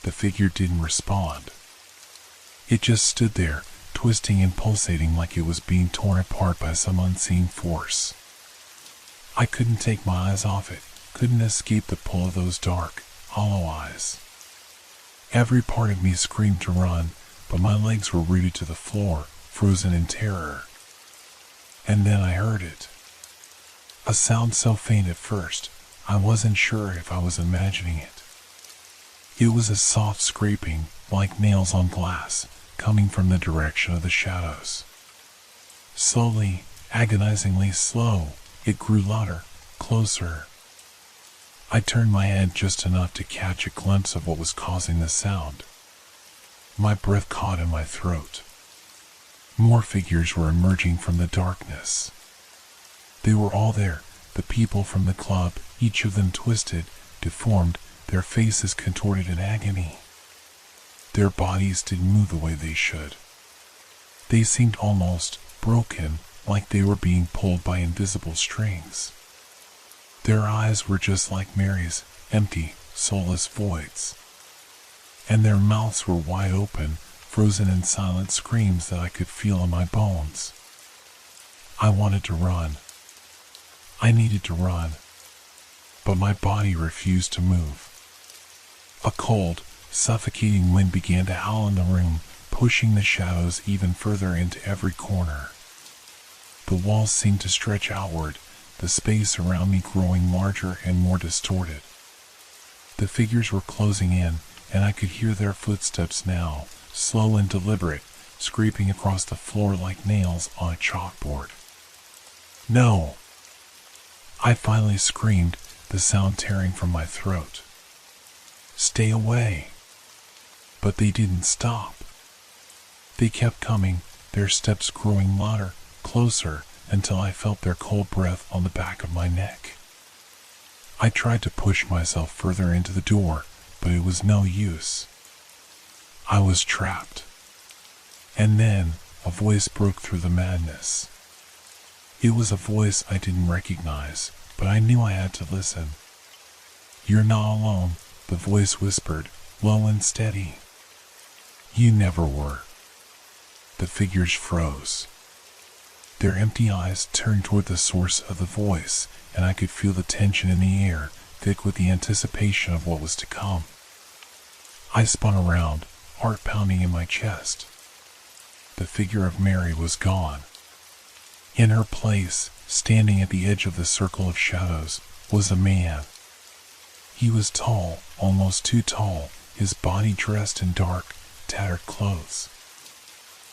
The figure didn't respond. It just stood there, twisting and pulsating like it was being torn apart by some unseen force. I couldn't take my eyes off it, couldn't escape the pull of those dark, hollow eyes. Every part of me screamed to run, but my legs were rooted to the floor, frozen in terror. And then I heard it. A sound so faint at first, I wasn't sure if I was imagining it. It was a soft scraping, like nails on glass, coming from the direction of the shadows. Slowly, agonizingly slow. It grew louder, closer. I turned my head just enough to catch a glimpse of what was causing the sound. My breath caught in my throat. More figures were emerging from the darkness. They were all there, the people from the club, each of them twisted, deformed, their faces contorted in agony. Their bodies didn't move the way they should. They seemed almost broken, like they were being pulled by invisible strings. Their eyes were just like Mary's, empty, soulless voids. And their mouths were wide open, frozen in silent screams that I could feel in my bones. I wanted to run. I needed to run. But my body refused to move. A cold, suffocating wind began to howl in the room, pushing the shadows even further into every corner. The walls seemed to stretch outward, the space around me growing larger and more distorted. The figures were closing in, and I could hear their footsteps now, slow and deliberate, scraping across the floor like nails on a chalkboard. No! I finally screamed, the sound tearing from my throat. Stay away! But they didn't stop. They kept coming, their steps growing louder, closer, until I felt their cold breath on the back of my neck. I tried to push myself further into the door, but it was no use. I was trapped. And then, a voice broke through the madness. It was a voice I didn't recognize, but I knew I had to listen. You're not alone, the voice whispered, low and steady. You never were. The figures froze. Their empty eyes turned toward the source of the voice, and I could feel the tension in the air, thick with the anticipation of what was to come. I spun around, heart pounding in my chest. The figure of Mary was gone. In her place, standing at the edge of the circle of shadows, was a man. He was tall, almost too tall, his body dressed in dark, tattered clothes.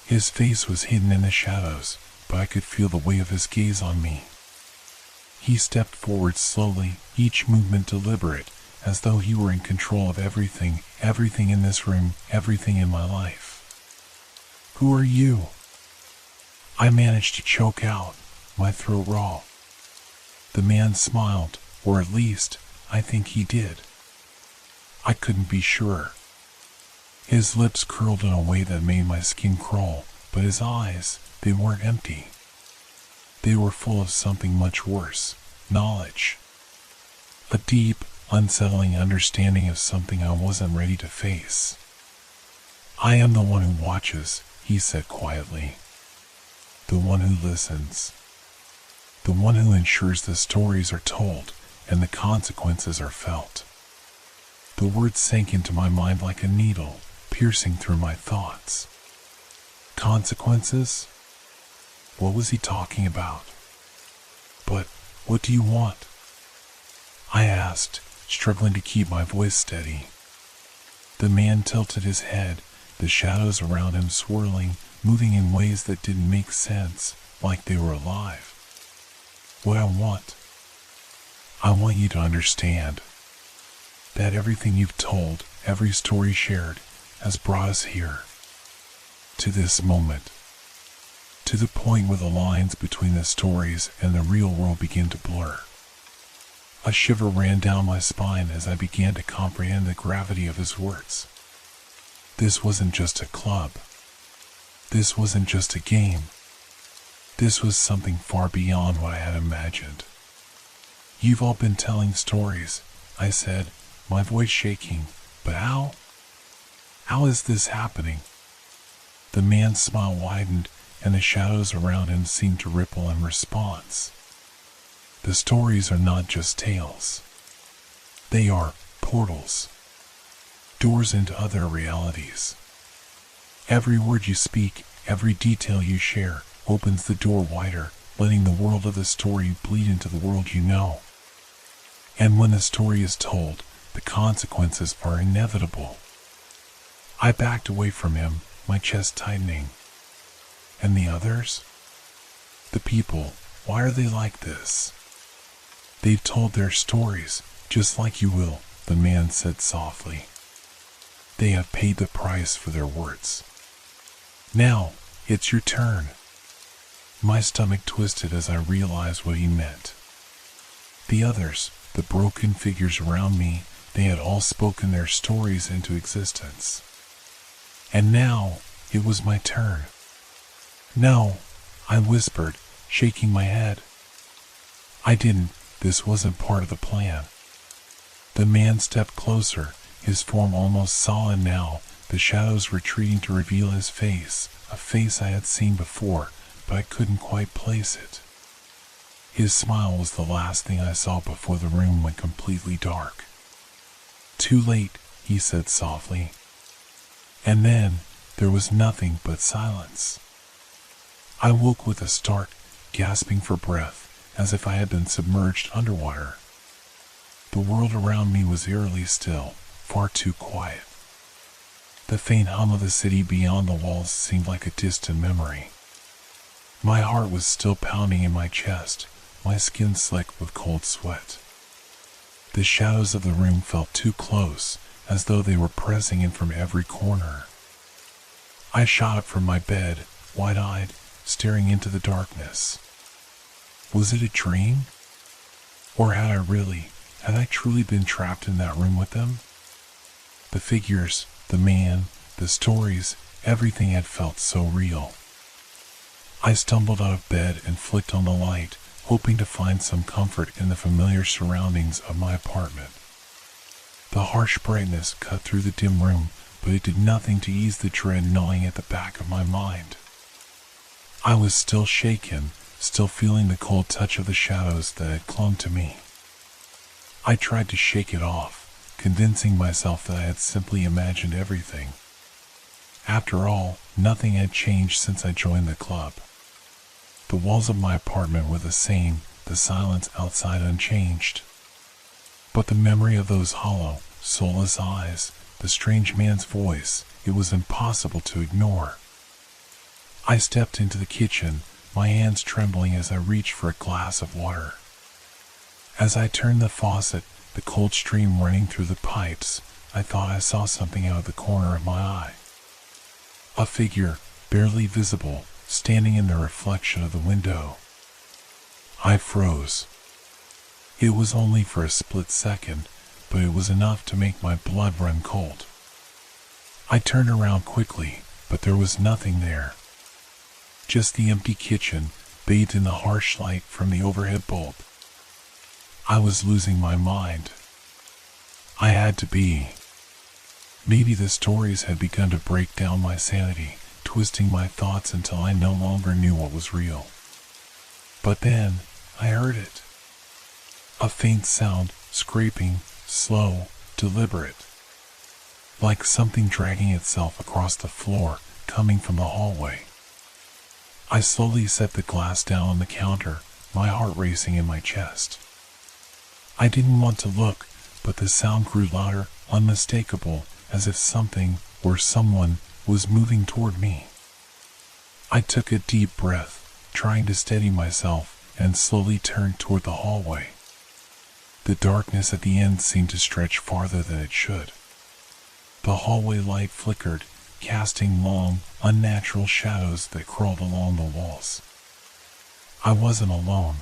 His face was hidden in the shadows, but I could feel the weight of his gaze on me. He stepped forward slowly, each movement deliberate, as though he were in control of everything in this room, everything in my life. Who are you? I managed to choke out, my throat raw. The man smiled, or at least, I think he did. I couldn't be sure. His lips curled in a way that made my skin crawl, but his eyes, they weren't empty. They were full of something much worse, knowledge. A deep, unsettling understanding of something I wasn't ready to face. I am the one who watches, he said quietly. The one who listens. The one who ensures the stories are told and the consequences are felt. The words sank into my mind like a needle, piercing through my thoughts. Consequences? What was he talking about? But what do you want? I asked, struggling to keep my voice steady. The man tilted his head, the shadows around him swirling, moving in ways that didn't make sense, like they were alive. What I want you to understand that everything you've told, every story shared, has brought us here, to this moment, to the point where the lines between the stories and the real world begin to blur. A shiver ran down my spine as I began to comprehend the gravity of his words. This wasn't just a club. This wasn't just a game. This was something far beyond what I had imagined. You've all been telling stories, I said, my voice shaking, but how? How is this happening? The man's smile widened, and the shadows around him seemed to ripple in response. The stories are not just tales. They are portals. Doors into other realities. Every word you speak, every detail you share, opens the door wider, letting the world of the story bleed into the world you know. And when the story is told, the consequences are inevitable. I backed away from him, my chest tightening. And the others? The people, why are they like this? They've told their stories, just like you will, the man said softly. They have paid the price for their words. Now, it's your turn. My stomach twisted as I realized what he meant. The others, the broken figures around me, they had all spoken their stories into existence. And now, it was my turn. No, I whispered, shaking my head. I didn't, this wasn't part of the plan. The man stepped closer, his form almost solid now, the shadows retreating to reveal his face, a face I had seen before, but I couldn't quite place it. His smile was the last thing I saw before the room went completely dark. Too late, he said softly. And then, there was nothing but silence. I woke with a start, gasping for breath, as if I had been submerged underwater. The world around me was eerily still, far too quiet. The faint hum of the city beyond the walls seemed like a distant memory. My heart was still pounding in my chest, my skin slick with cold sweat. The shadows of the room felt too close, as though they were pressing in from every corner. I shot up from my bed, wide-eyed, staring into the darkness. Was it a dream? Or had I truly been trapped in that room with them? The figures, the man, the stories, everything had felt so real. I stumbled out of bed and flicked on the light, hoping to find some comfort in the familiar surroundings of my apartment. The harsh brightness cut through the dim room, but it did nothing to ease the dread gnawing at the back of my mind. I was still shaken, still feeling the cold touch of the shadows that had clung to me. I tried to shake it off, convincing myself that I had simply imagined everything. After all, nothing had changed since I joined the club. The walls of my apartment were the same, the silence outside unchanged. But the memory of those hollow, soulless eyes, the strange man's voice, it was impossible to ignore. I stepped into the kitchen, my hands trembling as I reached for a glass of water. As I turned the faucet, the cold stream running through the pipes, I thought I saw something out of the corner of my eye. A figure, barely visible, standing in the reflection of the window. I froze. It was only for a split second, but it was enough to make my blood run cold. I turned around quickly, but there was nothing there. Just the empty kitchen, bathed in the harsh light from the overhead bulb. I was losing my mind. I had to be. Maybe the stories had begun to break down my sanity, twisting my thoughts until I no longer knew what was real. But then, I heard it. A faint sound, scraping, slow, deliberate. Like something dragging itself across the floor, coming from the hallway. I slowly set the glass down on the counter, my heart racing in my chest. I didn't want to look, but the sound grew louder, unmistakable, as if something, or someone, was moving toward me. I took a deep breath, trying to steady myself, and slowly turned toward the hallway. The darkness at the end seemed to stretch farther than it should. The hallway light flickered, casting long, unnatural shadows that crawled along the walls. I wasn't alone.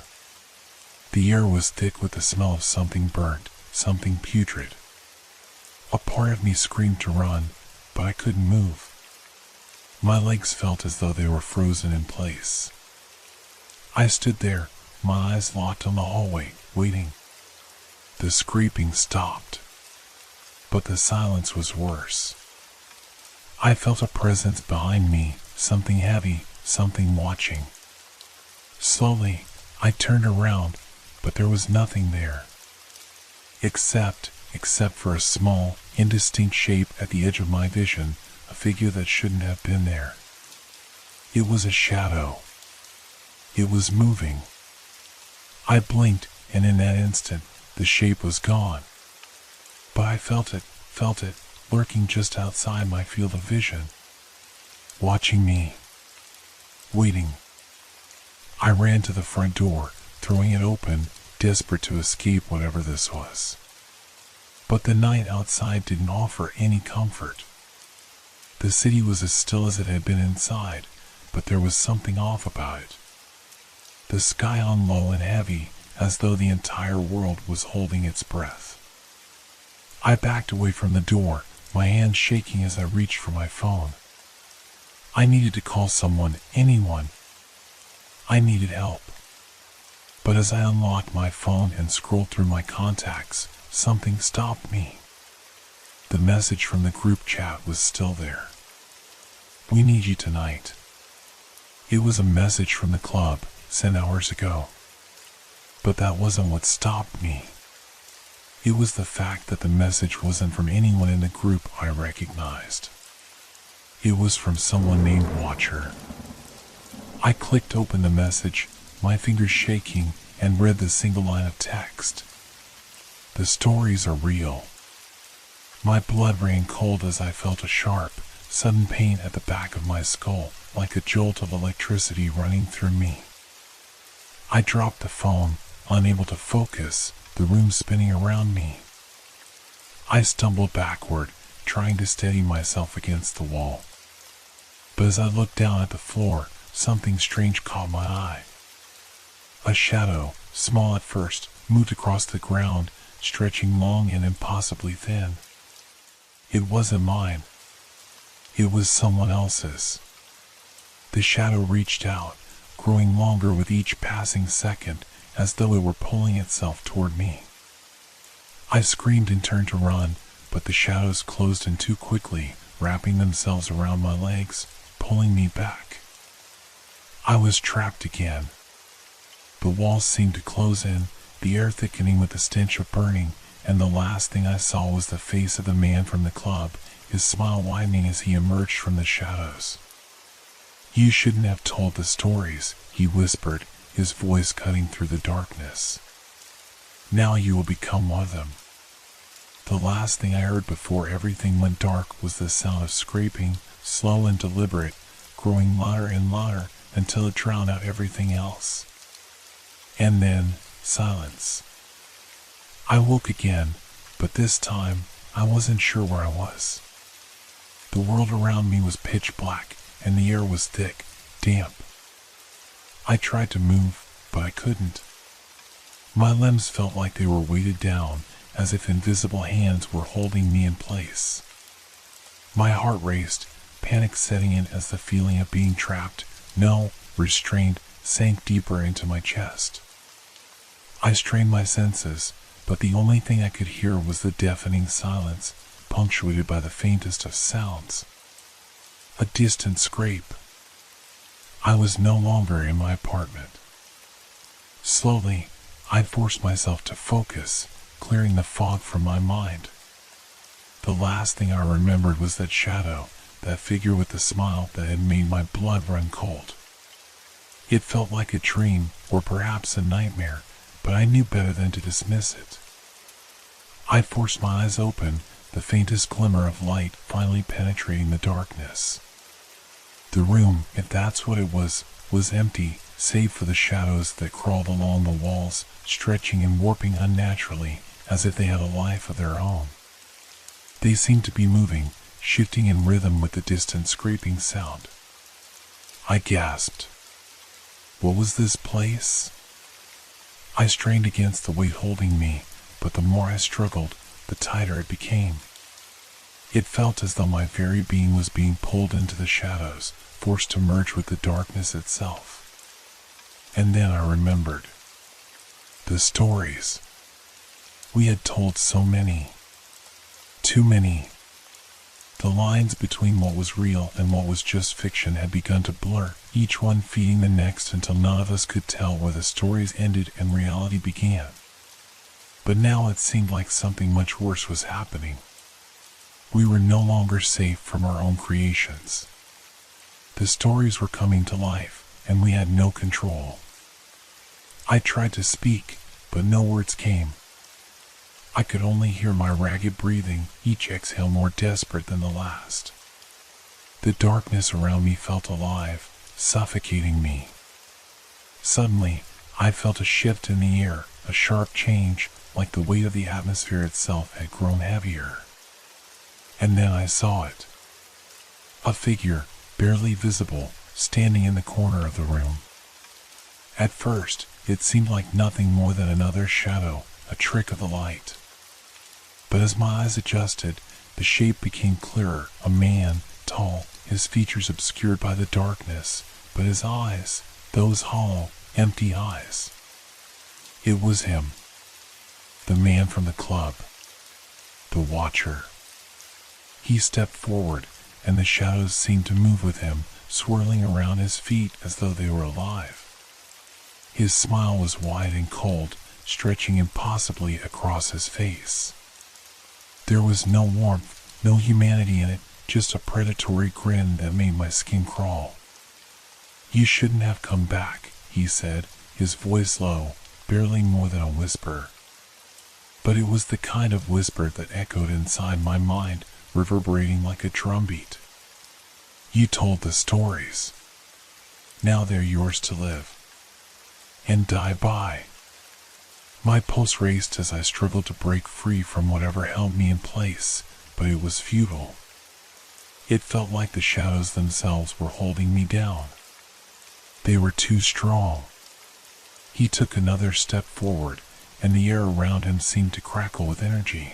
The air was thick with the smell of something burnt, something putrid. A part of me screamed to run, but I couldn't move. My legs felt as though they were frozen in place. I stood there, my eyes locked on the hallway, waiting. The scraping stopped. But the silence was worse. I felt a presence behind me, something heavy, something watching. Slowly, I turned around, but there was nothing there. Except for a small, indistinct shape at the edge of my vision, a figure that shouldn't have been there. It was a shadow. It was moving. I blinked, and in that instant, the shape was gone. But I felt it, lurking just outside my field of vision. Watching me. Waiting. I ran to the front door, throwing it open, desperate to escape whatever this was. But the night outside didn't offer any comfort. The city was as still as it had been inside, but there was something off about it. The sky hung low and heavy, as though the entire world was holding its breath. I backed away from the door, my hand shaking as I reached for my phone. I needed to call someone, anyone. I needed help. But as I unlocked my phone and scrolled through my contacts, something stopped me. The message from the group chat was still there. "We need you tonight." It was a message from the club, sent hours ago. But that wasn't what stopped me. It was the fact that the message wasn't from anyone in the group I recognized. It was from someone named Watcher. I clicked open the message, my fingers shaking, and read the single line of text. "The stories are real." My blood ran cold as I felt a sharp, sudden pain at the back of my skull, like a jolt of electricity running through me. I dropped the phone, unable to focus, the room spinning around me. I stumbled backward, trying to steady myself against the wall. But as I looked down at the floor, something strange caught my eye. A shadow, small at first, moved across the ground, stretching long and impossibly thin. It wasn't mine. It was someone else's. The shadow reached out, growing longer with each passing second, as though it were pulling itself toward me. I screamed and turned to run, but the shadows closed in too quickly, wrapping themselves around my legs, pulling me back. I was trapped again. The walls seemed to close in, the air thickening with the stench of burning, and the last thing I saw was the face of the man from the club, his smile widening as he emerged from the shadows. "You shouldn't have told the stories," he whispered, his voice cutting through the darkness. "Now you will become one of them." The last thing I heard before everything went dark was the sound of scraping, slow and deliberate, growing louder and louder until it drowned out everything else. And then, silence. I woke again, but this time I wasn't sure where I was. The world around me was pitch black, and the air was thick, damp. I tried to move, but I couldn't. My limbs felt like they were weighted down, as if invisible hands were holding me in place. My heart raced, panic setting in as the feeling of being trapped, no, restrained, sank deeper into my chest. I strained my senses, but the only thing I could hear was the deafening silence, punctuated by the faintest of sounds. A distant scrape. I was no longer in my apartment. Slowly, I forced myself to focus, clearing the fog from my mind. The last thing I remembered was that shadow, that figure with the smile that had made my blood run cold. It felt like a dream, or perhaps a nightmare, but I knew better than to dismiss it. I forced my eyes open, the faintest glimmer of light finally penetrating the darkness. The room, if that's what it was empty, save for the shadows that crawled along the walls, stretching and warping unnaturally, as if they had a life of their own. They seemed to be moving, shifting in rhythm with the distant scraping sound. I gasped. What was this place? I strained against the weight holding me, but the more I struggled, the tighter it became. It felt as though my very being was being pulled into the shadows, forced to merge with the darkness itself. And then I remembered. The stories. We had told so many. Too many. The lines between what was real and what was just fiction had begun to blur, each one feeding the next until none of us could tell where the stories ended and reality began. But now it seemed like something much worse was happening. We were no longer safe from our own creations. The stories were coming to life, and we had no control. I tried to speak, but no words came. I could only hear my ragged breathing, each exhale more desperate than the last. The darkness around me felt alive, suffocating me. Suddenly, I felt a shift in the air, a sharp change, like the weight of the atmosphere itself had grown heavier. And then I saw it. A figure, barely visible, standing in the corner of the room. At first, it seemed like nothing more than another shadow, a trick of the light. But as my eyes adjusted, the shape became clearer, a man, tall, his features obscured by the darkness, but his eyes, those hollow, empty eyes. It was him. The man from the club. The Watcher. He stepped forward, and the shadows seemed to move with him, swirling around his feet as though they were alive. His smile was wide and cold, stretching impossibly across his face. There was no warmth, no humanity in it, just a predatory grin that made my skin crawl. "You shouldn't have come back," he said, his voice low, barely more than a whisper. But it was the kind of whisper that echoed inside my mind, reverberating like a drumbeat. "You told the stories. Now they're yours to live. And die by." My pulse raced as I struggled to break free from whatever held me in place, but it was futile. It felt like the shadows themselves were holding me down. They were too strong. He took another step forward, and the air around him seemed to crackle with energy.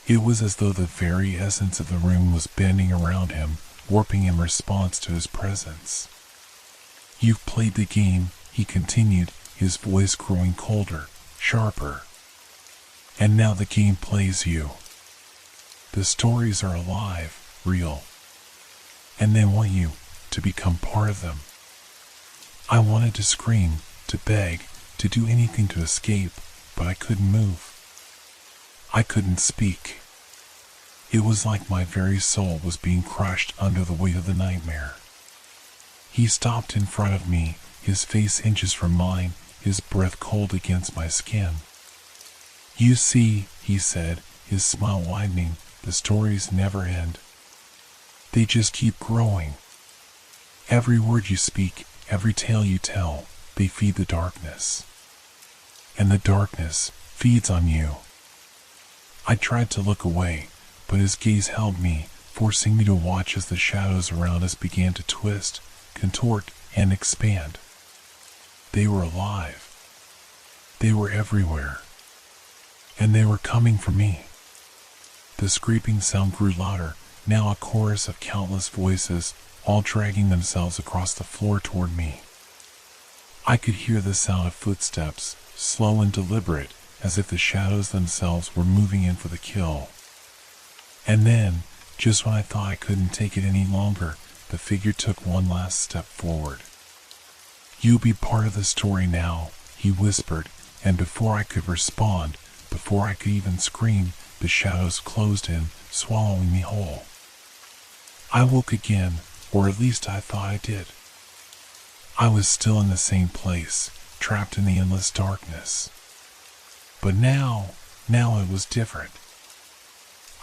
It was as though the very essence of the room was bending around him, warping in response to his presence. "You've played the game," he continued, his voice growing colder, sharper. "And now the game plays you. The stories are alive, real. And they want you to become part of them." I wanted to scream, to beg, to do anything to escape, but I couldn't move. I couldn't speak. It was like my very soul was being crushed under the weight of the nightmare. He stopped in front of me, his face inches from mine, his breath cold against my skin. "You see," he said, his smile widening, "the stories never end. They just keep growing. Every word you speak, every tale you tell, they feed the darkness. And the darkness feeds on you." I tried to look away, but his gaze held me, forcing me to watch as the shadows around us began to twist, contort, and expand. They were alive. They were everywhere. And they were coming for me. The scraping sound grew louder, now a chorus of countless voices, all dragging themselves across the floor toward me. I could hear the sound of footsteps, slow and deliberate, as if the shadows themselves were moving in for the kill. And then, just when I thought I couldn't take it any longer, the figure took one last step forward. "You'll be part of the story now," he whispered, and before I could respond, before I could even scream, the shadows closed in, swallowing me whole. I woke again, or at least I thought I did. I was still in the same place, trapped in the endless darkness. But now it was different.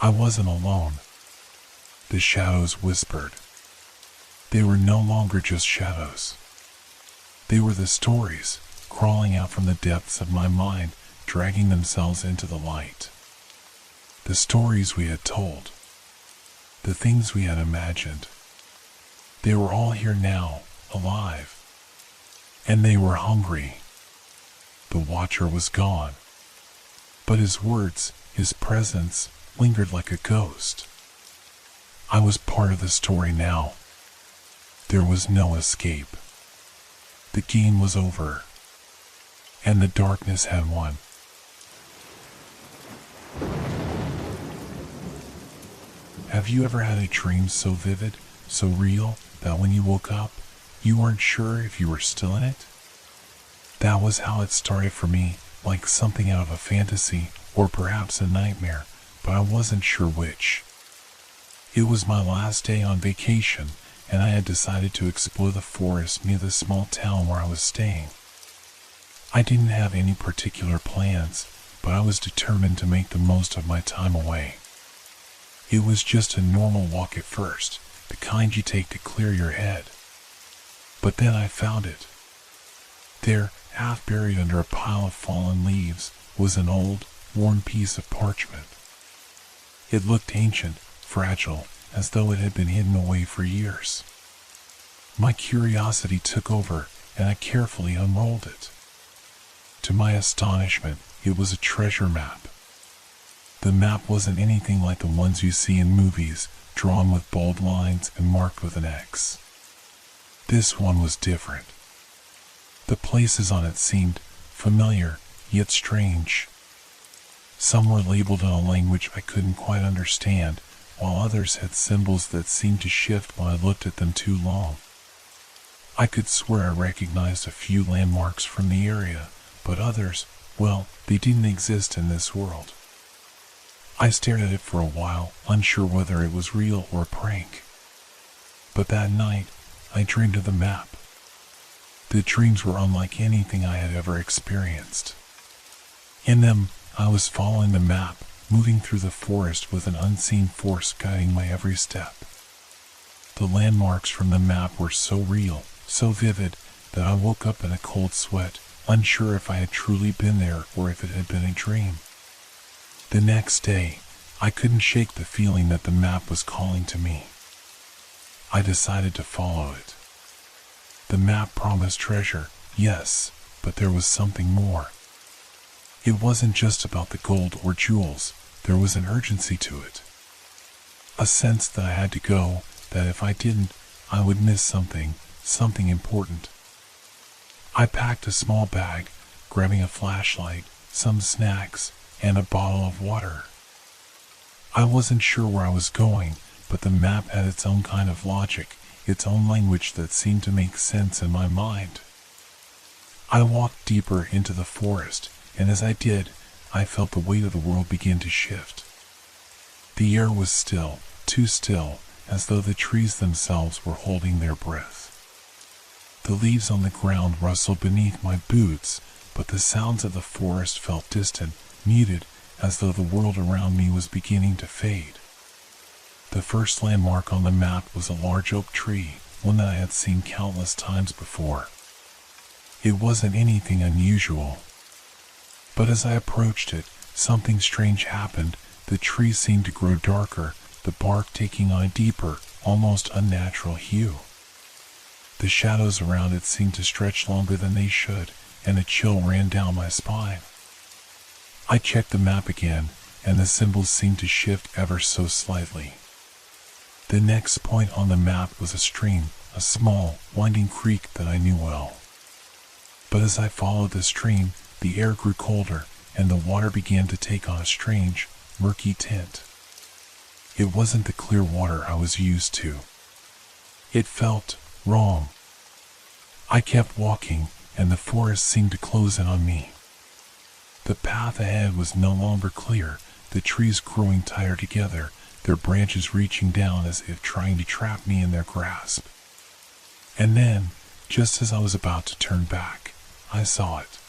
I wasn't alone. The shadows whispered. They were no longer just shadows. They were the stories, crawling out from the depths of my mind, dragging themselves into the light. The stories we had told. The things we had imagined. They were all here now, alive. And they were hungry. The Watcher was gone. But his words, his presence, lingered like a ghost. I was part of the story now. There was no escape. The game was over. And the darkness had won. Have you ever had a dream so vivid, so real, that when you woke up, you weren't sure if you were still in it? That was how it started for me, like something out of a fantasy, or perhaps a nightmare, but I wasn't sure which. It was my last day on vacation, and I had decided to explore the forest near the small town where I was staying. I didn't have any particular plans, but I was determined to make the most of my time away. It was just a normal walk at first, the kind you take to clear your head. But then I found it. There, half buried under a pile of fallen leaves, was an old, worn piece of parchment. It looked ancient, fragile, as though it had been hidden away for years. My curiosity took over, and I carefully unrolled it. To my astonishment, it was a treasure map. The map wasn't anything like the ones you see in movies, drawn with bold lines and marked with an X. This one was different. The places on it seemed familiar, yet strange. Some were labeled in a language I couldn't quite understand, while others had symbols that seemed to shift when I looked at them too long. I could swear I recognized a few landmarks from the area, but others, well, they didn't exist in this world. I stared at it for a while, unsure whether it was real or a prank. But that night, I dreamed of the map. The dreams were unlike anything I had ever experienced. In them, I was following the map, moving through the forest with an unseen force guiding my every step. The landmarks from the map were so real, so vivid, that I woke up in a cold sweat, unsure if I had truly been there or if it had been a dream. The next day, I couldn't shake the feeling that the map was calling to me. I decided to follow it. The map promised treasure, yes, but there was something more. It wasn't just about the gold or jewels, there was an urgency to it. A sense that I had to go, that if I didn't, I would miss something important. I packed a small bag, grabbing a flashlight, some snacks, and a bottle of water. I wasn't sure where I was going, but the map had its own kind of logic, its own language that seemed to make sense in my mind. I walked deeper into the forest, and as I did, I felt the weight of the world begin to shift. The air was still, too still, as though the trees themselves were holding their breath. The leaves on the ground rustled beneath my boots, but the sounds of the forest felt distant, muted, as though the world around me was beginning to fade. The first landmark on the map was a large oak tree, one that I had seen countless times before. It wasn't anything unusual. But as I approached it, something strange happened. The tree seemed to grow darker, the bark taking on a deeper, almost unnatural hue. The shadows around it seemed to stretch longer than they should, and a chill ran down my spine. I checked the map again, and the symbols seemed to shift ever so slightly. The next point on the map was a stream, a small, winding creek that I knew well. But as I followed the stream, the air grew colder, and the water began to take on a strange, murky tint. It wasn't the clear water I was used to. It felt wrong. I kept walking, and the forest seemed to close in on me. The path ahead was no longer clear, the trees growing tighter together, their branches reaching down as if trying to trap me in their grasp. And then, just as I was about to turn back, I saw it.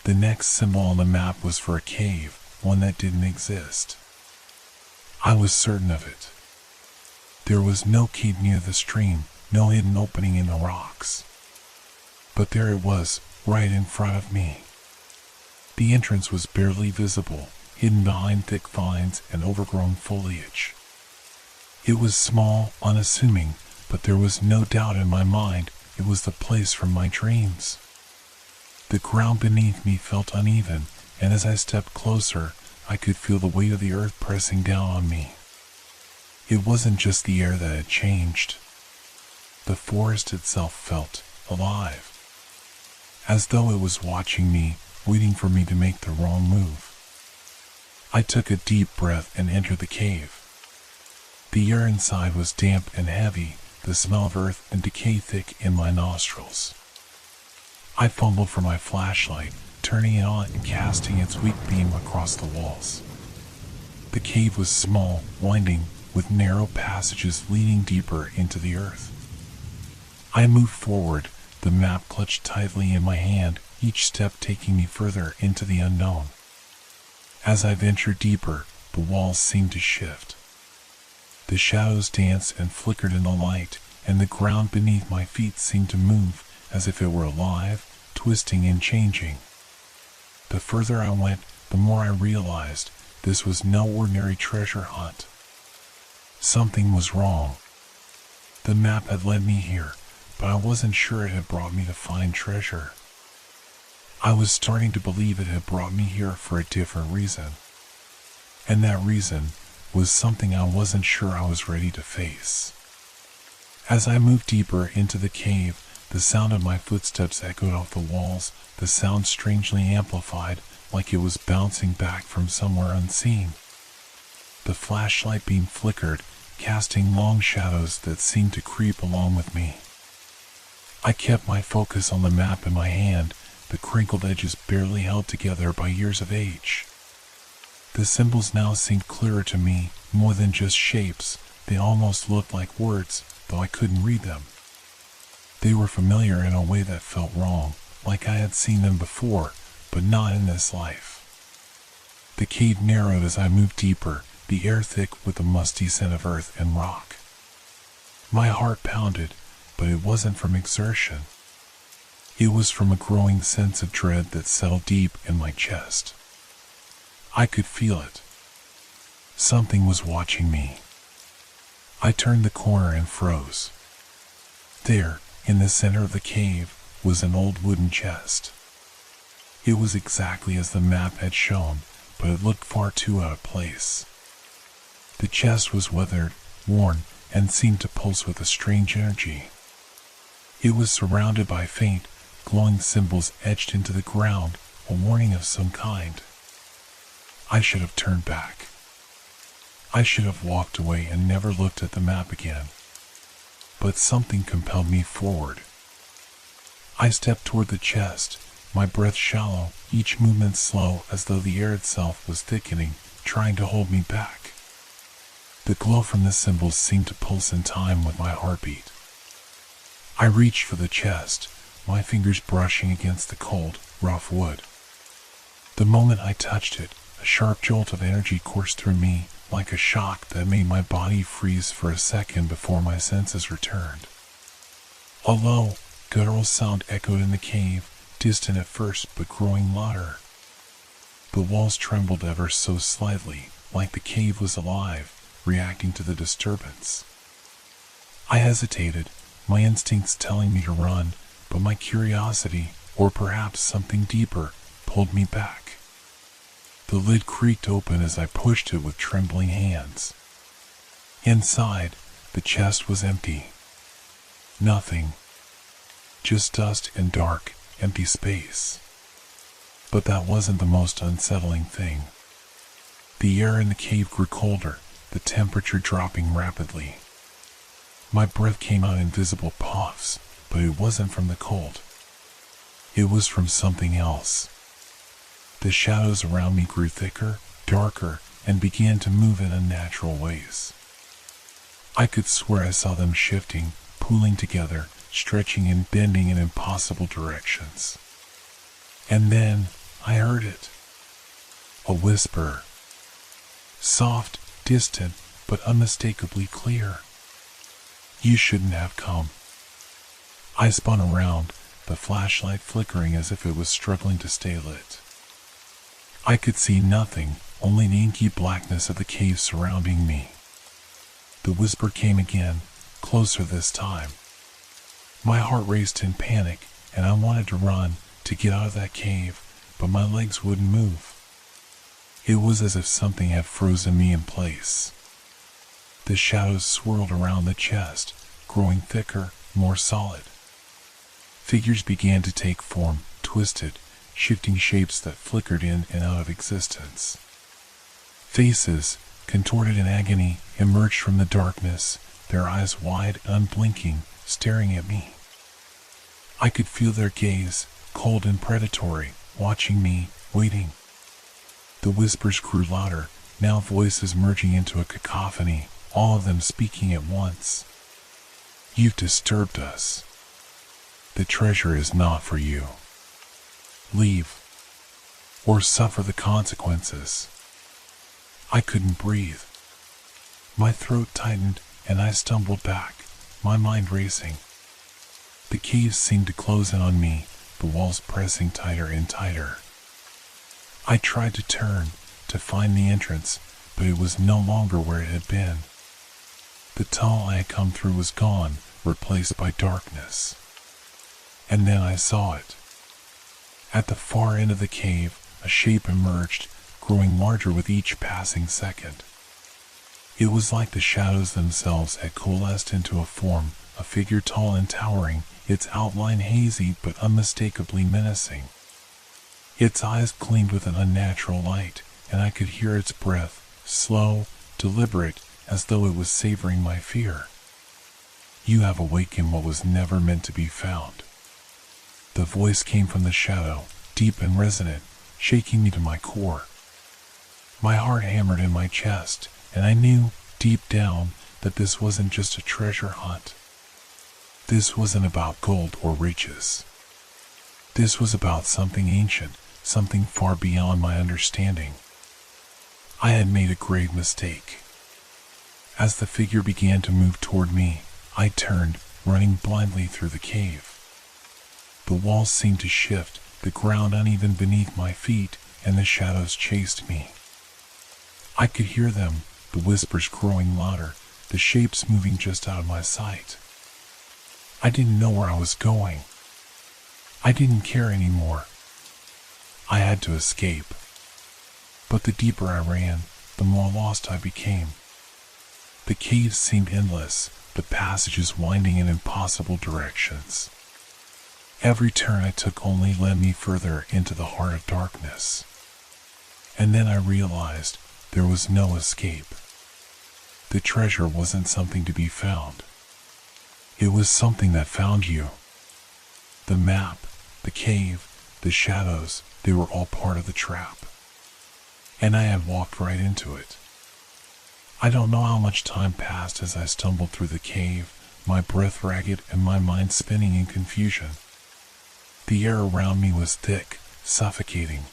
The next symbol on the map was for a cave, one that didn't exist. I was certain of it. There was no cave near the stream, no hidden opening in the rocks. But there it was, right in front of me. The entrance was barely visible, hidden behind thick vines and overgrown foliage. It was small, unassuming, but there was no doubt in my mind it was the place from my dreams. The ground beneath me felt uneven, and as I stepped closer, I could feel the weight of the earth pressing down on me. It wasn't just the air that had changed. The forest itself felt alive, as though it was watching me, waiting for me to make the wrong move. I took a deep breath and entered the cave. The air inside was damp and heavy, the smell of earth and decay thick in my nostrils. I fumbled for my flashlight, turning it on and casting its weak beam across the walls. The cave was small, winding, with narrow passages leading deeper into the earth. I moved forward, the map clutched tightly in my hand, each step taking me further into the unknown. As I ventured deeper, the walls seemed to shift. The shadows danced and flickered in the light, and the ground beneath my feet seemed to move, as if it were alive, twisting and changing. The further I went, the more I realized this was no ordinary treasure hunt. Something was wrong. The map had led me here, but I wasn't sure it had brought me to find treasure. I was starting to believe it had brought me here for a different reason. And that reason was something I wasn't sure I was ready to face. As I moved deeper into the cave, the sound of my footsteps echoed off the walls, the sound strangely amplified, like it was bouncing back from somewhere unseen. The flashlight beam flickered, casting long shadows that seemed to creep along with me. I kept my focus on the map in my hand, the crinkled edges barely held together by years of age. The symbols now seemed clearer to me, more than just shapes. They almost looked like words, though I couldn't read them. They were familiar in a way that felt wrong, like I had seen them before, but not in this life. The cave narrowed as I moved deeper, the air thick with the musty scent of earth and rock. My heart pounded, but it wasn't from exertion. It was from a growing sense of dread that settled deep in my chest. I could feel it. Something was watching me. I turned the corner and froze. There, in the center of the cave, was an old wooden chest. It was exactly as the map had shown, but it looked far too out of place. The chest was weathered, worn, and seemed to pulse with a strange energy. It was surrounded by faint, glowing symbols etched into the ground, a warning of some kind. I should have turned back. I should have walked away and never looked at the map again. But something compelled me forward. I stepped toward the chest, my breath shallow, each movement slow as though the air itself was thickening, trying to hold me back. The glow from the symbols seemed to pulse in time with my heartbeat. I reached for the chest, my fingers brushing against the cold, rough wood. The moment I touched it, a sharp jolt of energy coursed through me, like a shock that made my body freeze for a second before my senses returned. A low, guttural sound echoed in the cave, distant at first but growing louder. The walls trembled ever so slightly, like the cave was alive, reacting to the disturbance. I hesitated, my instincts telling me to run, but my curiosity, or perhaps something deeper, pulled me back. The lid creaked open as I pushed it with trembling hands. Inside, the chest was empty. Nothing. Just dust and dark, empty space. But that wasn't the most unsettling thing. The air in the cave grew colder, the temperature dropping rapidly. My breath came out in visible puffs, but it wasn't from the cold. It was from something else. The shadows around me grew thicker, darker, and began to move in unnatural ways. I could swear I saw them shifting, pooling together, stretching and bending in impossible directions. And then I heard it. A whisper. Soft, distant, but unmistakably clear. You shouldn't have come. I spun around, the flashlight flickering as if it was struggling to stay lit. I could see nothing, only the inky blackness of the cave surrounding me. The whisper came again, closer this time. My heart raced in panic, and I wanted to run, to get out of that cave, but my legs wouldn't move. It was as if something had frozen me in place. The shadows swirled around the chest, growing thicker, more solid. Figures began to take form, twisted, shifting shapes that flickered in and out of existence. Faces, contorted in agony, emerged from the darkness, their eyes wide, unblinking, staring at me. I could feel their gaze, cold and predatory, watching me, waiting. The whispers grew louder, now voices merging into a cacophony, all of them speaking at once. You've disturbed us. The treasure is not for you. Leave, or suffer the consequences. I couldn't breathe. My throat tightened, and I stumbled back, my mind racing. The cave seemed to close in on me, the walls pressing tighter and tighter. I tried to turn, to find the entrance, but it was no longer where it had been. The tunnel I had come through was gone, replaced by darkness. And then I saw it. At the far end of the cave, a shape emerged, growing larger with each passing second. It was like the shadows themselves had coalesced into a form, a figure tall and towering, its outline hazy but unmistakably menacing. Its eyes gleamed with an unnatural light, and I could hear its breath, slow, deliberate, as though it was savoring my fear. "You have awakened what was never meant to be found." The voice came from the shadow, deep and resonant, shaking me to my core. My heart hammered in my chest, and I knew, deep down, that this wasn't just a treasure hunt. This wasn't about gold or riches. This was about something ancient, something far beyond my understanding. I had made a grave mistake. As the figure began to move toward me, I turned, running blindly through the cave. The walls seemed to shift, the ground uneven beneath my feet, and the shadows chased me. I could hear them, the whispers growing louder, the shapes moving just out of my sight. I didn't know where I was going. I didn't care anymore. I had to escape. But the deeper I ran, the more lost I became. The caves seemed endless, the passages winding in impossible directions. Every turn I took only led me further into the heart of darkness. And then I realized there was no escape. The treasure wasn't something to be found. It was something that found you. The map, the cave, the shadows, they were all part of the trap. And I had walked right into it. I don't know how much time passed as I stumbled through the cave, my breath ragged and my mind spinning in confusion. The air around me was thick, suffocating.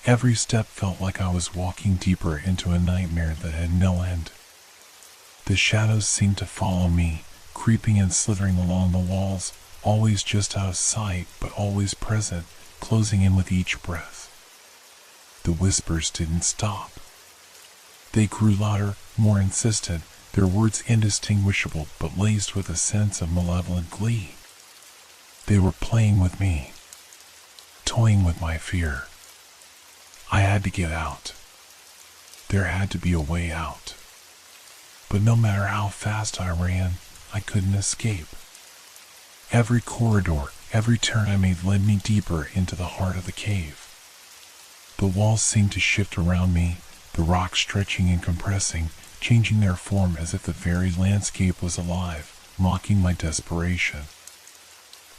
Every step felt like I was walking deeper into a nightmare that had no end. The shadows seemed to follow me, creeping and slithering along the walls, always just out of sight but always present, closing in with each breath. The whispers didn't stop. They grew louder, more insistent, their words indistinguishable but laced with a sense of malevolent glee. They were playing with me, toying with my fear. I had to get out. There had to be a way out. But no matter how fast I ran, I couldn't escape. Every corridor, every turn I made led me deeper into the heart of the cave. The walls seemed to shift around me, the rocks stretching and compressing, changing their form as if the very landscape was alive, mocking my desperation.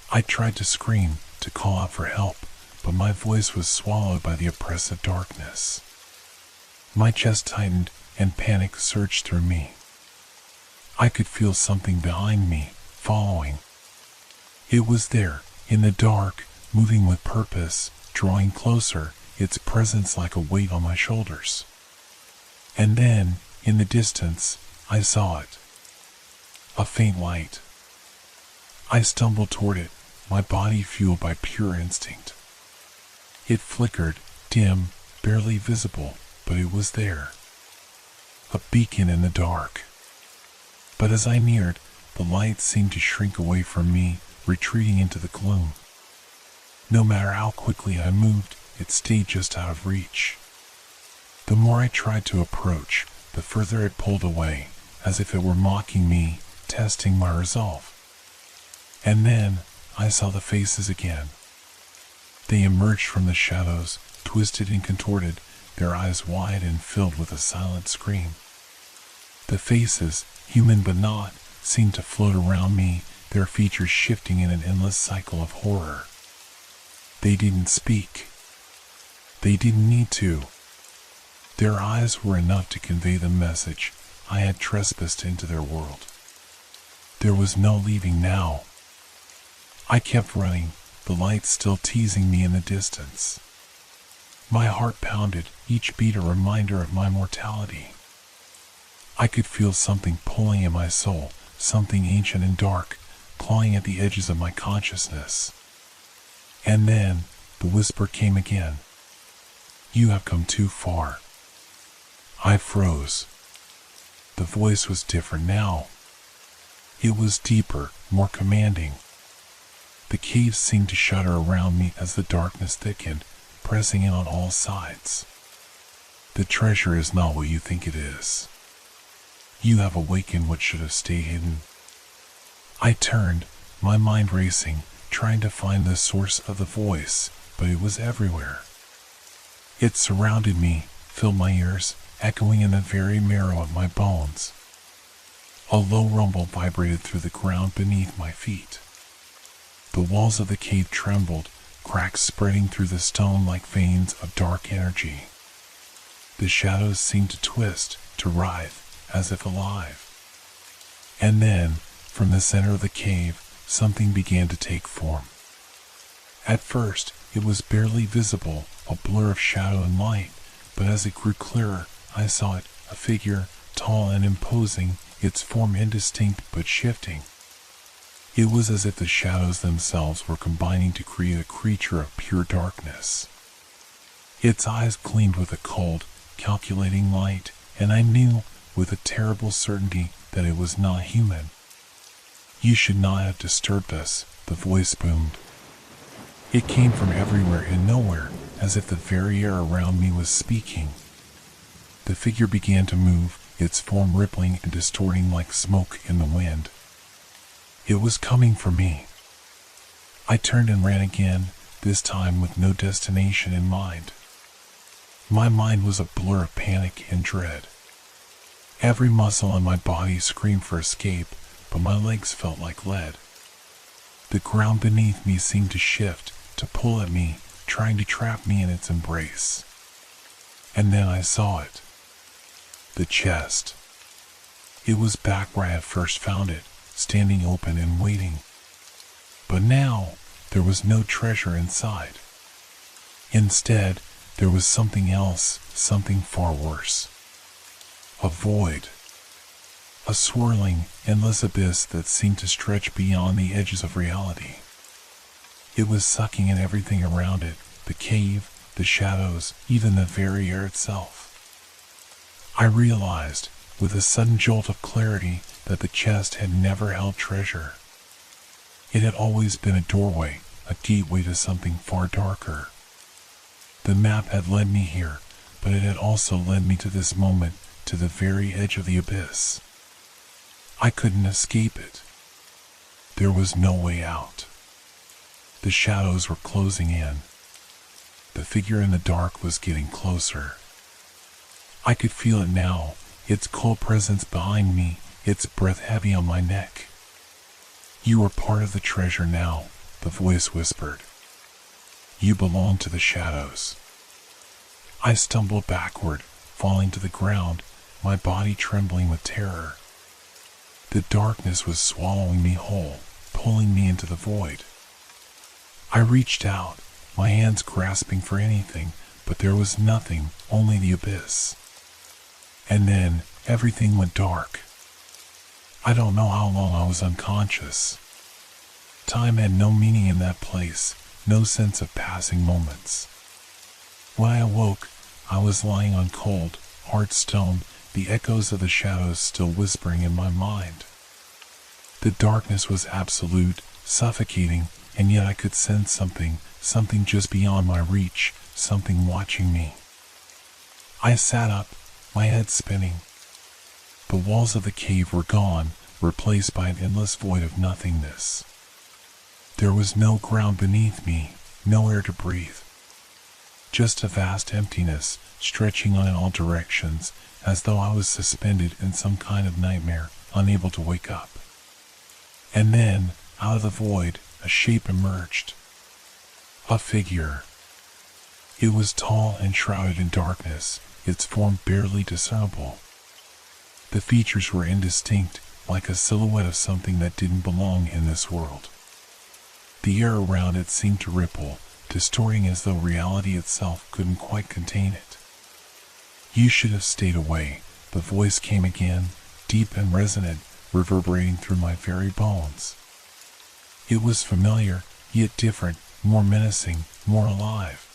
I tried to scream, to call out for help, but my voice was swallowed by the oppressive darkness. My chest tightened, and panic surged through me. I could feel something behind me, following. It was there, in the dark, moving with purpose, drawing closer, its presence like a weight on my shoulders. And then, in the distance, I saw it. A faint light. I stumbled toward it, my body fueled by pure instinct. It flickered, dim, barely visible, but it was there. A beacon in the dark. But as I neared, the light seemed to shrink away from me, retreating into the gloom. No matter how quickly I moved, it stayed just out of reach. The more I tried to approach, the further it pulled away, as if it were mocking me, testing my resolve. And then, I saw the faces again. They emerged from the shadows, twisted and contorted, their eyes wide and filled with a silent scream. The faces, human but not, seemed to float around me, their features shifting in an endless cycle of horror. They didn't speak. They didn't need to. Their eyes were enough to convey the message: I had trespassed into their world. There was no leaving now. I kept running, the light still teasing me in the distance. My heart pounded, each beat a reminder of my mortality. I could feel something pulling in my soul, something ancient and dark, clawing at the edges of my consciousness. And then the whisper came again. You have come too far. I froze. The voice was different now. It was deeper, more commanding. The cave seemed to shudder around me as the darkness thickened, pressing in on all sides. The treasure is not what you think it is. You have awakened what should have stayed hidden. I turned, my mind racing, trying to find the source of the voice, but it was everywhere. It surrounded me, filled my ears, echoing in the very marrow of my bones. A low rumble vibrated through the ground beneath my feet. The walls of the cave trembled, cracks spreading through the stone like veins of dark energy. The shadows seemed to twist, to writhe, as if alive. And then, from the center of the cave, something began to take form. At first, it was barely visible, a blur of shadow and light, but as it grew clearer, I saw it, a figure, tall and imposing, its form indistinct but shifting. It was as if the shadows themselves were combining to create a creature of pure darkness. Its eyes gleamed with a cold, calculating light, and I knew, with a terrible certainty, that it was not human. You should not have disturbed us, the voice boomed. It came from everywhere and nowhere, as if the very air around me was speaking. The figure began to move, its form rippling and distorting like smoke in the wind. It was coming for me. I turned and ran again, this time with no destination in mind. My mind was a blur of panic and dread. Every muscle in my body screamed for escape, but my legs felt like lead. The ground beneath me seemed to shift, to pull at me, trying to trap me in its embrace. And then I saw it. The chest. It was back where I had first found it, standing open and waiting. But now, there was no treasure inside. Instead, there was something else, something far worse. A void. A swirling, endless abyss that seemed to stretch beyond the edges of reality. It was sucking in everything around it, the cave, the shadows, even the very air itself. I realized, with a sudden jolt of clarity, that the chest had never held treasure. It had always been a doorway, a gateway to something far darker. The map had led me here, but it had also led me to this moment, to the very edge of the abyss. I couldn't escape it. There was no way out. The shadows were closing in. The figure in the dark was getting closer. I could feel it now, its cold presence behind me, its breath heavy on my neck. You are part of the treasure now, the voice whispered. You belong to the shadows. I stumbled backward, falling to the ground, my body trembling with terror. The darkness was swallowing me whole, pulling me into the void. I reached out, my hands grasping for anything, but there was nothing, only the abyss. And then, everything went dark. I don't know how long I was unconscious. Time had no meaning in that place, no sense of passing moments. When I awoke, I was lying on cold, hard stone, the echoes of the shadows still whispering in my mind. The darkness was absolute, suffocating, and yet I could sense something just beyond my reach, something watching me. I sat up, my head spinning. The walls of the cave were gone, replaced by an endless void of nothingness. There was no ground beneath me, no air to breathe. Just a vast emptiness, stretching on in all directions, as though I was suspended in some kind of nightmare, unable to wake up. And then, out of the void, a shape emerged. A figure. It was tall and shrouded in darkness, its form barely discernible. The features were indistinct, like a silhouette of something that didn't belong in this world. The air around it seemed to ripple, distorting as though reality itself couldn't quite contain it. You should have stayed away, the voice came again, deep and resonant, reverberating through my very bones. It was familiar, yet different, more menacing, more alive.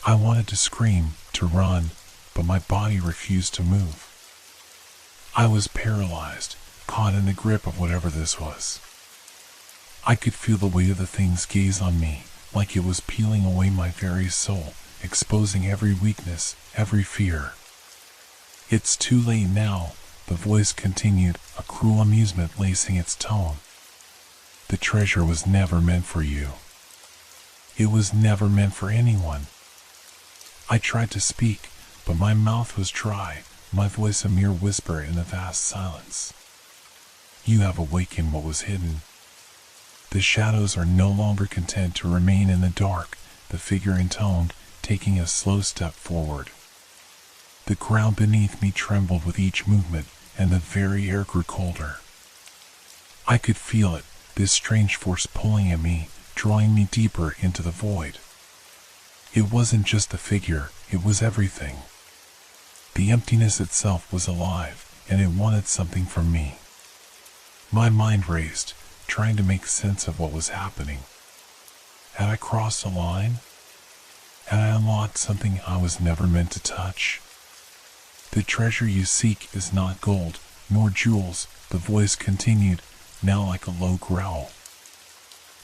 I wanted to scream, to run, but my body refused to move. I was paralyzed, caught in the grip of whatever this was. I could feel the weight of the thing's gaze on me, like it was peeling away my very soul, exposing every weakness, every fear. "It's too late now," the voice continued, a cruel amusement lacing its tone. "The treasure was never meant for you. It was never meant for anyone." I tried to speak, but my mouth was dry, my voice a mere whisper in the vast silence. "You have awakened what was hidden. The shadows are no longer content to remain in the dark," the figure intoned, taking a slow step forward. The ground beneath me trembled with each movement, and the very air grew colder. I could feel it, this strange force pulling at me, drawing me deeper into the void. It wasn't just the figure, it was everything. The emptiness itself was alive, and it wanted something from me. My mind raced, trying to make sense of what was happening. Had I crossed a line? Had I unlocked something I was never meant to touch? "The treasure you seek is not gold, nor jewels," the voice continued, now like a low growl.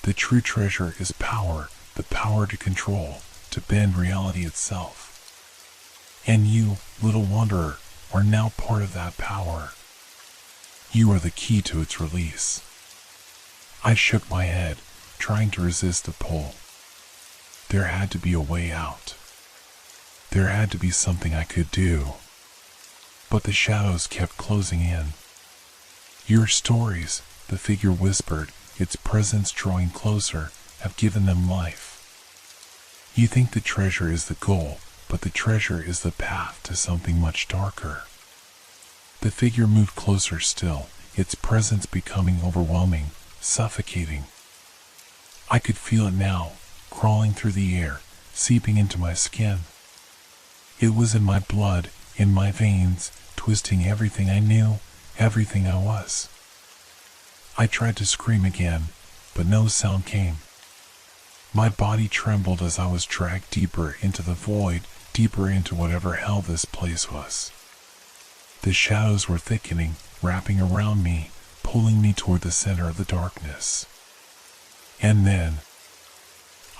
"The true treasure is power, the power to control, to bend reality itself. And you, little wanderer, are now part of that power. You are the key to its release." I shook my head, trying to resist the pull. There had to be a way out. There had to be something I could do. But the shadows kept closing in. "Your stories," the figure whispered, its presence drawing closer, "have given them life. You think the treasure is the goal, but the treasure is the path to something much darker." The figure moved closer still, its presence becoming overwhelming, suffocating. I could feel it now, crawling through the air, seeping into my skin. It was in my blood, in my veins, twisting everything I knew, everything I was. I tried to scream again, but no sound came. My body trembled as I was dragged deeper into the void, deeper into whatever hell this place was. The shadows were thickening, wrapping around me, pulling me toward the center of the darkness. And then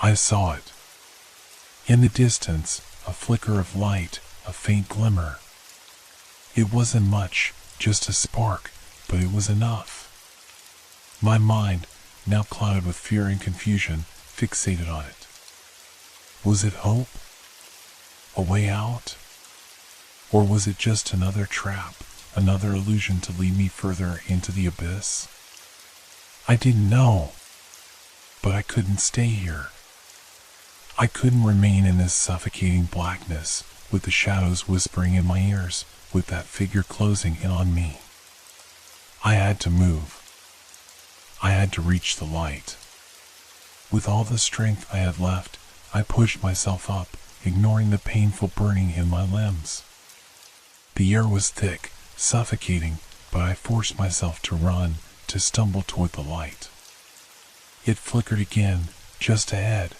I saw it. In the distance, a flicker of light, a faint glimmer. It wasn't much, just a spark, but it was enough. My mind, now clouded with fear and confusion, fixated on it. Was it hope? A way out? Or was it just another trap, another illusion to lead me further into the abyss? I didn't know. But I couldn't stay here. I couldn't remain in this suffocating blackness, with the shadows whispering in my ears, with that figure closing in on me. I had to move. I had to reach the light. With all the strength I had left, I pushed myself up, ignoring the painful burning in my limbs. The air was thick, suffocating, but I forced myself to run, to stumble toward the light. It flickered again, just ahead.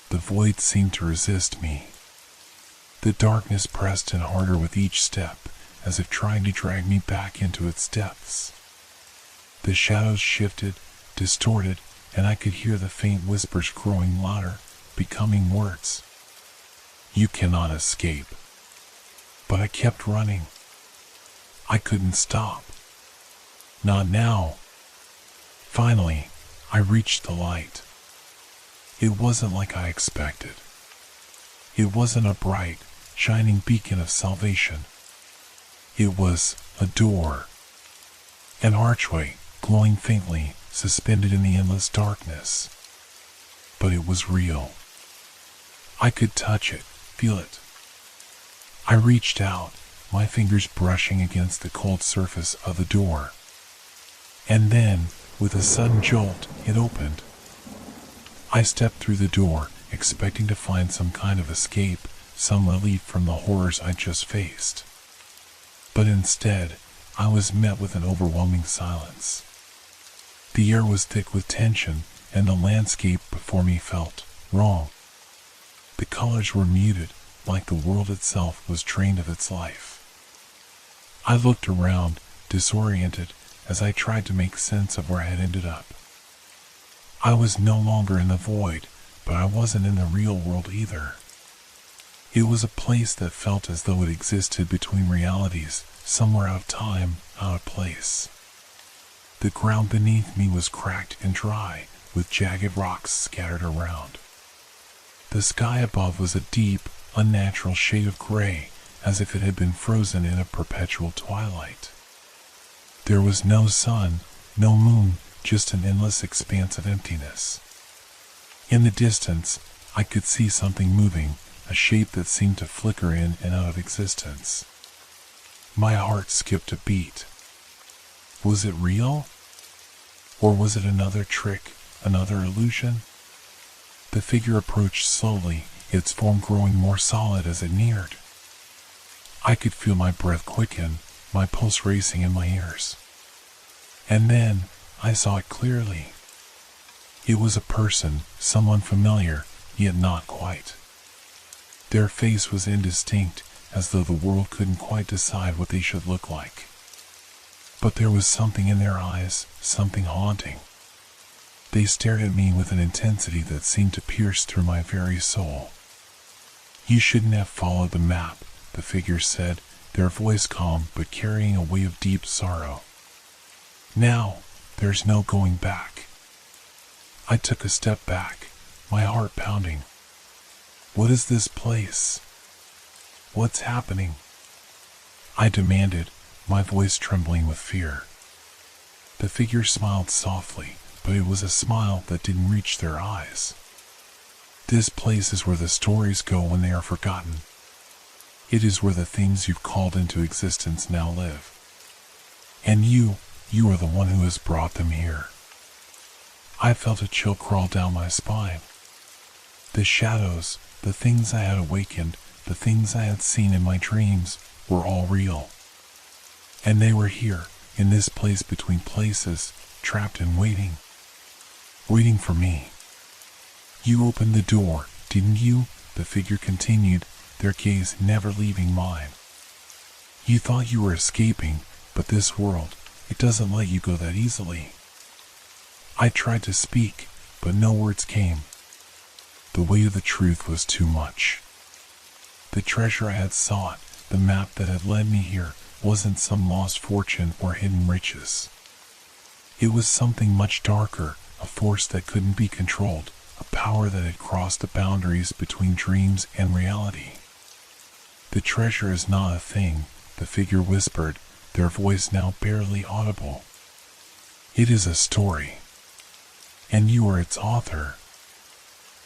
The void seemed to resist me. The darkness pressed in harder with each step, as if trying to drag me back into its depths. The shadows shifted, distorted, and I could hear the faint whispers growing louder, becoming words. "You cannot escape." But I kept running. I couldn't stop. Not now. Finally, I reached the light. It wasn't like I expected. It wasn't a bright, shining beacon of salvation. It was a door. An archway, glowing faintly, suspended in the endless darkness. But it was real. I could touch it, feel it. I reached out, my fingers brushing against the cold surface of the door. And then, with a sudden jolt, it opened. I stepped through the door, expecting to find some kind of escape, some relief from the horrors I'd just faced. But instead, I was met with an overwhelming silence. The air was thick with tension, and the landscape before me felt wrong. The colors were muted, like the world itself was drained of its life. I looked around, disoriented, as I tried to make sense of where I had ended up. I was no longer in the void, but I wasn't in the real world either. It was a place that felt as though it existed between realities, somewhere out of time, out of place. The ground beneath me was cracked and dry, with jagged rocks scattered around. The sky above was a deep, unnatural shade of gray, as if it had been frozen in a perpetual twilight. There was no sun, no moon, just an endless expanse of emptiness. In the distance, I could see something moving, a shape that seemed to flicker in and out of existence. My heart skipped a beat. Was it real? Or was it another trick, another illusion? The figure approached slowly, its form growing more solid as it neared. I could feel my breath quicken, my pulse racing in my ears. And then, I saw it clearly. It was a person, someone familiar, yet not quite. Their face was indistinct, as though the world couldn't quite decide what they should look like. But there was something in their eyes, something haunting. They stared at me with an intensity that seemed to pierce through my very soul. "You shouldn't have followed the map," the figure said, their voice calm but carrying a weight of deep sorrow. "Now, there's no going back." I took a step back, my heart pounding. What is this place? What's happening? I demanded, my voice trembling with fear. The figure smiled softly, but it was a smile that didn't reach their eyes. "This place is where the stories go when they are forgotten. It is where the things you've called into existence now live. And you are the one who has brought them here." I felt a chill crawl down my spine. The shadows, the things I had awakened, the things I had seen in my dreams, were all real. And they were here, in this place between places, trapped and waiting. Waiting for me. "You opened the door, didn't you?" the figure continued, their gaze never leaving mine. "You thought you were escaping, but this world, it doesn't let you go that easily." I tried to speak, but no words came. The weight of the truth was too much. The treasure I had sought, the map that had led me here, wasn't some lost fortune or hidden riches. It was something much darker, a force that couldn't be controlled, a power that had crossed the boundaries between dreams and reality. "The treasure is not a thing," the figure whispered, their voice now barely audible. "It is a story. And you are its author."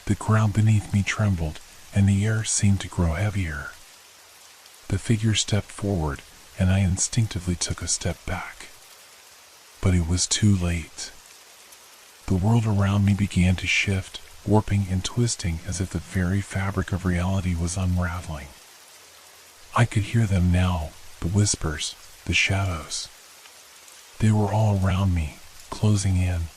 The ground beneath me trembled, and the air seemed to grow heavier. The figure stepped forward, and I instinctively took a step back. But it was too late. The world around me began to shift, warping and twisting as if the very fabric of reality was unraveling. I could hear them now, the whispers, the shadows. They were all around me, closing in.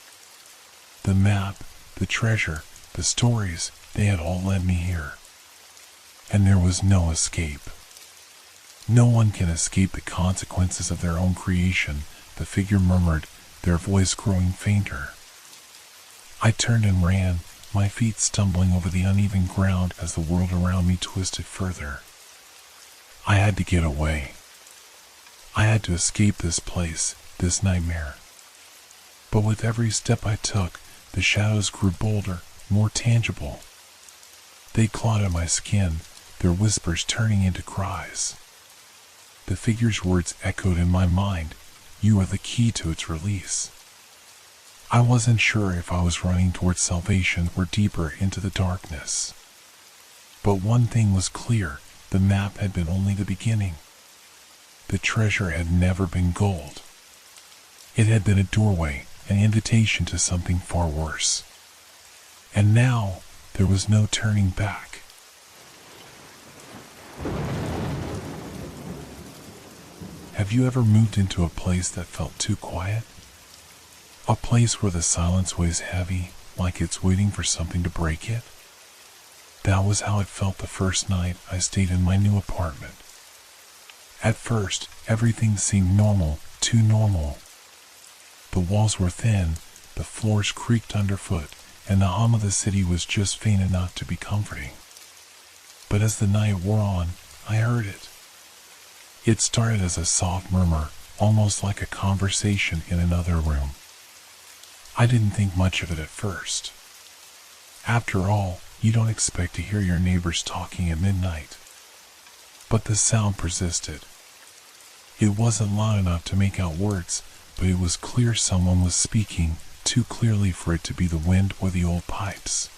The map, the treasure, the stories, they had all led me here. And there was no escape. "No one can escape the consequences of their own creation," the figure murmured, their voice growing fainter. I turned and ran, my feet stumbling over the uneven ground as the world around me twisted further. I had to get away. I had to escape this place, this nightmare. But with every step I took, the shadows grew bolder, more tangible. They clawed at my skin, their whispers turning into cries. The figure's words echoed in my mind, "You are the key to its release." I wasn't sure if I was running towards salvation or deeper into the darkness. But one thing was clear, the map had been only the beginning. The treasure had never been gold. It had been a doorway, an invitation to something far worse. And now, there was no turning back. Have you ever moved into a place that felt too quiet? A place where the silence weighs heavy, like it's waiting for something to break it. That was how it felt the first night I stayed in my new apartment. At first, everything seemed normal, too normal. The walls were thin, the floors creaked underfoot, and the hum of the city was just faint enough to be comforting. But as the night wore on, I heard it. It started as a soft murmur, almost like a conversation in another room. I didn't think much of it at first. After all, you don't expect to hear your neighbors talking at midnight. But the sound persisted. It wasn't loud enough to make out words, but it was clear someone was speaking, too clearly for it to be the wind or the old pipes.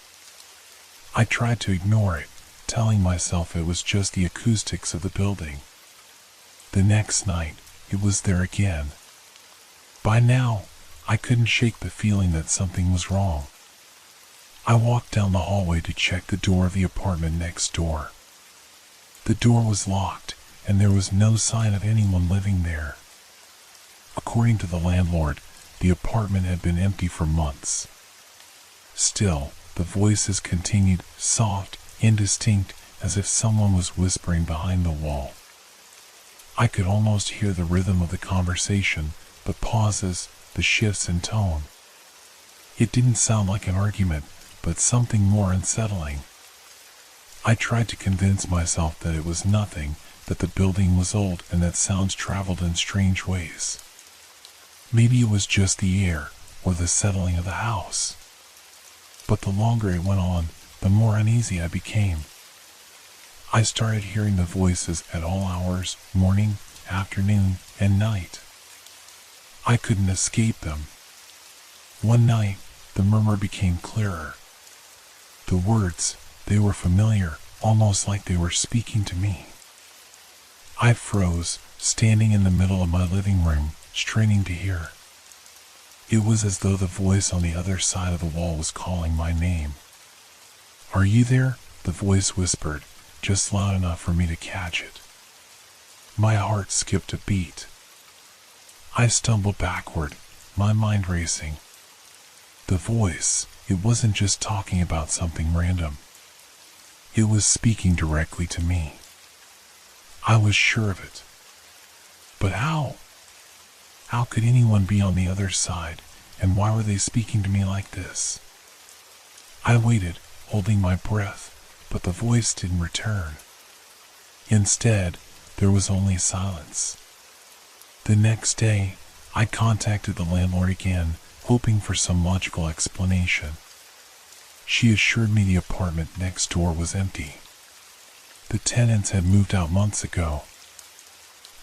I tried to ignore it, telling myself it was just the acoustics of the building. The next night, it was there again. By now, I couldn't shake the feeling that something was wrong. I walked down the hallway to check the door of the apartment next door. The door was locked, and there was no sign of anyone living there. According to the landlord, the apartment had been empty for months. Still, the voices continued, soft, indistinct, as if someone was whispering behind the wall. I could almost hear the rhythm of the conversation, the pauses, the shifts in tone. It didn't sound like an argument, but something more unsettling. I tried to convince myself that it was nothing, that the building was old and that sounds traveled in strange ways. Maybe it was just the air, or the settling of the house. But the longer it went on, the more uneasy I became. I started hearing the voices at all hours, morning, afternoon, and night. I couldn't escape them. One night, the murmur became clearer. The words, they were familiar, almost like they were speaking to me. I froze, standing in the middle of my living room, straining to hear. It was as though the voice on the other side of the wall was calling my name. "Are you there?" the voice whispered, just loud enough for me to catch it. My heart skipped a beat. I stumbled backward, my mind racing. The voice, it wasn't just talking about something random. It was speaking directly to me. I was sure of it. But how? How could anyone be on the other side, and why were they speaking to me like this? I waited, holding my breath, but the voice didn't return. Instead, there was only silence. The next day, I contacted the landlord again, hoping for some logical explanation. She assured me the apartment next door was empty. The tenants had moved out months ago.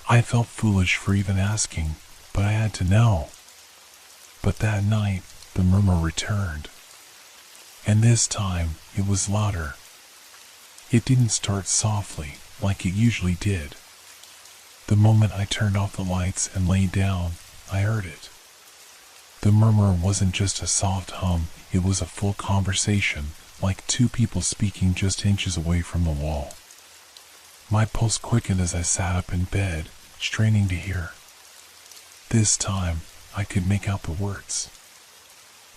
I felt foolish for even asking, but I had to know. But that night, the murmur returned. And this time, it was louder. It didn't start softly, like it usually did. The moment I turned off the lights and lay down, I heard it. The murmur wasn't just a soft hum, it was a full conversation, like two people speaking just inches away from the wall. My pulse quickened as I sat up in bed, straining to hear. This time, I could make out the words.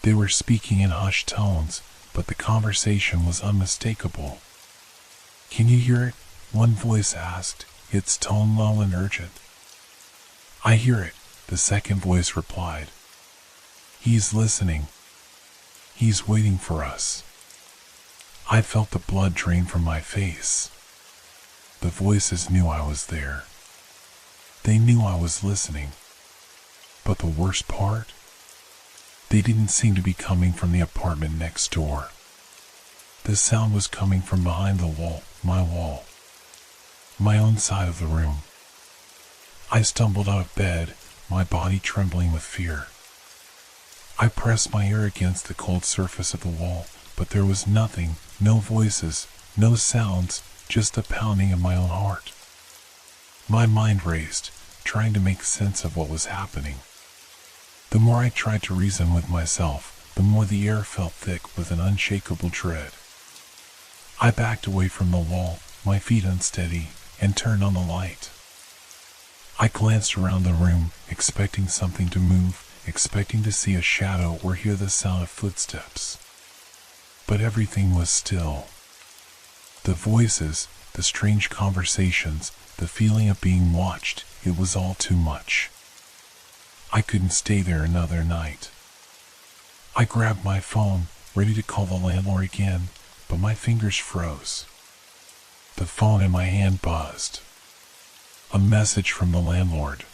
They were speaking in hushed tones, but the conversation was unmistakable. "Can you hear it?" one voice asked, its tone low and urgent. "I hear it," the second voice replied. "He's listening. He's waiting for us." I felt the blood drain from my face. The voices knew I was there. They knew I was listening. But the worst part? They didn't seem to be coming from the apartment next door. The sound was coming from behind the wall, my own side of the room. I stumbled out of bed, my body trembling with fear. I pressed my ear against the cold surface of the wall, but there was nothing, no voices, no sounds, just the pounding of my own heart. My mind raced, trying to make sense of what was happening. The more I tried to reason with myself, the more the air felt thick with an unshakable dread. I backed away from the wall, my feet unsteady, and turned on the light. I glanced around the room, expecting something to move, expecting to see a shadow or hear the sound of footsteps. but everything was still. The voices, the strange conversations, the feeling of being watched, it was all too much. I couldn't stay there another night. I grabbed my phone, ready to call the landlord again, but my fingers froze. The phone in my hand buzzed. A message from the landlord.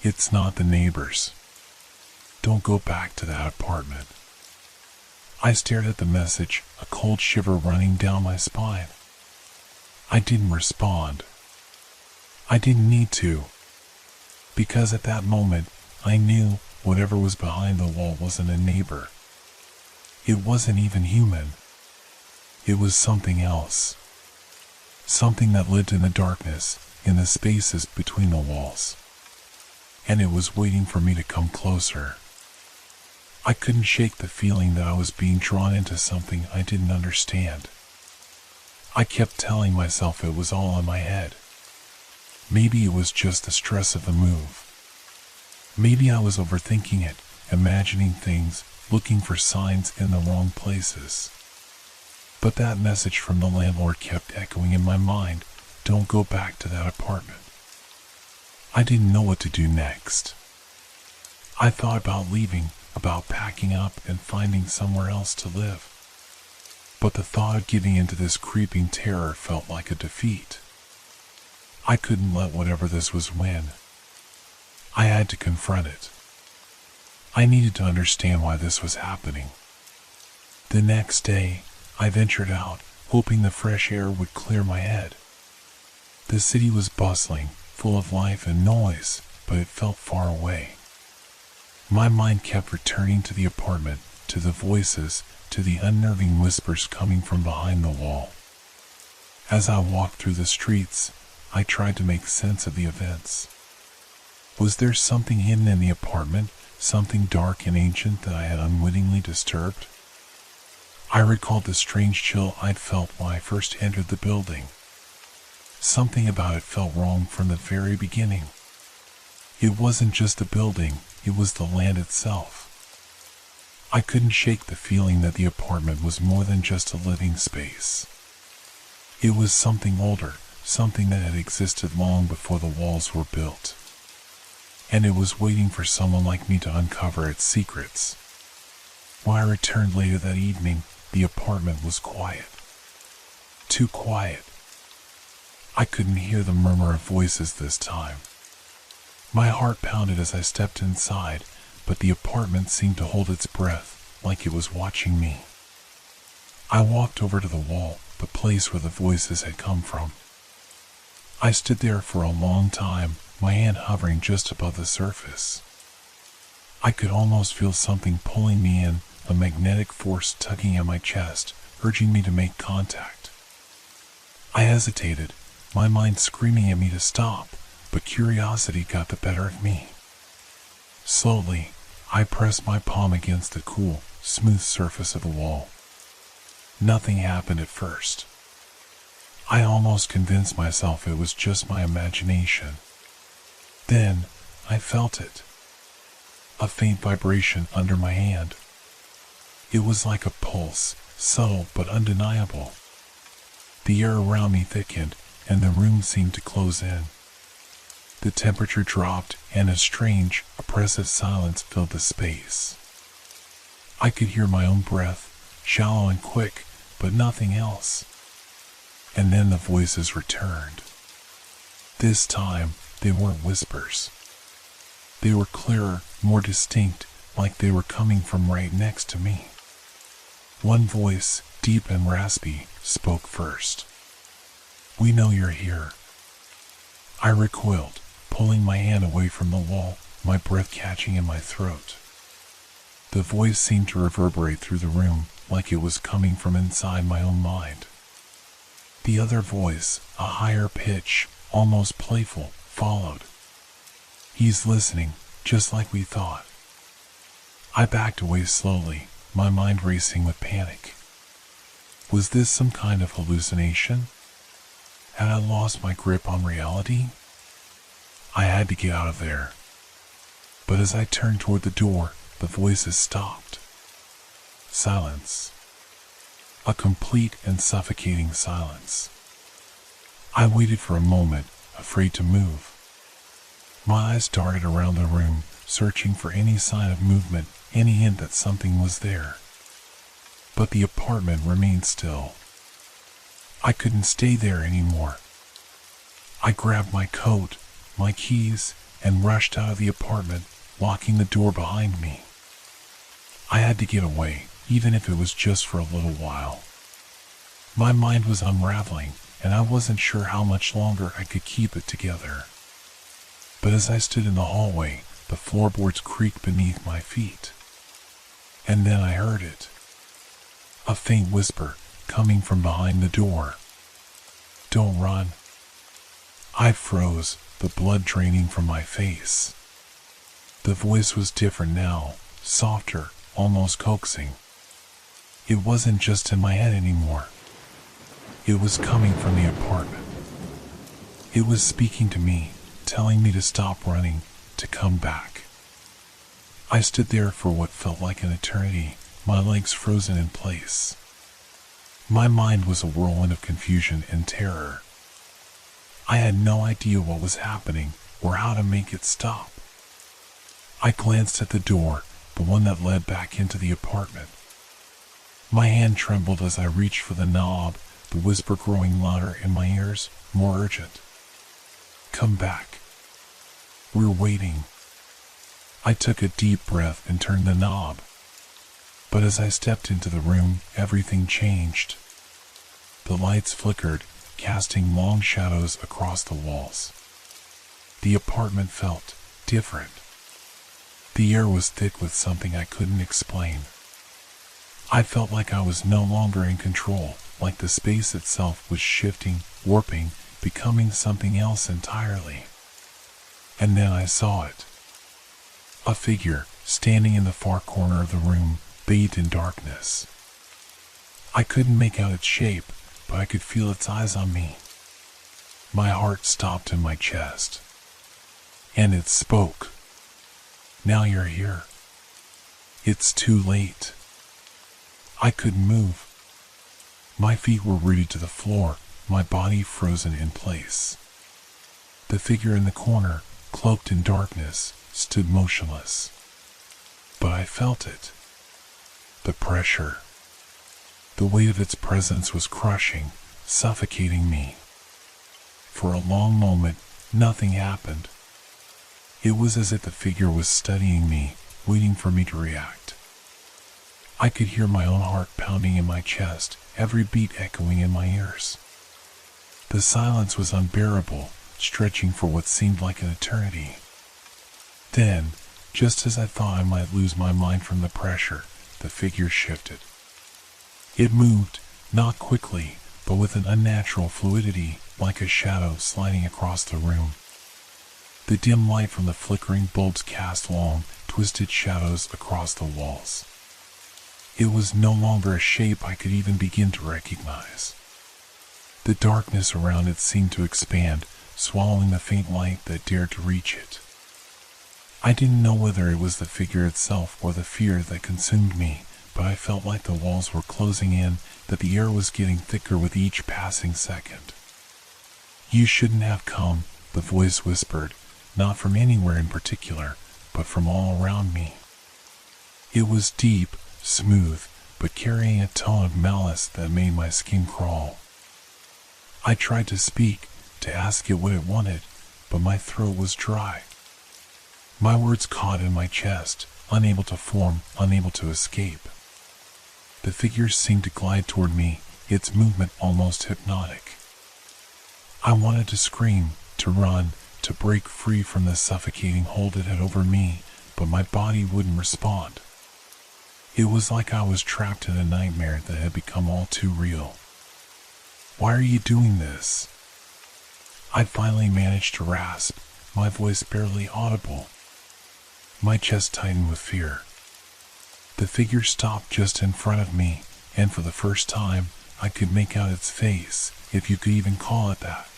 It's not the neighbors. Don't go back to that apartment. I stared at the message, a cold shiver running down my spine. I didn't respond. I didn't need to. Because at that moment, I knew whatever was behind the wall wasn't a neighbor. It wasn't even human. It was something else. Something that lived in the darkness, in the spaces between the walls. And it was waiting for me to come closer. I couldn't shake the feeling that I was being drawn into something I didn't understand. I kept telling myself it was all in my head. Maybe it was just the stress of the move. Maybe I was overthinking it, imagining things, looking for signs in the wrong places. But that message from the landlord kept echoing in my mind, don't go back to that apartment. I didn't know what to do next. I thought about leaving, about packing up and finding somewhere else to live. But the thought of giving into this creeping terror felt like a defeat. I couldn't let whatever this was win. I had to confront it. I needed to understand why this was happening. The next day, I ventured out, hoping the fresh air would clear my head. The city was bustling, full of life and noise, but it felt far away. My mind kept returning to the apartment, to the voices, to the unnerving whispers coming from behind the wall. As I walked through the streets, I tried to make sense of the events. Was there something hidden in the apartment, something dark and ancient that I had unwittingly disturbed? I recalled the strange chill I'd felt when I first entered the building. Something about it felt wrong from the very beginning. It wasn't just the building, it was the land itself. I couldn't shake the feeling that the apartment was more than just a living space. It was something older, something that had existed long before the walls were built. And it was waiting for someone like me to uncover its secrets. When I returned later that evening, the apartment was quiet. Too quiet. I couldn't hear the murmur of voices this time. My heart pounded as I stepped inside, but the apartment seemed to hold its breath, like it was watching me. I walked over to the wall, the place where the voices had come from. I stood there for a long time, my hand hovering just above the surface. I could almost feel something pulling me in, a magnetic force tugging at my chest, urging me to make contact. I hesitated, my mind screaming at me to stop, but curiosity got the better of me. Slowly, I pressed my palm against the cool, smooth surface of the wall. Nothing happened at first. I almost convinced myself it was just my imagination. Then, I felt it. A faint vibration under my hand. It was like a pulse, subtle but undeniable. The air around me thickened, and the room seemed to close in. The temperature dropped, and a strange, oppressive silence filled the space. I could hear my own breath, shallow and quick, but nothing else. And then the voices returned. This time, they weren't whispers. They were clearer, more distinct, like they were coming from right next to me. One voice, deep and raspy, spoke first. "We know you're here." I recoiled, pulling my hand away from the wall, my breath catching in my throat. The voice seemed to reverberate through the room, like it was coming from inside my own mind. The other voice, a higher pitch, almost playful, followed. "He's listening, just like we thought." I backed away slowly, my mind racing with panic. Was this some kind of hallucination? Had I lost my grip on reality? I had to get out of there. But as I turned toward the door, the voices stopped. Silence. A complete and suffocating silence. I waited for a moment, afraid to move. My eyes darted around the room, searching for any sign of movement, any hint that something was there. But the apartment remained still. I couldn't stay there anymore. I grabbed my coat, my keys, and rushed out of the apartment, locking the door behind me. I had to get away, even if it was just for a little while. My mind was unraveling, and I wasn't sure how much longer I could keep it together. But as I stood in the hallway, the floorboards creaked beneath my feet. And then I heard it. A faint whisper coming from behind the door. "Don't run." I froze, the blood draining from my face. The voice was different now, softer, almost coaxing. It wasn't just in my head anymore. It was coming from the apartment. It was speaking to me, telling me to stop running, to come back. I stood there for what felt like an eternity, my legs frozen in place. My mind was a whirlwind of confusion and terror. I had no idea what was happening or how to make it stop. I glanced at the door, the one that led back into the apartment. My hand trembled as I reached for the knob, the whisper growing louder in my ears, more urgent. "Come back. We're waiting." I took a deep breath and turned the knob. But as I stepped into the room, everything changed. The lights flickered, casting long shadows across the walls. The apartment felt different. The air was thick with something I couldn't explain. I felt like I was no longer in control, like the space itself was shifting, warping, becoming something else entirely. And then I saw it. A figure, standing in the far corner of the room, bathed in darkness. I couldn't make out its shape, but I could feel its eyes on me. My heart stopped in my chest. And it spoke. "Now you're here. It's too late." I couldn't move. My feet were rooted to the floor, my body frozen in place. The figure in the corner, cloaked in darkness, stood motionless. But I felt it. The pressure. The weight of its presence was crushing, suffocating me. For a long moment, nothing happened. It was as if the figure was studying me, waiting for me to react. I could hear my own heart pounding in my chest, every beat echoing in my ears. The silence was unbearable, stretching for what seemed like an eternity. Then, just as I thought I might lose my mind from the pressure, the figure shifted. It moved, not quickly, but with an unnatural fluidity, like a shadow sliding across the room. The dim light from the flickering bulbs cast long, twisted shadows across the walls. It was no longer a shape I could even begin to recognize. The darkness around it seemed to expand, swallowing the faint light that dared to reach it. I didn't know whether it was the figure itself or the fear that consumed me, but I felt like the walls were closing in, that the air was getting thicker with each passing second. "You shouldn't have come," the voice whispered, not from anywhere in particular, but from all around me. It was deep, smooth, but carrying a tone of malice that made my skin crawl. I tried to speak, to ask it what it wanted, but my throat was dry. My words caught in my chest, unable to form, unable to escape. The figure seemed to glide toward me, its movement almost hypnotic. I wanted to scream, to run, to break free from the suffocating hold it had over me, but my body wouldn't respond. It was like I was trapped in a nightmare that had become all too real. "Why are you doing this?" I finally managed to rasp, my voice barely audible. My chest tightened with fear. The figure stopped just in front of me, and for the first time, I could make out its face, if you could even call it that.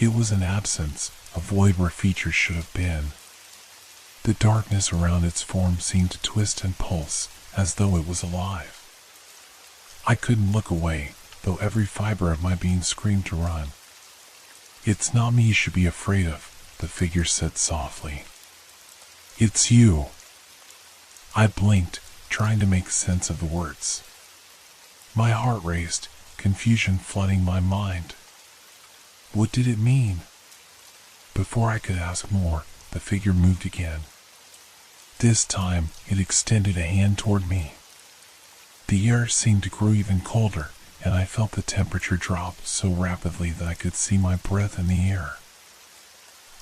It was an absence, a void where features should have been. The darkness around its form seemed to twist and pulse, as though it was alive. I couldn't look away, though every fiber of my being screamed to run. "It's not me you should be afraid of," the figure said softly. "It's you." I blinked, trying to make sense of the words. My heart raced, confusion flooding my mind. What did it mean? Before I could ask more, the figure moved again. This time, it extended a hand toward me. The air seemed to grow even colder, and I felt the temperature drop so rapidly that I could see my breath in the air.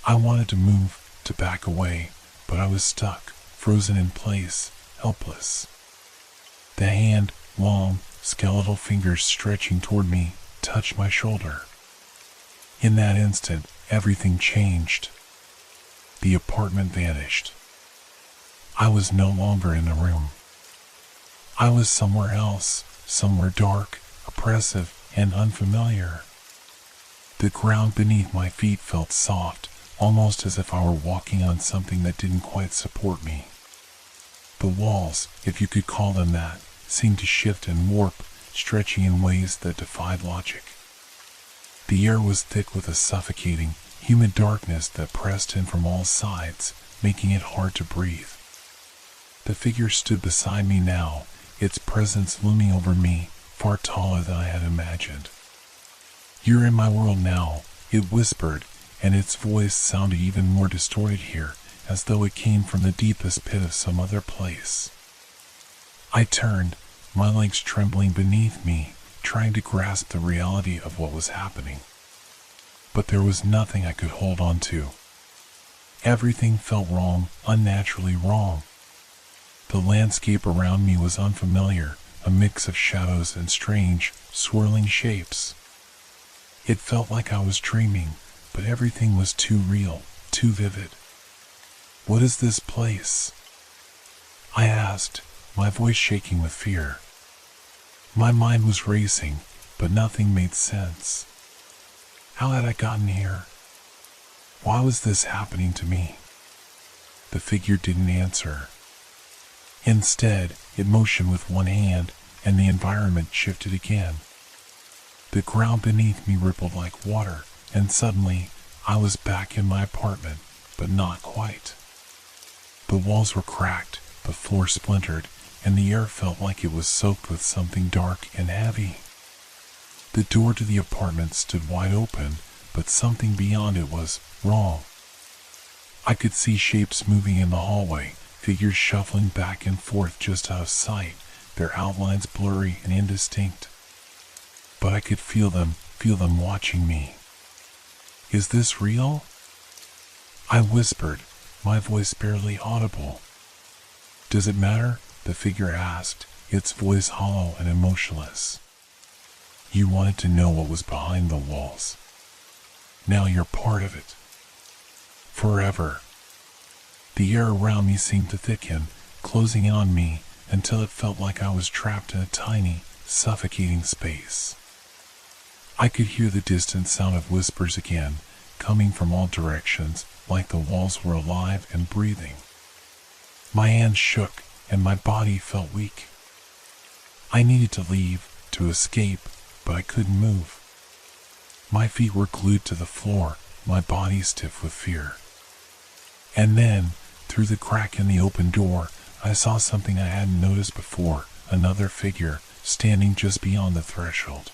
I wanted to move, to back away, but I was stuck, frozen in place, helpless. The hand, long, skeletal fingers stretching toward me, touched my shoulder. In that instant, everything changed. The apartment vanished. I was no longer in the room. I was somewhere else, somewhere dark, oppressive, and unfamiliar. The ground beneath my feet felt soft, almost as if I were walking on something that didn't quite support me. The walls, if you could call them that, seemed to shift and warp, stretching in ways that defied logic. The air was thick with a suffocating, humid darkness that pressed in from all sides, making it hard to breathe. The figure stood beside me now, its presence looming over me, far taller than I had imagined. "You're in my world now," it whispered, and its voice sounded even more distorted here, as though it came from the deepest pit of some other place. I turned, my legs trembling beneath me, trying to grasp the reality of what was happening. But there was nothing I could hold on to. Everything felt wrong, unnaturally wrong. The landscape around me was unfamiliar, a mix of shadows and strange, swirling shapes. It felt like I was dreaming, but everything was too real, too vivid. "What is this place?" I asked, my voice shaking with fear. My mind was racing, but nothing made sense. How had I gotten here? Why was this happening to me? The figure didn't answer. Instead, it motioned with one hand, and the environment shifted again. The ground beneath me rippled like water, and suddenly, I was back in my apartment, but not quite. The walls were cracked, the floor splintered, and the air felt like it was soaked with something dark and heavy. The door to the apartment stood wide open, but something beyond it was wrong. I could see shapes moving in the hallway, figures shuffling back and forth just out of sight, their outlines blurry and indistinct. But I could feel them watching me. "Is this real?" I whispered, my voice barely audible. "Does it matter?" the figure asked, its voice hollow and emotionless. "You wanted to know what was behind the walls. Now you're part of it. Forever." The air around me seemed to thicken, closing in on me until it felt like I was trapped in a tiny, suffocating space. I could hear the distant sound of whispers again, coming from all directions, like the walls were alive and breathing. My hands shook, and my body felt weak. I needed to leave, to escape, but I couldn't move. My feet were glued to the floor, my body stiff with fear. And then, through the crack in the open door, I saw something I hadn't noticed before, another figure, standing just beyond the threshold.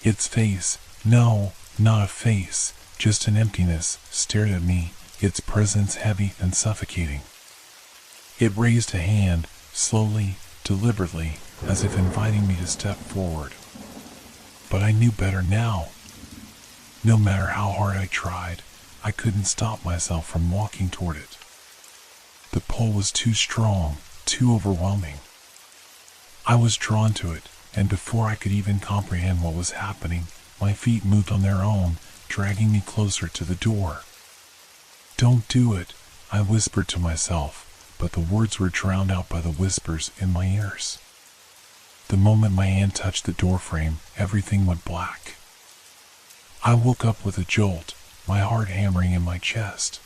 Its face, no, not a face, just an emptiness, stared at me, its presence heavy and suffocating. It raised a hand, slowly, deliberately, as if inviting me to step forward. But I knew better now. No matter how hard I tried, I couldn't stop myself from walking toward it. The pull was too strong, too overwhelming. I was drawn to it, and before I could even comprehend what was happening, my feet moved on their own, dragging me closer to the door. "Don't do it," I whispered to myself, but the words were drowned out by the whispers in my ears. The moment my hand touched the doorframe, everything went black. I woke up with a jolt, my heart hammering in my chest.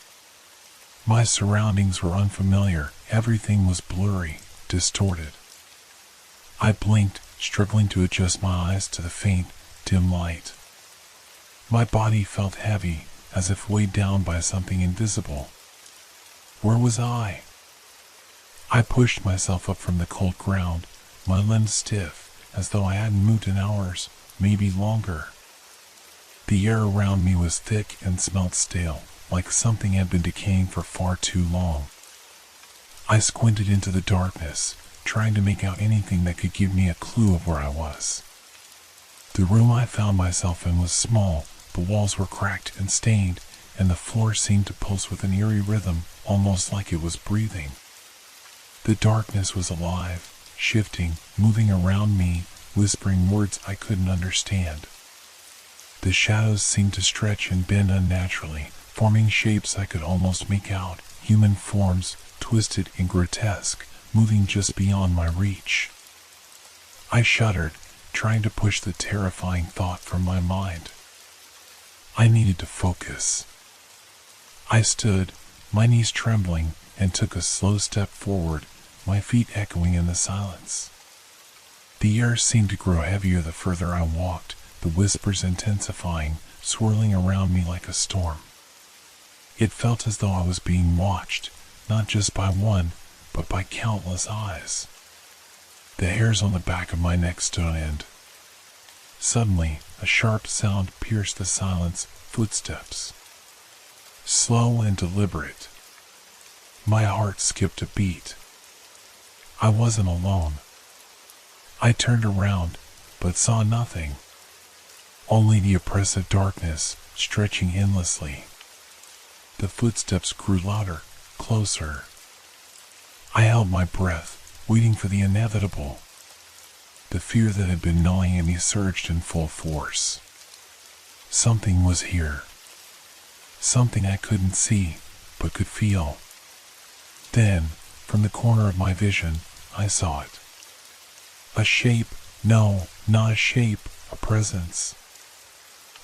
My surroundings were unfamiliar, everything was blurry, distorted. I blinked, struggling to adjust my eyes to the faint, dim light. My body felt heavy, as if weighed down by something invisible. Where was I? I pushed myself up from the cold ground, my limbs stiff, as though I hadn't moved in hours, maybe longer. The air around me was thick and smelled stale, like something had been decaying for far too long. I squinted into the darkness, trying to make out anything that could give me a clue of where I was. The room I found myself in was small, the walls were cracked and stained, and the floor seemed to pulse with an eerie rhythm, almost like it was breathing. The darkness was alive, shifting, moving around me, whispering words I couldn't understand. The shadows seemed to stretch and bend unnaturally, forming shapes I could almost make out, human forms, twisted and grotesque, moving just beyond my reach. I shuddered, trying to push the terrifying thought from my mind. I needed to focus. I stood, my knees trembling, and took a slow step forward, my feet echoing in the silence. The air seemed to grow heavier the further I walked, the whispers intensifying, swirling around me like a storm. It felt as though I was being watched, not just by one, but by countless eyes. The hairs on the back of my neck stood on end. Suddenly, a sharp sound pierced the silence, footsteps. Slow and deliberate. My heart skipped a beat. I wasn't alone. I turned around, but saw nothing. Only the oppressive darkness, stretching endlessly. The footsteps grew louder, closer. I held my breath, waiting for the inevitable. The fear that had been gnawing at me surged in full force. Something was here. Something I couldn't see, but could feel. Then, from the corner of my vision, I saw it. A shape, no, not a shape, a presence.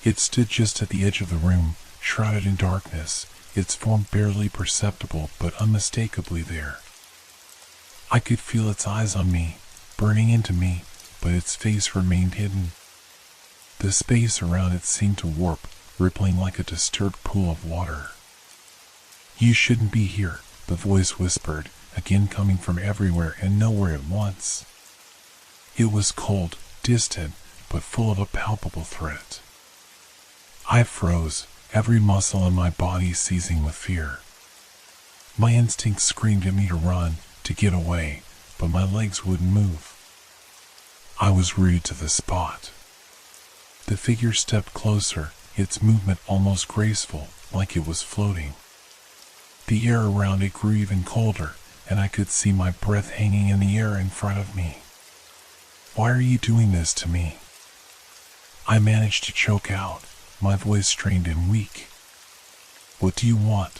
It stood just at the edge of the room, shrouded in darkness, its form barely perceptible but unmistakably there. I could feel its eyes on me, burning into me, but its face remained hidden. The space around it seemed to warp, rippling like a disturbed pool of water. "You shouldn't be here," the voice whispered, again coming from everywhere and nowhere at once. It was cold, distant, but full of a palpable threat. I froze, every muscle in my body seizing with fear. My instincts screamed at me to run, to get away, but my legs wouldn't move. I was rooted to the spot. The figure stepped closer, its movement almost graceful, like it was floating. The air around it grew even colder, and I could see my breath hanging in the air in front of me. "Why are you doing this to me?" I managed to choke out, my voice strained and weak. "What do you want?"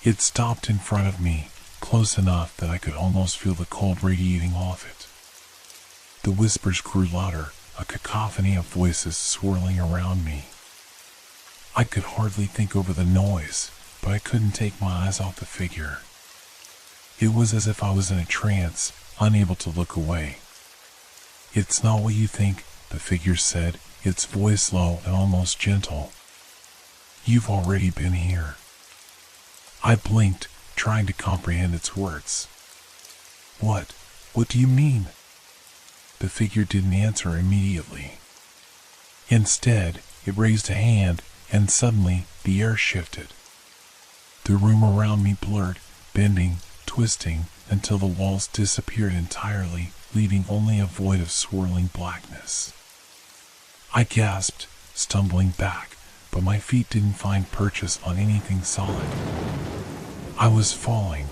It stopped in front of me, close enough that I could almost feel the cold radiating off it. The whispers grew louder, a cacophony of voices swirling around me. I could hardly think over the noise, but I couldn't take my eyes off the figure. It was as if I was in a trance, unable to look away. "It's not what you think," the figure said, its voice low and almost gentle. "You've already been here." I blinked, trying to comprehend its words. What do you mean?" The figure didn't answer immediately. Instead, it raised a hand, and suddenly the air shifted. The room around me blurred, bending, twisting, until the walls disappeared entirely, leaving only a void of swirling blackness. I gasped, stumbling back, but my feet didn't find purchase on anything solid. I was falling.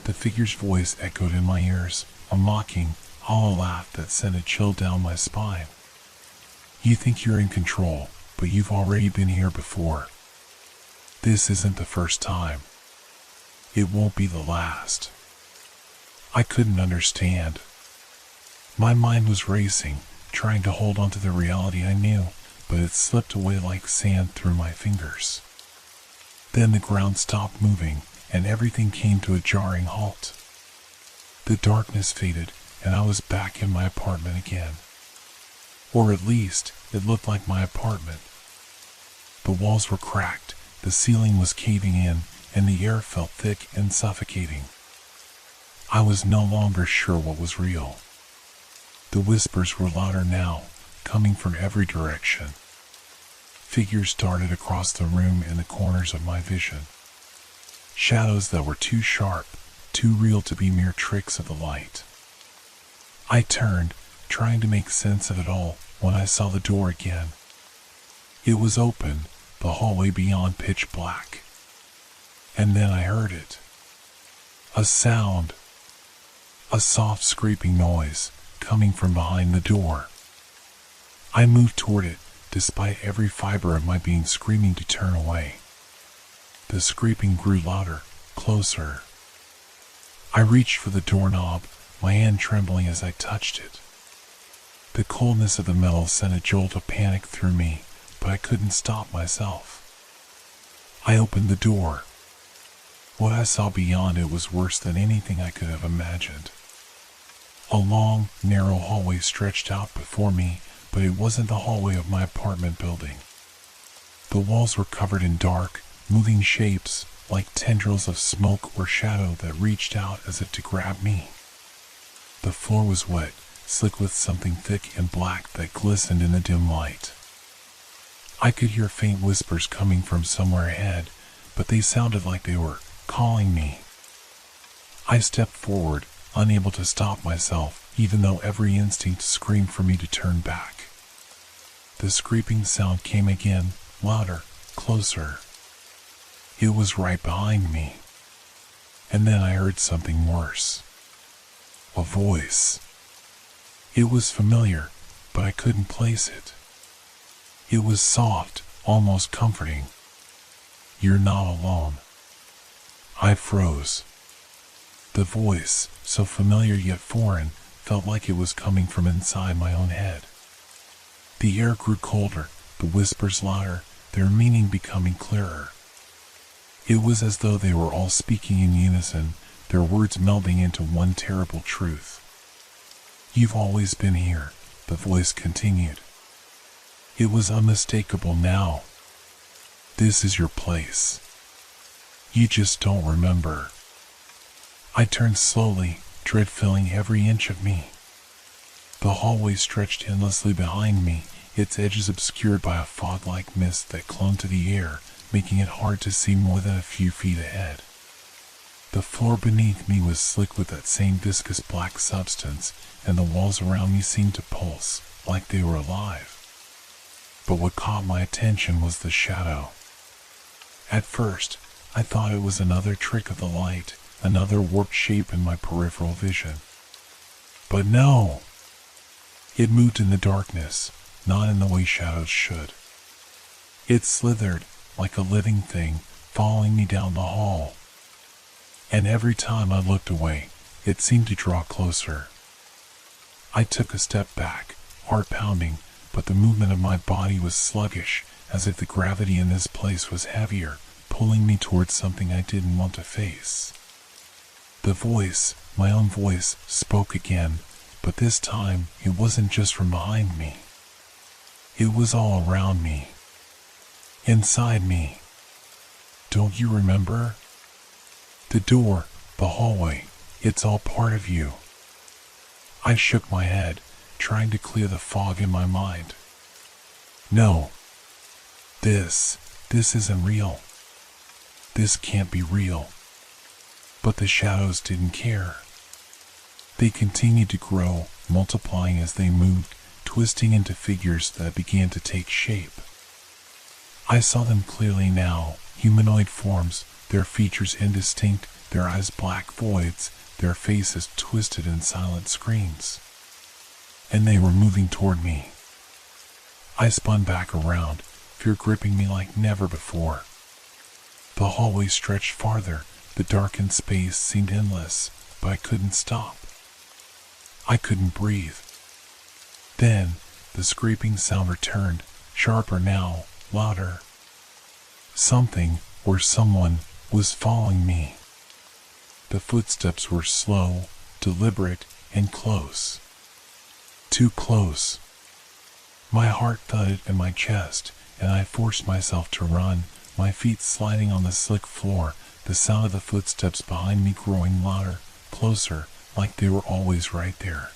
The figure's voice echoed in my ears, a mocking, hollow laugh that sent a chill down my spine. "You think you're in control, but you've already been here before. This isn't the first time. It won't be the last." I couldn't understand. My mind was racing, trying to hold on to the reality I knew, but it slipped away like sand through my fingers. Then the ground stopped moving, and everything came to a jarring halt. The darkness faded, and I was back in my apartment again. Or at least, it looked like my apartment. The walls were cracked, the ceiling was caving in, and the air felt thick and suffocating. I was no longer sure what was real. The whispers were louder now, coming from every direction. Figures darted across the room in the corners of my vision. Shadows that were too sharp, too real to be mere tricks of the light. I turned, trying to make sense of it all, when I saw the door again. It was open, the hallway beyond pitch black. And then I heard it. A sound. A soft scraping noise, coming from behind the door. I moved toward it, despite every fiber of my being screaming to turn away. The scraping grew louder, closer. I reached for the doorknob, my hand trembling as I touched it. The coldness of the metal sent a jolt of panic through me, but I couldn't stop myself. I opened the door. What I saw beyond it was worse than anything I could have imagined. A long, narrow hallway stretched out before me, but it wasn't the hallway of my apartment building. The walls were covered in dark, moving shapes, like tendrils of smoke or shadow that reached out as if to grab me. The floor was wet, slick with something thick and black that glistened in the dim light. I could hear faint whispers coming from somewhere ahead, but they sounded like they were calling me. I stepped forward, unable to stop myself, even though every instinct screamed for me to turn back. The scraping sound came again, louder, closer. It was right behind me. And then I heard something worse. A voice. It was familiar, but I couldn't place it. It was soft, almost comforting. "You're not alone." I froze. The voice, so familiar yet foreign, felt like it was coming from inside my own head. The air grew colder, the whispers louder, their meaning becoming clearer. It was as though they were all speaking in unison, their words melding into one terrible truth. "You've always been here," the voice continued. It was unmistakable now. "This is your place. You just don't remember." I turned slowly, dread filling every inch of me. The hallway stretched endlessly behind me, its edges obscured by a fog-like mist that clung to the air, making it hard to see more than a few feet ahead. The floor beneath me was slick with that same viscous black substance, and the walls around me seemed to pulse, like they were alive. But what caught my attention was the shadow. At first, I thought it was another trick of the light, another warped shape in my peripheral vision. But no! It moved in the darkness, not in the way shadows should. It slithered, like a living thing, following me down the hall. And every time I looked away, it seemed to draw closer. I took a step back, heart pounding, but the movement of my body was sluggish, as if the gravity in this place was heavier, pulling me towards something I didn't want to face. The voice, my own voice, spoke again, but this time it wasn't just from behind me. It was all around me. Inside me. "Don't you remember? The door, the hallway, it's all part of you." I shook my head, trying to clear the fog in my mind. "No. This isn't real. This can't be real." But the shadows didn't care. They continued to grow, multiplying as they moved, twisting into figures that began to take shape. I saw them clearly now, humanoid forms, their features indistinct, their eyes black voids, their faces twisted in silent screams. And they were moving toward me. I spun back around, fear gripping me like never before. The hallway stretched farther, the darkened space seemed endless, but I couldn't stop. I couldn't breathe. Then, the scraping sound returned, sharper now, louder. Something, or someone, was following me. The footsteps were slow, deliberate, and close. Too close. My heart thudded in my chest, and I forced myself to run, my feet sliding on the slick floor, the sound of the footsteps behind me growing louder, closer, like they were always right there.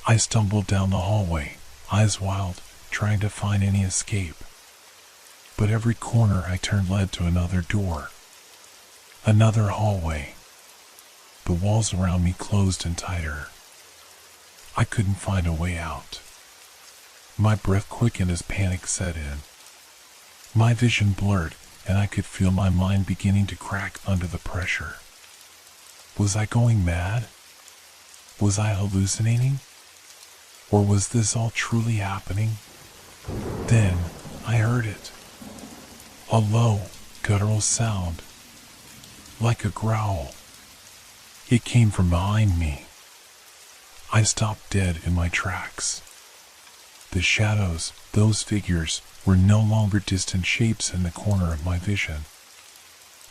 I stumbled down the hallway, eyes wild, trying to find any escape. But every corner I turned led to another door. Another hallway. The walls around me closed in tighter. I couldn't find a way out. My breath quickened as panic set in. My vision blurred, and I could feel my mind beginning to crack under the pressure. Was I going mad? Was I hallucinating? Or was this all truly happening? Then I heard it. A low, guttural sound. Like a growl. It came from behind me. I stopped dead in my tracks. The shadows, those figures, were no longer distant shapes in the corner of my vision.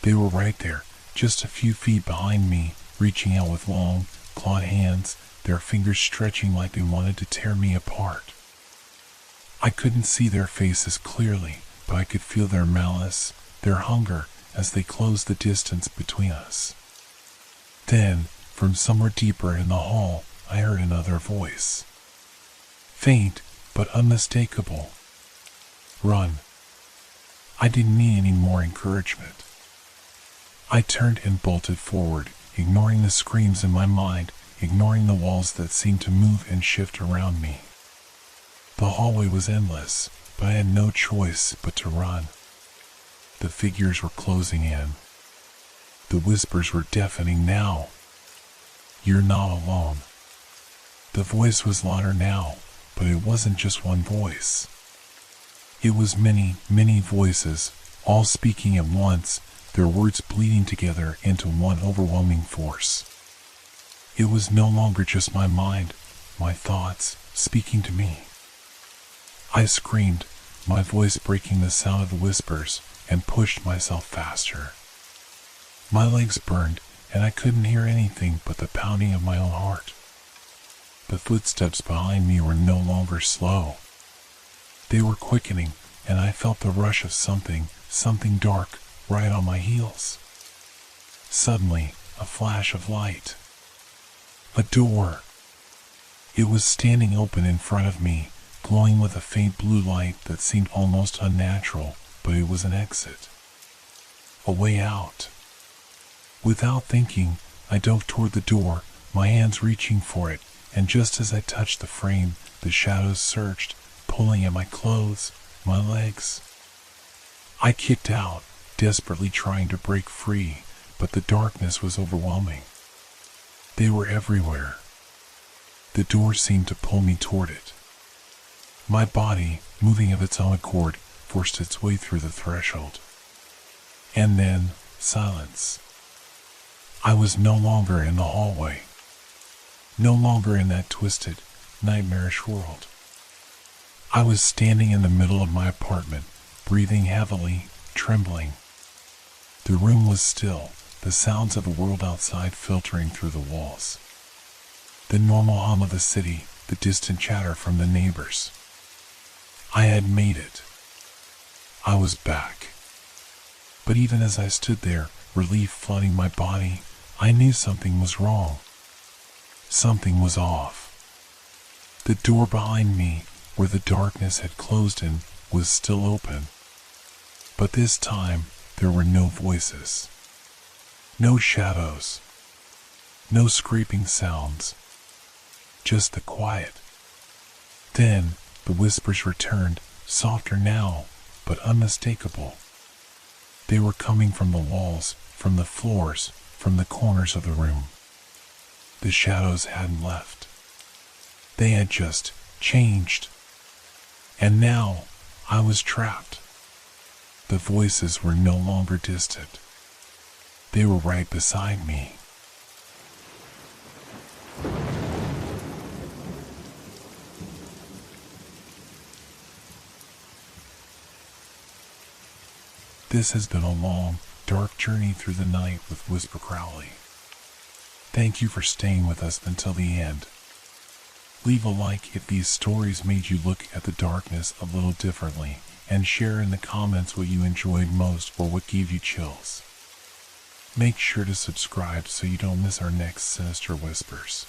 They were right there, just a few feet behind me, reaching out with long, clawed hands, their fingers stretching like they wanted to tear me apart. I couldn't see their faces clearly, but I could feel their malice, their hunger, as they closed the distance between us. Then, from somewhere deeper in the hall, I heard another voice. Faint, but unmistakable. Run. I didn't need any more encouragement. I turned and bolted forward, ignoring the screams in my mind, ignoring the walls that seemed to move and shift around me. The hallway was endless, but I had no choice but to run. The figures were closing in. The whispers were deafening now. You're not alone. The voice was louder now, but it wasn't just one voice. It was many, many voices, all speaking at once, their words bleeding together into one overwhelming force. It was no longer just my mind, my thoughts, speaking to me. I screamed, my voice breaking the sound of the whispers, and pushed myself faster. My legs burned, and I couldn't hear anything but the pounding of my own heart. The footsteps behind me were no longer slow. They were quickening, and I felt the rush of something dark, right on my heels. Suddenly, a flash of light. A door. It was standing open in front of me, glowing with a faint blue light that seemed almost unnatural, but it was an exit. A way out. Without thinking, I dove toward the door, my hands reaching for it, and just as I touched the frame, the shadows surged, pulling at my clothes, my legs. I kicked out, desperately trying to break free, but the darkness was overwhelming. They were everywhere. The door seemed to pull me toward it. My body, moving of its own accord, forced its way through the threshold. And then, silence. I was no longer in the hallway. No longer in that twisted, nightmarish world. I was standing in the middle of my apartment, breathing heavily, trembling. The room was still, the sounds of the world outside filtering through the walls. The normal hum of the city, the distant chatter from the neighbors. I had made it. I was back. But even as I stood there, relief flooding my body, I knew something was wrong. Something was off. The door behind me, where the darkness had closed in, was still open. But this time, there were no voices. No shadows. No scraping sounds. Just the quiet. Then, the whispers returned, softer now, but unmistakable. They were coming from the walls, from the floors, from the corners of the room. The shadows hadn't left. They had just changed. And now, I was trapped. The voices were no longer distant. They were right beside me. This has been a long, dark journey through the night with Whisper Crowley. Thank you for staying with us until the end. Leave a like if these stories made you look at the darkness a little differently, and share in the comments what you enjoyed most or what gave you chills. Make sure to subscribe so you don't miss our next Sinister Whispers.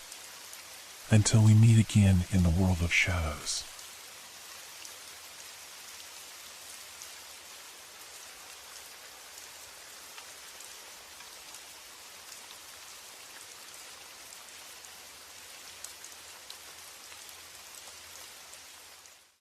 Until we meet again in the world of shadows.